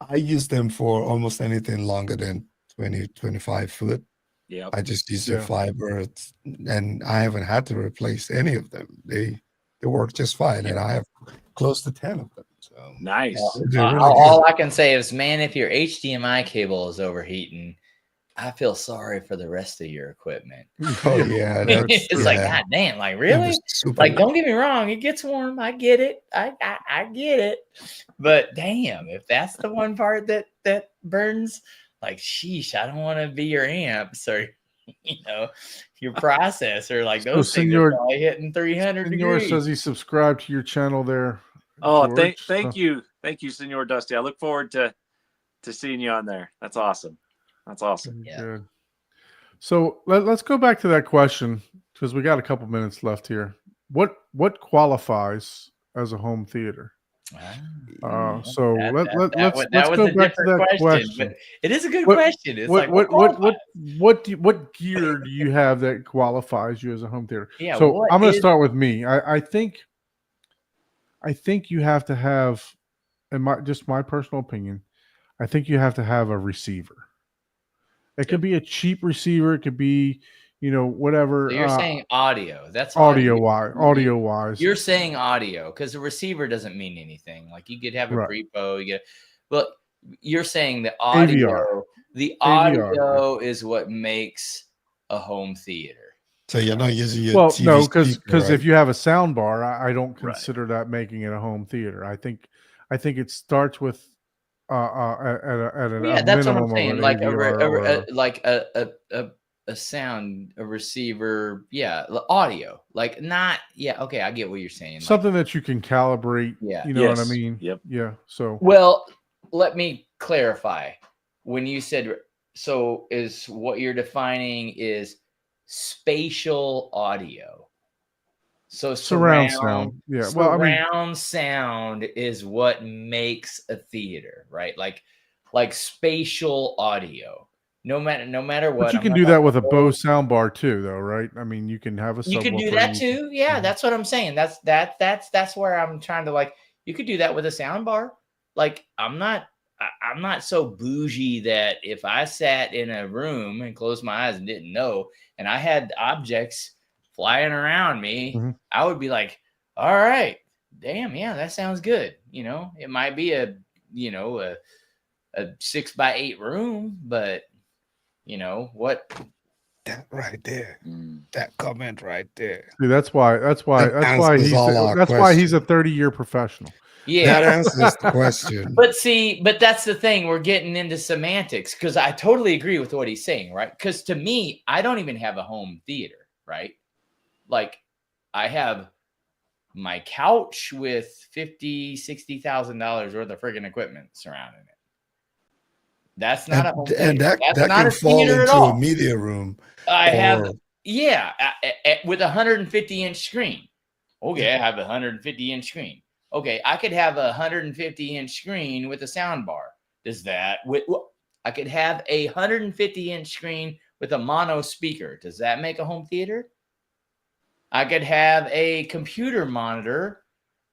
I use them for almost anything longer than 20, 25 foot. Yeah, I just use their fiber, and I haven't had to replace any of them. They work just fine, and I have close to 10 of them. So nice. they're really All I can say is, man, if your HDMI cable is overheating, I feel sorry for the rest of your equipment. Oh yeah, that's It's like, yeah. God damn, like It really? was super Like, don't get me wrong, it gets warm. I get it. I get it. But damn, if that's the one part that burns, like, sheesh, I don't want to be your amps or your processor. Like So, those things are Senor- probably hitting 300 Senor degrees. says he subscribed to your channel there. Oh, George. thank you, Senor Dusty. I look forward to seeing you on there. That's awesome. That's awesome. Yeah. Good. So let's go back to that question because we got a couple minutes left here. What qualifies as a home theater? So let's that was go a back to different that question, question. but it is a good What- question. It's What like what gear do you have that qualifies you as a home theater? Yeah, So what I'm going to is- start with me. I think you have to have, in my personal opinion, I think you have to have a receiver. It could be a cheap receiver. It could be, whatever. So you're saying audio. That's audio wise. You're saying audio because a receiver doesn't mean anything. Like you could have a Right. Prepo, but you're saying the audio. AVR. The AVR. audio is what makes a home theater. So you're not using your Well, TV no, because speaker, right? if you have a sound bar, I don't Right. consider that making it a home theater. I think it starts with at a Yeah, that's what I'm minimum of saying. an Like AVR or a sound, a receiver. Yeah, audio. Like not. Yeah. Okay, I get what you're saying. Like, something that you can calibrate. Yeah. You know what I Yes. mean? Yep. Yeah. So well, let me clarify. When you said so, is what you're defining is spatial audio. So surround sound. Yeah. Well, I mean, surround sound is what makes a theater, right? Like spatial audio. No matter what. but you I'm can not do gonna that with a go- Bose sound bar too, though, right? I mean, you can have a. You could do subwoofer, that you can- too. Yeah, Mhm. that's what I'm saying. That's where I'm trying to like. You could do that with a sound bar. Like I'm not so bougie that if I sat in a room and closed my eyes and didn't know, and I had objects flying around me, Mhm. I would be like, all right, damn, yeah, that sounds good. It might be a 6x8 room, but what? That right there. Mm. That comment right there. See, that's why answers he's all our why he's a questions. 30-year professional. Yeah. That answers the question. But that's the thing. We're getting into semantics because I totally agree with what he's saying, right? Because to me, I don't even have a home theater, right? Like I have my couch with $50,000-$60,000 worth of friggin' equipment surrounding it. That's not a home theater. And that That's that not can a fall theater at into all. a media room. I have, or- yeah, with a 150-inch screen. Okay, I have a 150-inch screen. Okay, I could have a 150-inch screen with a sound bar. Does that? I could have a 150-inch screen with a mono speaker. Does that make a home theater? I could have a computer monitor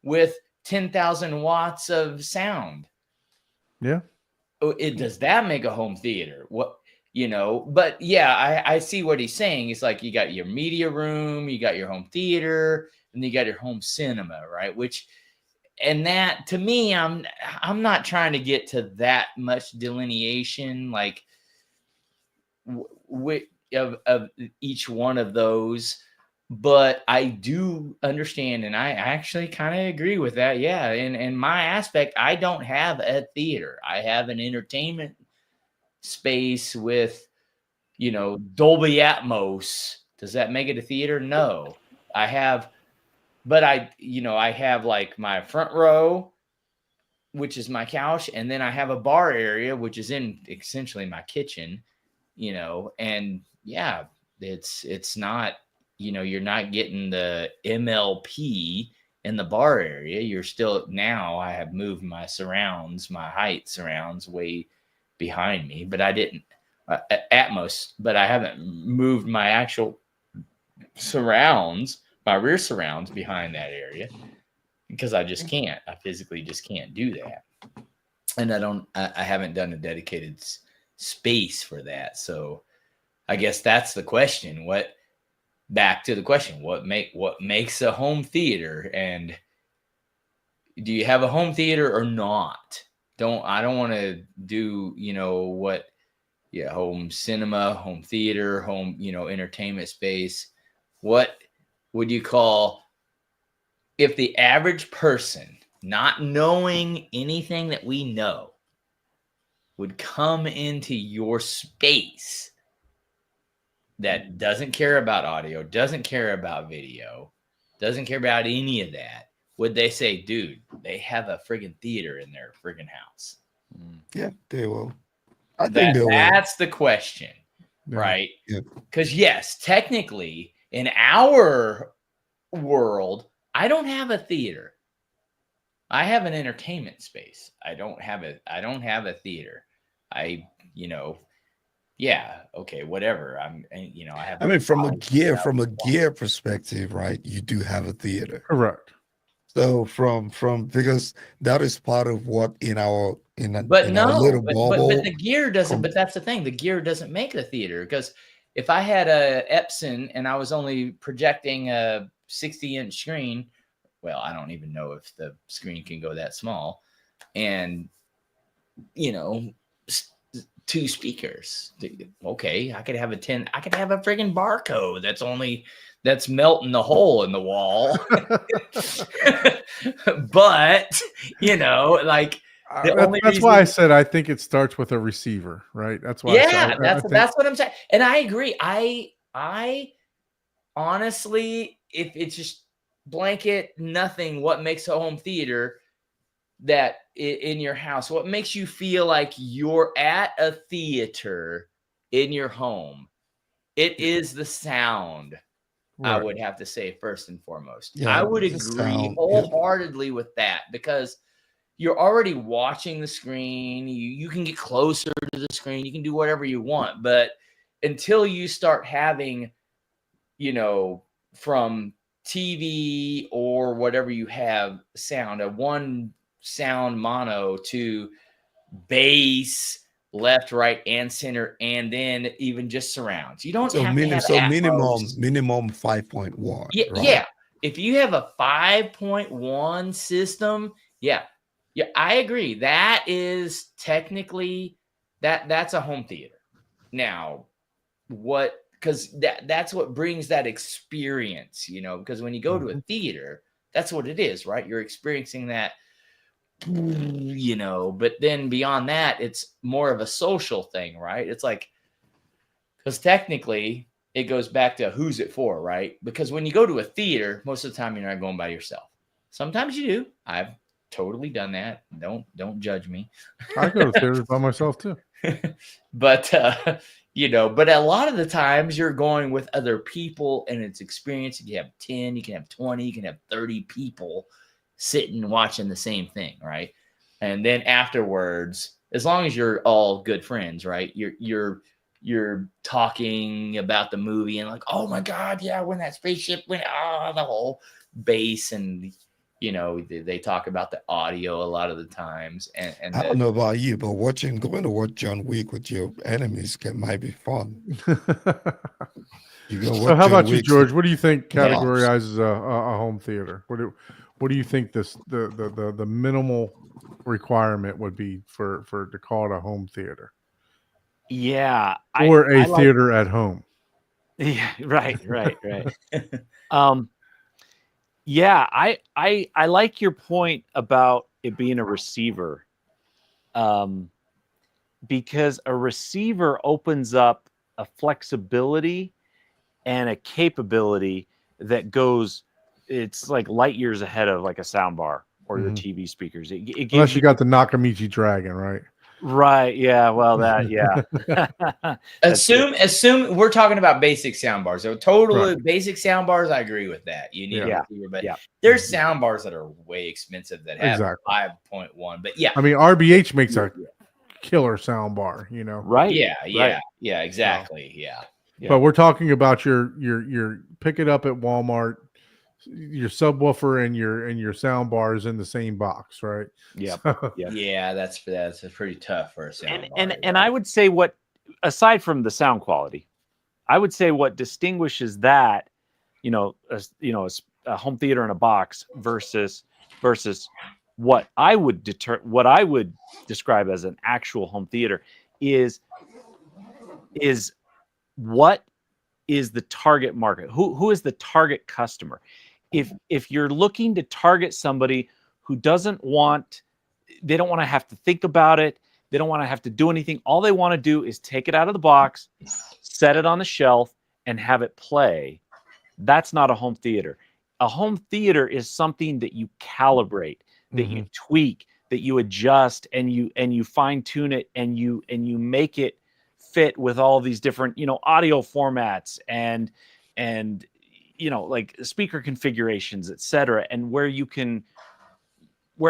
with 10,000 watts of sound. Yeah. Does that make a home theater? What? But yeah, I see what he's saying. It's like you got your media room, you got your home theater, and you got your home cinema, right? And that to me, I'm not trying to get to that much delineation, like of each one of those. But I do understand, and I actually kind of agree with that. Yeah, in my aspect, I don't have a theater. I have an entertainment space with, Dolby Atmos. Does that make it a theater? No. I have like my front row, which is my couch, and then I have a bar area, which is in essentially my kitchen, and yeah, it's not, you're not getting the MLP in the bar area. You're still, now I have moved my height surrounds way behind me, but I didn't Atmos, but I haven't moved my actual surrounds, my rear surrounds behind that area because I just can't. I physically just can't do that. And I haven't done a dedicated space for that. So I guess that's the question. Back to the question, what makes a home theater, and do you have a home theater or not? I don't want to do, what home cinema, home theater, home, entertainment space. What would you call, if the average person, not knowing anything that we know, would come into your space that doesn't care about audio, doesn't care about video, doesn't care about any of that, would they say, dude, they have a friggin' theater in their friggin' house? Yeah, they will. I think they will. That's the question, Yeah. right? Yeah. Because yes, technically, in our world, I don't have a theater. I have an entertainment space. I don't have a theater. Yeah, okay, whatever. I have. I mean, from a gear perspective, right? You do have a theater. Correct. So from because that is part of what in our But in our no, little but bubble. the gear doesn't. But that's the thing. The gear doesn't make the theater, because if I had a Epson and I was only projecting a 60-inch screen, well, I don't even know if the screen can go that small, and 2 speakers. Okay, I could have a friggin' barcode that's melting the hole in the wall. But That's why I said I think it starts with a receiver, right? That's why. That's what I'm saying, and I agree. I honestly, if it's just blanket nothing, what makes a home theater that in your house? What makes you feel like you're at a theater in your home? It is the sound. Right. I would have to say first and foremost. Yeah, I would the agree sound, wholeheartedly with that, because you're already watching the screen. You can get closer to the screen. You can do whatever you want. But until you start having, from TV or whatever you have, sound, a one sound mono to bass, left, right, and center, and then even just surrounds. You don't have to have minimum 5.1. Yeah, right? yeah. If you have a 5.1 system, yeah, I agree. That is technically that's a home theater. Now, because that's what brings that experience, because when you go to a theater, that's what it is, right? You're experiencing that, but then beyond that, it's more of a social thing, right? It's like, because technically it goes back to who's it for, right? Because when you go to a theater, most of the time you're not going by yourself. Sometimes you do. I've totally done that. Don't judge me. I go to theaters by myself too. But but a lot of the times you're going with other people, and it's experience. You can have 10, you can have 20, you can have 30 people sitting watching the same thing, right? And then afterwards, as long as you're all good friends, right? You're talking about the movie and like, oh my God, yeah, when that spaceship went, the whole bass, and they talk about the audio a lot of the times. And I don't know about you, but going to watch John Wick with your enemies might be fun. So how about you, George? What do you think categorizes a home theater? What do you think the minimal requirement would be for to call it a home theater? Yeah, or a theater at home. Yeah, right. Yeah, I like your point about it being a receiver, because a receiver opens up a flexibility and a capability that goes, it's like light years ahead of like a sound bar or your TV speakers. It gives Unless you got the Nakamichi Dragon, right? Right. Yeah. Well, that. Yeah. assume we're talking about basic sound bars. So totally basic sound bars. I agree with that. You need a receiver, but there's sound bars that are way expensive that have 5.1. But yeah, I mean, RBH makes a killer sound bar. Right? Yeah. Exactly. Yeah. But we're talking about your pick it up at Walmart, your subwoofer and your sound bars in the same box, right? Yeah. Yeah, that's pretty tough for a sound bar. And I would say, what, aside from the sound quality, I would say what distinguishes that, a home theater in a box versus what I would describe as an actual home theater is is what is the target market? Who is the target customer? If you're looking to target somebody who they don't want to have to think about it, they don't want to have to do anything. All they want to do is take it out of the box, set it on the shelf, and have it play. That's not a home theater. A home theater is something that you calibrate, that you tweak, that you adjust, and you fine tune it, and you make it fit with all these different, audio formats and like speaker configurations, etc., and where it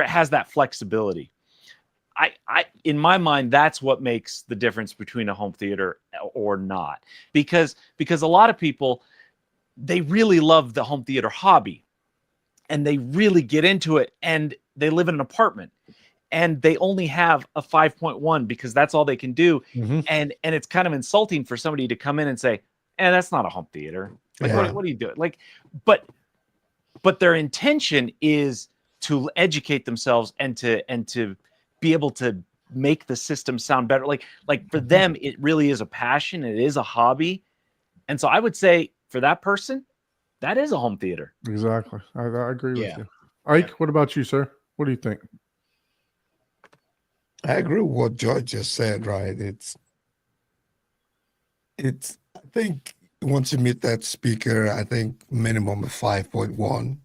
has that flexibility. I in my mind, that's what makes the difference between a home theater or not, because a lot of people, they really love the home theater hobby and they really get into it, and they live in an apartment and they only have a 5.1 because that's all they can do. And it's kind of insulting for somebody to come in and say, that's not a home theater. Like, what are you doing? Like, but their intention is to educate themselves and to be able to make the system sound better. Like for them, it really is a passion. It is a hobby. And so I would say for that person, that is a home theater. Exactly. I agree with you. Ike, what about you, sir? What do you think? I agree with what George just said, right? It's I think once you meet that speaker, I think minimum of 5.1,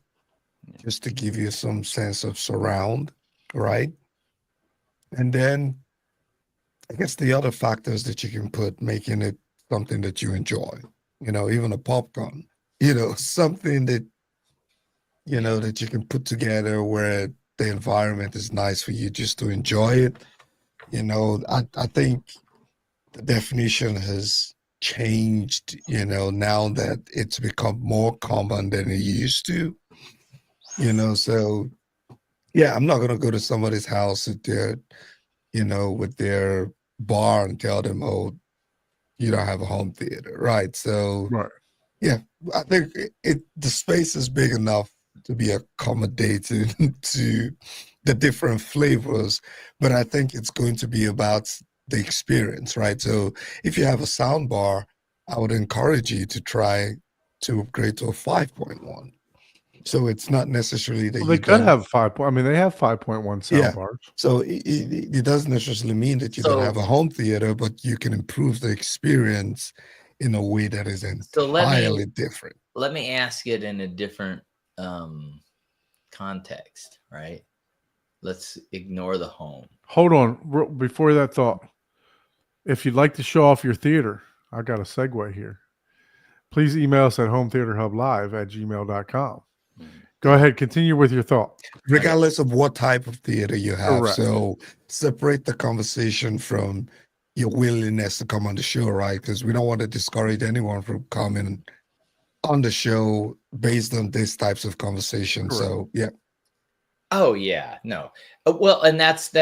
just to give you some sense of surround, right? And then I guess the other factors that you can put, making it something that you enjoy, even a popcorn, something that, that you can put together where the environment is nice for you just to enjoy it. I think the definition has changed, now that it's become more common than it used to, so yeah, I'm not going to go to somebody's house with their bar and tell them, oh, you don't have a home theater, right? So yeah, I think the space is big enough to be accommodated to the different flavors, but I think it's going to be about the experience, right? So if you have a sound bar, I would encourage you to try to upgrade to a 5.1. So it's not necessarily that they could have 5. I mean, they have 5.1 sound bars. So it doesn't necessarily mean that you don't have a home theater, but you can improve the experience in a way that is entirely different. Let me ask it in a different context, right? Let's ignore the home. Hold on. Before that thought, if you'd like to show off your theater, I got a segue here. Please email us at hometheaterhublive@gmail.com. Go ahead. Continue with your thought. Regardless of what type of theater you have. Correct. So separate the conversation from your willingness to come on the show, right? Because we don't want to discourage anyone from coming on the show based on these types of conversations. Correct. So, yeah. Oh, yeah. No. Well, and that's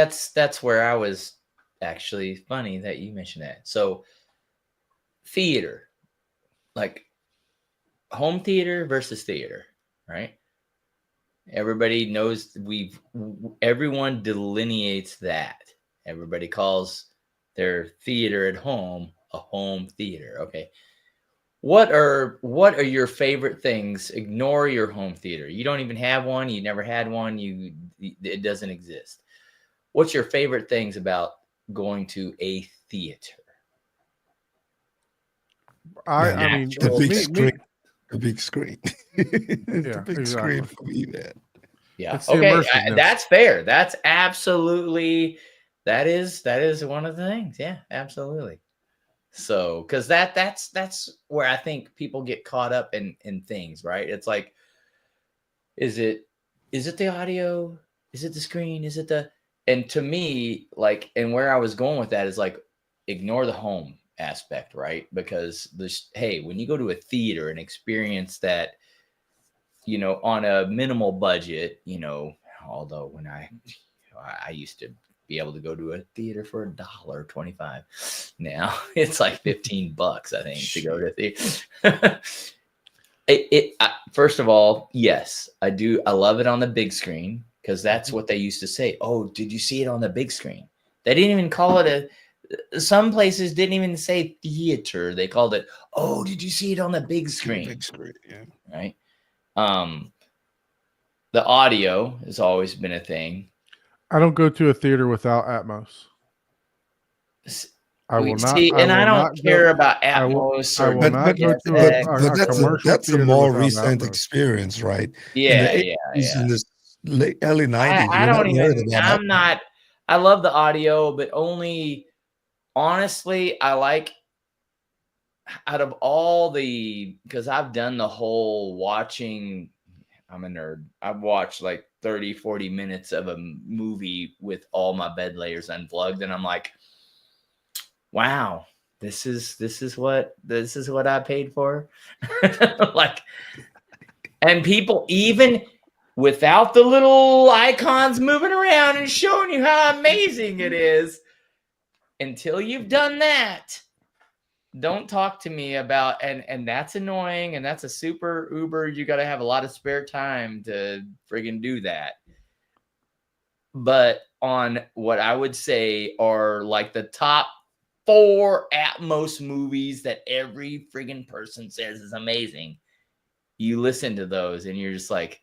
where I was actually funny that you mentioned that. So theater, like home theater versus theater, right? Everybody knows everyone delineates that. Everybody calls their theater at home a home theater. Okay. What are your favorite things? Ignore your home theater. You don't even have one. You never had one. It doesn't exist. What's your favorite things about going to a theater? I mean, the big screen. The big screen. The big exactly. screen for me, man. Yeah. It's the Okay. immersiveness. That's fair. That's absolutely. That is one of the things. Yeah. Absolutely. So, because that's where I think people get caught up in things, right? It's like, is it the audio? Is it the screen? Is it the? And to me, like, and where I was going with that is like, ignore the home aspect, right? Because hey, when you go to a theater and experience that, on a minimal budget, although when I used to be able to go to a theater for $1.25. Now it's like $15, I think, to go to theater. First of all, yes, I do. I love it on the big screen because that's what they used to say. Oh, did you see it on the big screen? They didn't even call it some places didn't even say theater. They called it, oh, did you see it on the big screen? Big screen, yeah. Right. The audio has always been a thing. I don't go to a theater without Atmos. I will not. See, and I will don't not care go, about I will- Atmos I or will not go to But a commercial that's a theater more without recent Atmos. experience, right? yeah, In the yeah, 80s, yeah. in the early 90s, I you're not don't worried even. about I'm Atmos. not. I love the audio, but only honestly, I like out of all the because I've done the whole watching. I'm a nerd. I've watched like 30, 40 minutes of a movie with all my bed layers unplugged, and I'm like, wow, this is what I paid for. Like, and people even without the little icons moving around and showing you how amazing it is, until you've done that, don't talk to me about and that's annoying, and that's a super uber. You got to have a lot of spare time to friggin' do that. But on what I would say are like the top 4 Atmos movies that every friggin' person says is amazing, you listen to those and you're just like,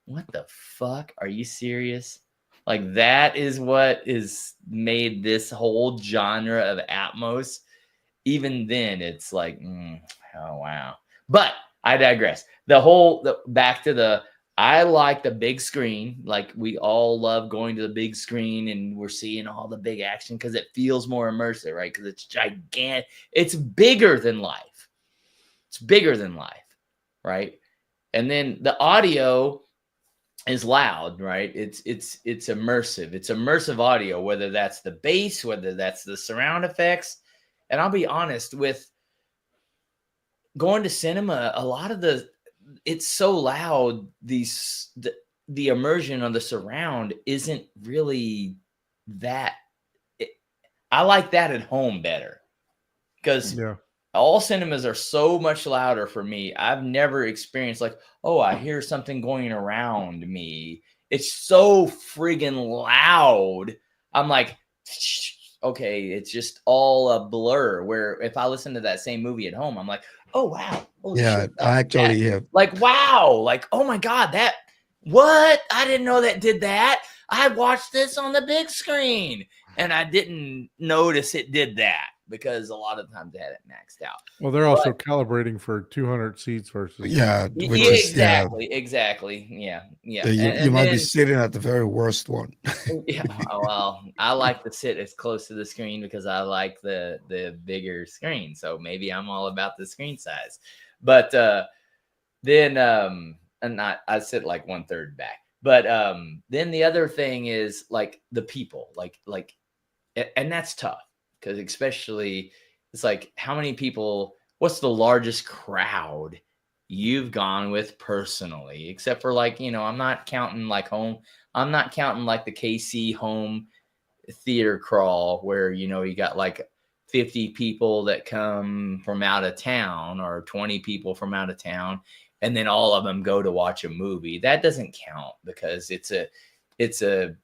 what the fuck? Are you serious? Like, that is what is made this whole genre of Atmos. Even then, it's like, oh, wow. But I digress. Back to the, I like the big screen. Like, we all love going to the big screen and we're seeing all the big action because it feels more immersive, right? Because it's gigantic. It's bigger than life. It's bigger than life, right? And then the audio is loud, right? It's immersive. It's immersive audio, whether that's the bass, whether that's the surround effects. And I'll be honest, with going to cinema, a lot of it's so loud, the immersion of the surround isn't really that. I like that at home better because all cinemas are so much louder for me. I've never experienced like, oh, I hear something going around me. It's so friggin' loud. I'm like, okay, it's just all a blur. Where if I listen to that same movie at home, I'm like, oh wow, holy shit, I actually have. Like, wow, like, oh my god, what? I didn't know that did that. I watched this on the big screen and I didn't notice it did that because a lot of times they had it maxed out. Well, they're also calibrating for 200 seats versus exactly. Yeah. You might be sitting at the very worst one. Yeah. Well, I like to sit as close to the screen because I like the bigger screen. So maybe I'm all about the screen size. But then I sit like 1/3 back. But then the other thing is like the people, like, and that's tough because especially it's like how many people. What's the largest crowd you've gone with personally? Except for like, I'm not counting like home. I'm not counting like the KC home theater crawl where, you got like 50 people that come from out of town or 20 people from out of town. And then all of them go to watch a movie. That doesn't count because it's a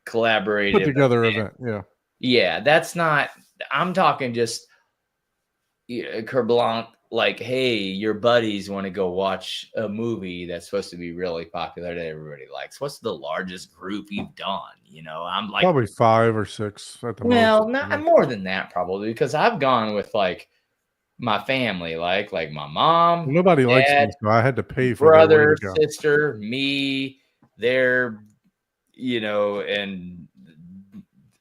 collaborative put together event. Yeah. That's not, I'm talking just carte blanche, like, hey, your buddies want to go watch a movie that's supposed to be really popular that everybody likes. What's the largest group you've done? I'm like probably 5 or 6 at the most. Well, not more than that probably because I've gone with like my family, like my mom. Nobody dad, likes me, so I had to pay for brother, sister, me, their, and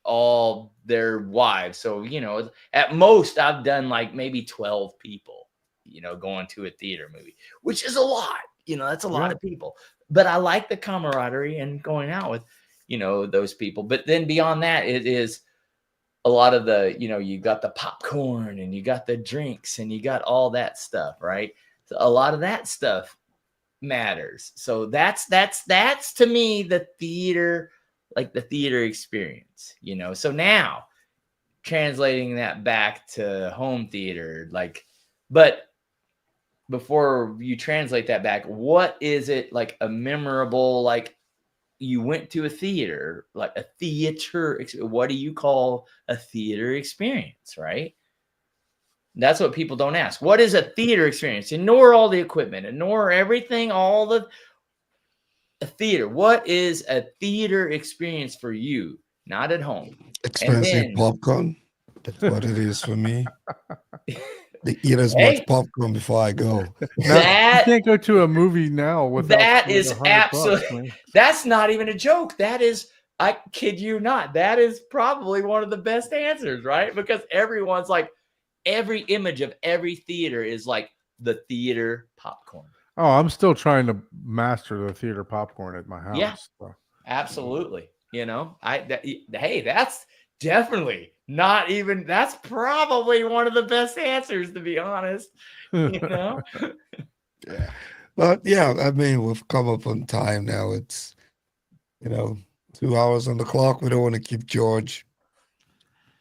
all their wives. So, at most I've done like maybe 12 people, going to a theater movie, which is a lot, that's a lot of people, but I like the camaraderie and going out with, those people. But then beyond that, it is a lot of the, you got the popcorn and you got the drinks and you got all that stuff, right? So a lot of that stuff matters. So that's to me the theater, like the theater experience, So now translating that back to home theater, like, but before you translate that back, what is it like a memorable, like, you went to a theater, like a theater. What do you call a theater experience, right? That's what people don't ask. What is a theater experience? Ignore all the equipment, ignore everything, a theater. What is a theater experience for you? Not at home. Expensive then- popcorn. That's what it is for me. They eat as Hey. much popcorn before I go. Now, That- you can't go to a movie now without That spending is $100, absolute- man. That's not even a joke. That is, I kid you not, that is probably one of the best answers, right? Because everyone's like, every image of every theater is like the theater popcorn. Oh, I'm still trying to master the theater popcorn at my house. Yeah. so. Absolutely. Hey, that's definitely not even, that's probably one of the best answers, to be honest. You know? Yeah. But yeah, I mean, we've come up on time now. It's, 2 hours on the clock. We don't want to keep George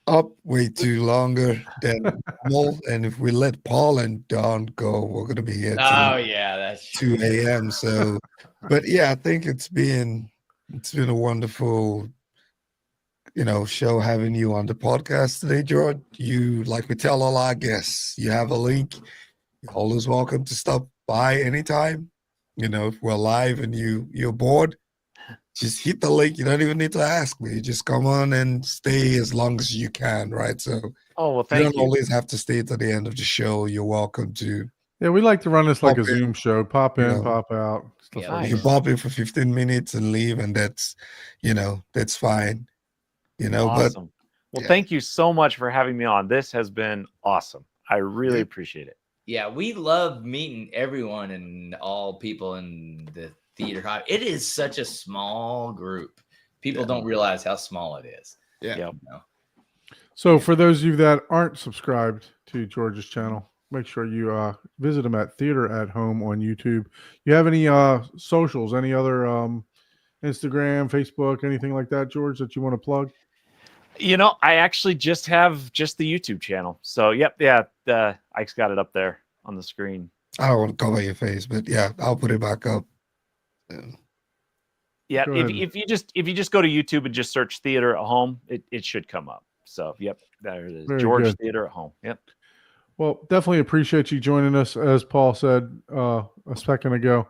up way too longer than normal. And if we let Paul and Don go, we're going to be here Oh, till yeah, that's 2 a.m. So, but yeah, I think it's been a wonderful, show having you on the podcast today, George. You, like we tell all our guests, you have a link. You're always welcome to stop by anytime. If we're live and you're bored, just hit the link. You don't even need to ask me. You just come on and stay as long as you can, right? So Oh well, you thank don't you. always have to stay to the end of the show. You're welcome to. Yeah, we like to run this like a Pop in, Zoom show. Pop in, know. pop out. Stuff Yeah, like You Nice. that. pop in for 15 minutes and leave, and that's fine. But Awesome. Well, yeah. thank you so much for having me on. This has been awesome. I really Yeah. appreciate it. Yeah, we love meeting everyone and all people in the theater hobby. It is such a small group. People don't realize how small it is. Yeah. Yep. So for those of you that aren't subscribed to George's channel, make sure you visit him at Theater at Home on YouTube. You have any socials, any other Instagram, Facebook, anything like that, George, that you want to plug? I actually just have the YouTube channel. So Ike's got it up there on the screen. I don't want to cover your face, but yeah, I'll put it back up. Yeah, Go if ahead. you just go to YouTube and just search Theater at Home, it should come up. So there it is. Very George good. Theater at Home. Yep. Well, definitely appreciate you joining us. As Paul said a second ago,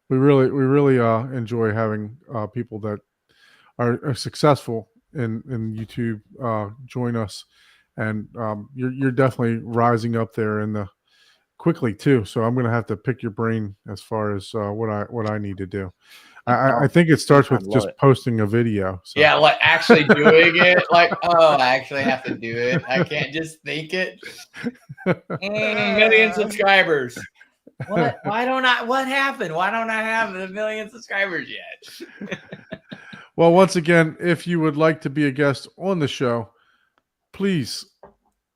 we really enjoy having people that are successful in YouTube join us, and you're definitely rising up there quickly too. So I'm going to have to pick your brain as far as what I need to do. I think it starts with love just it. posting a video. So. Yeah, like actually doing it. Like, I actually have to do it. I can't just think it. Million subscribers. What? Why don't I? What happened? Why don't I have a million subscribers yet? Well, once again, if you would like to be a guest on the show, please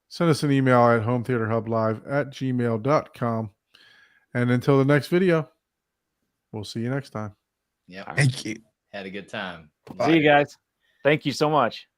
send us an email at hometheaterhublive@gmail.com. And until the next video, we'll see you next time. Yep. Thank you. Had a good time. See you guys. Thank you so much.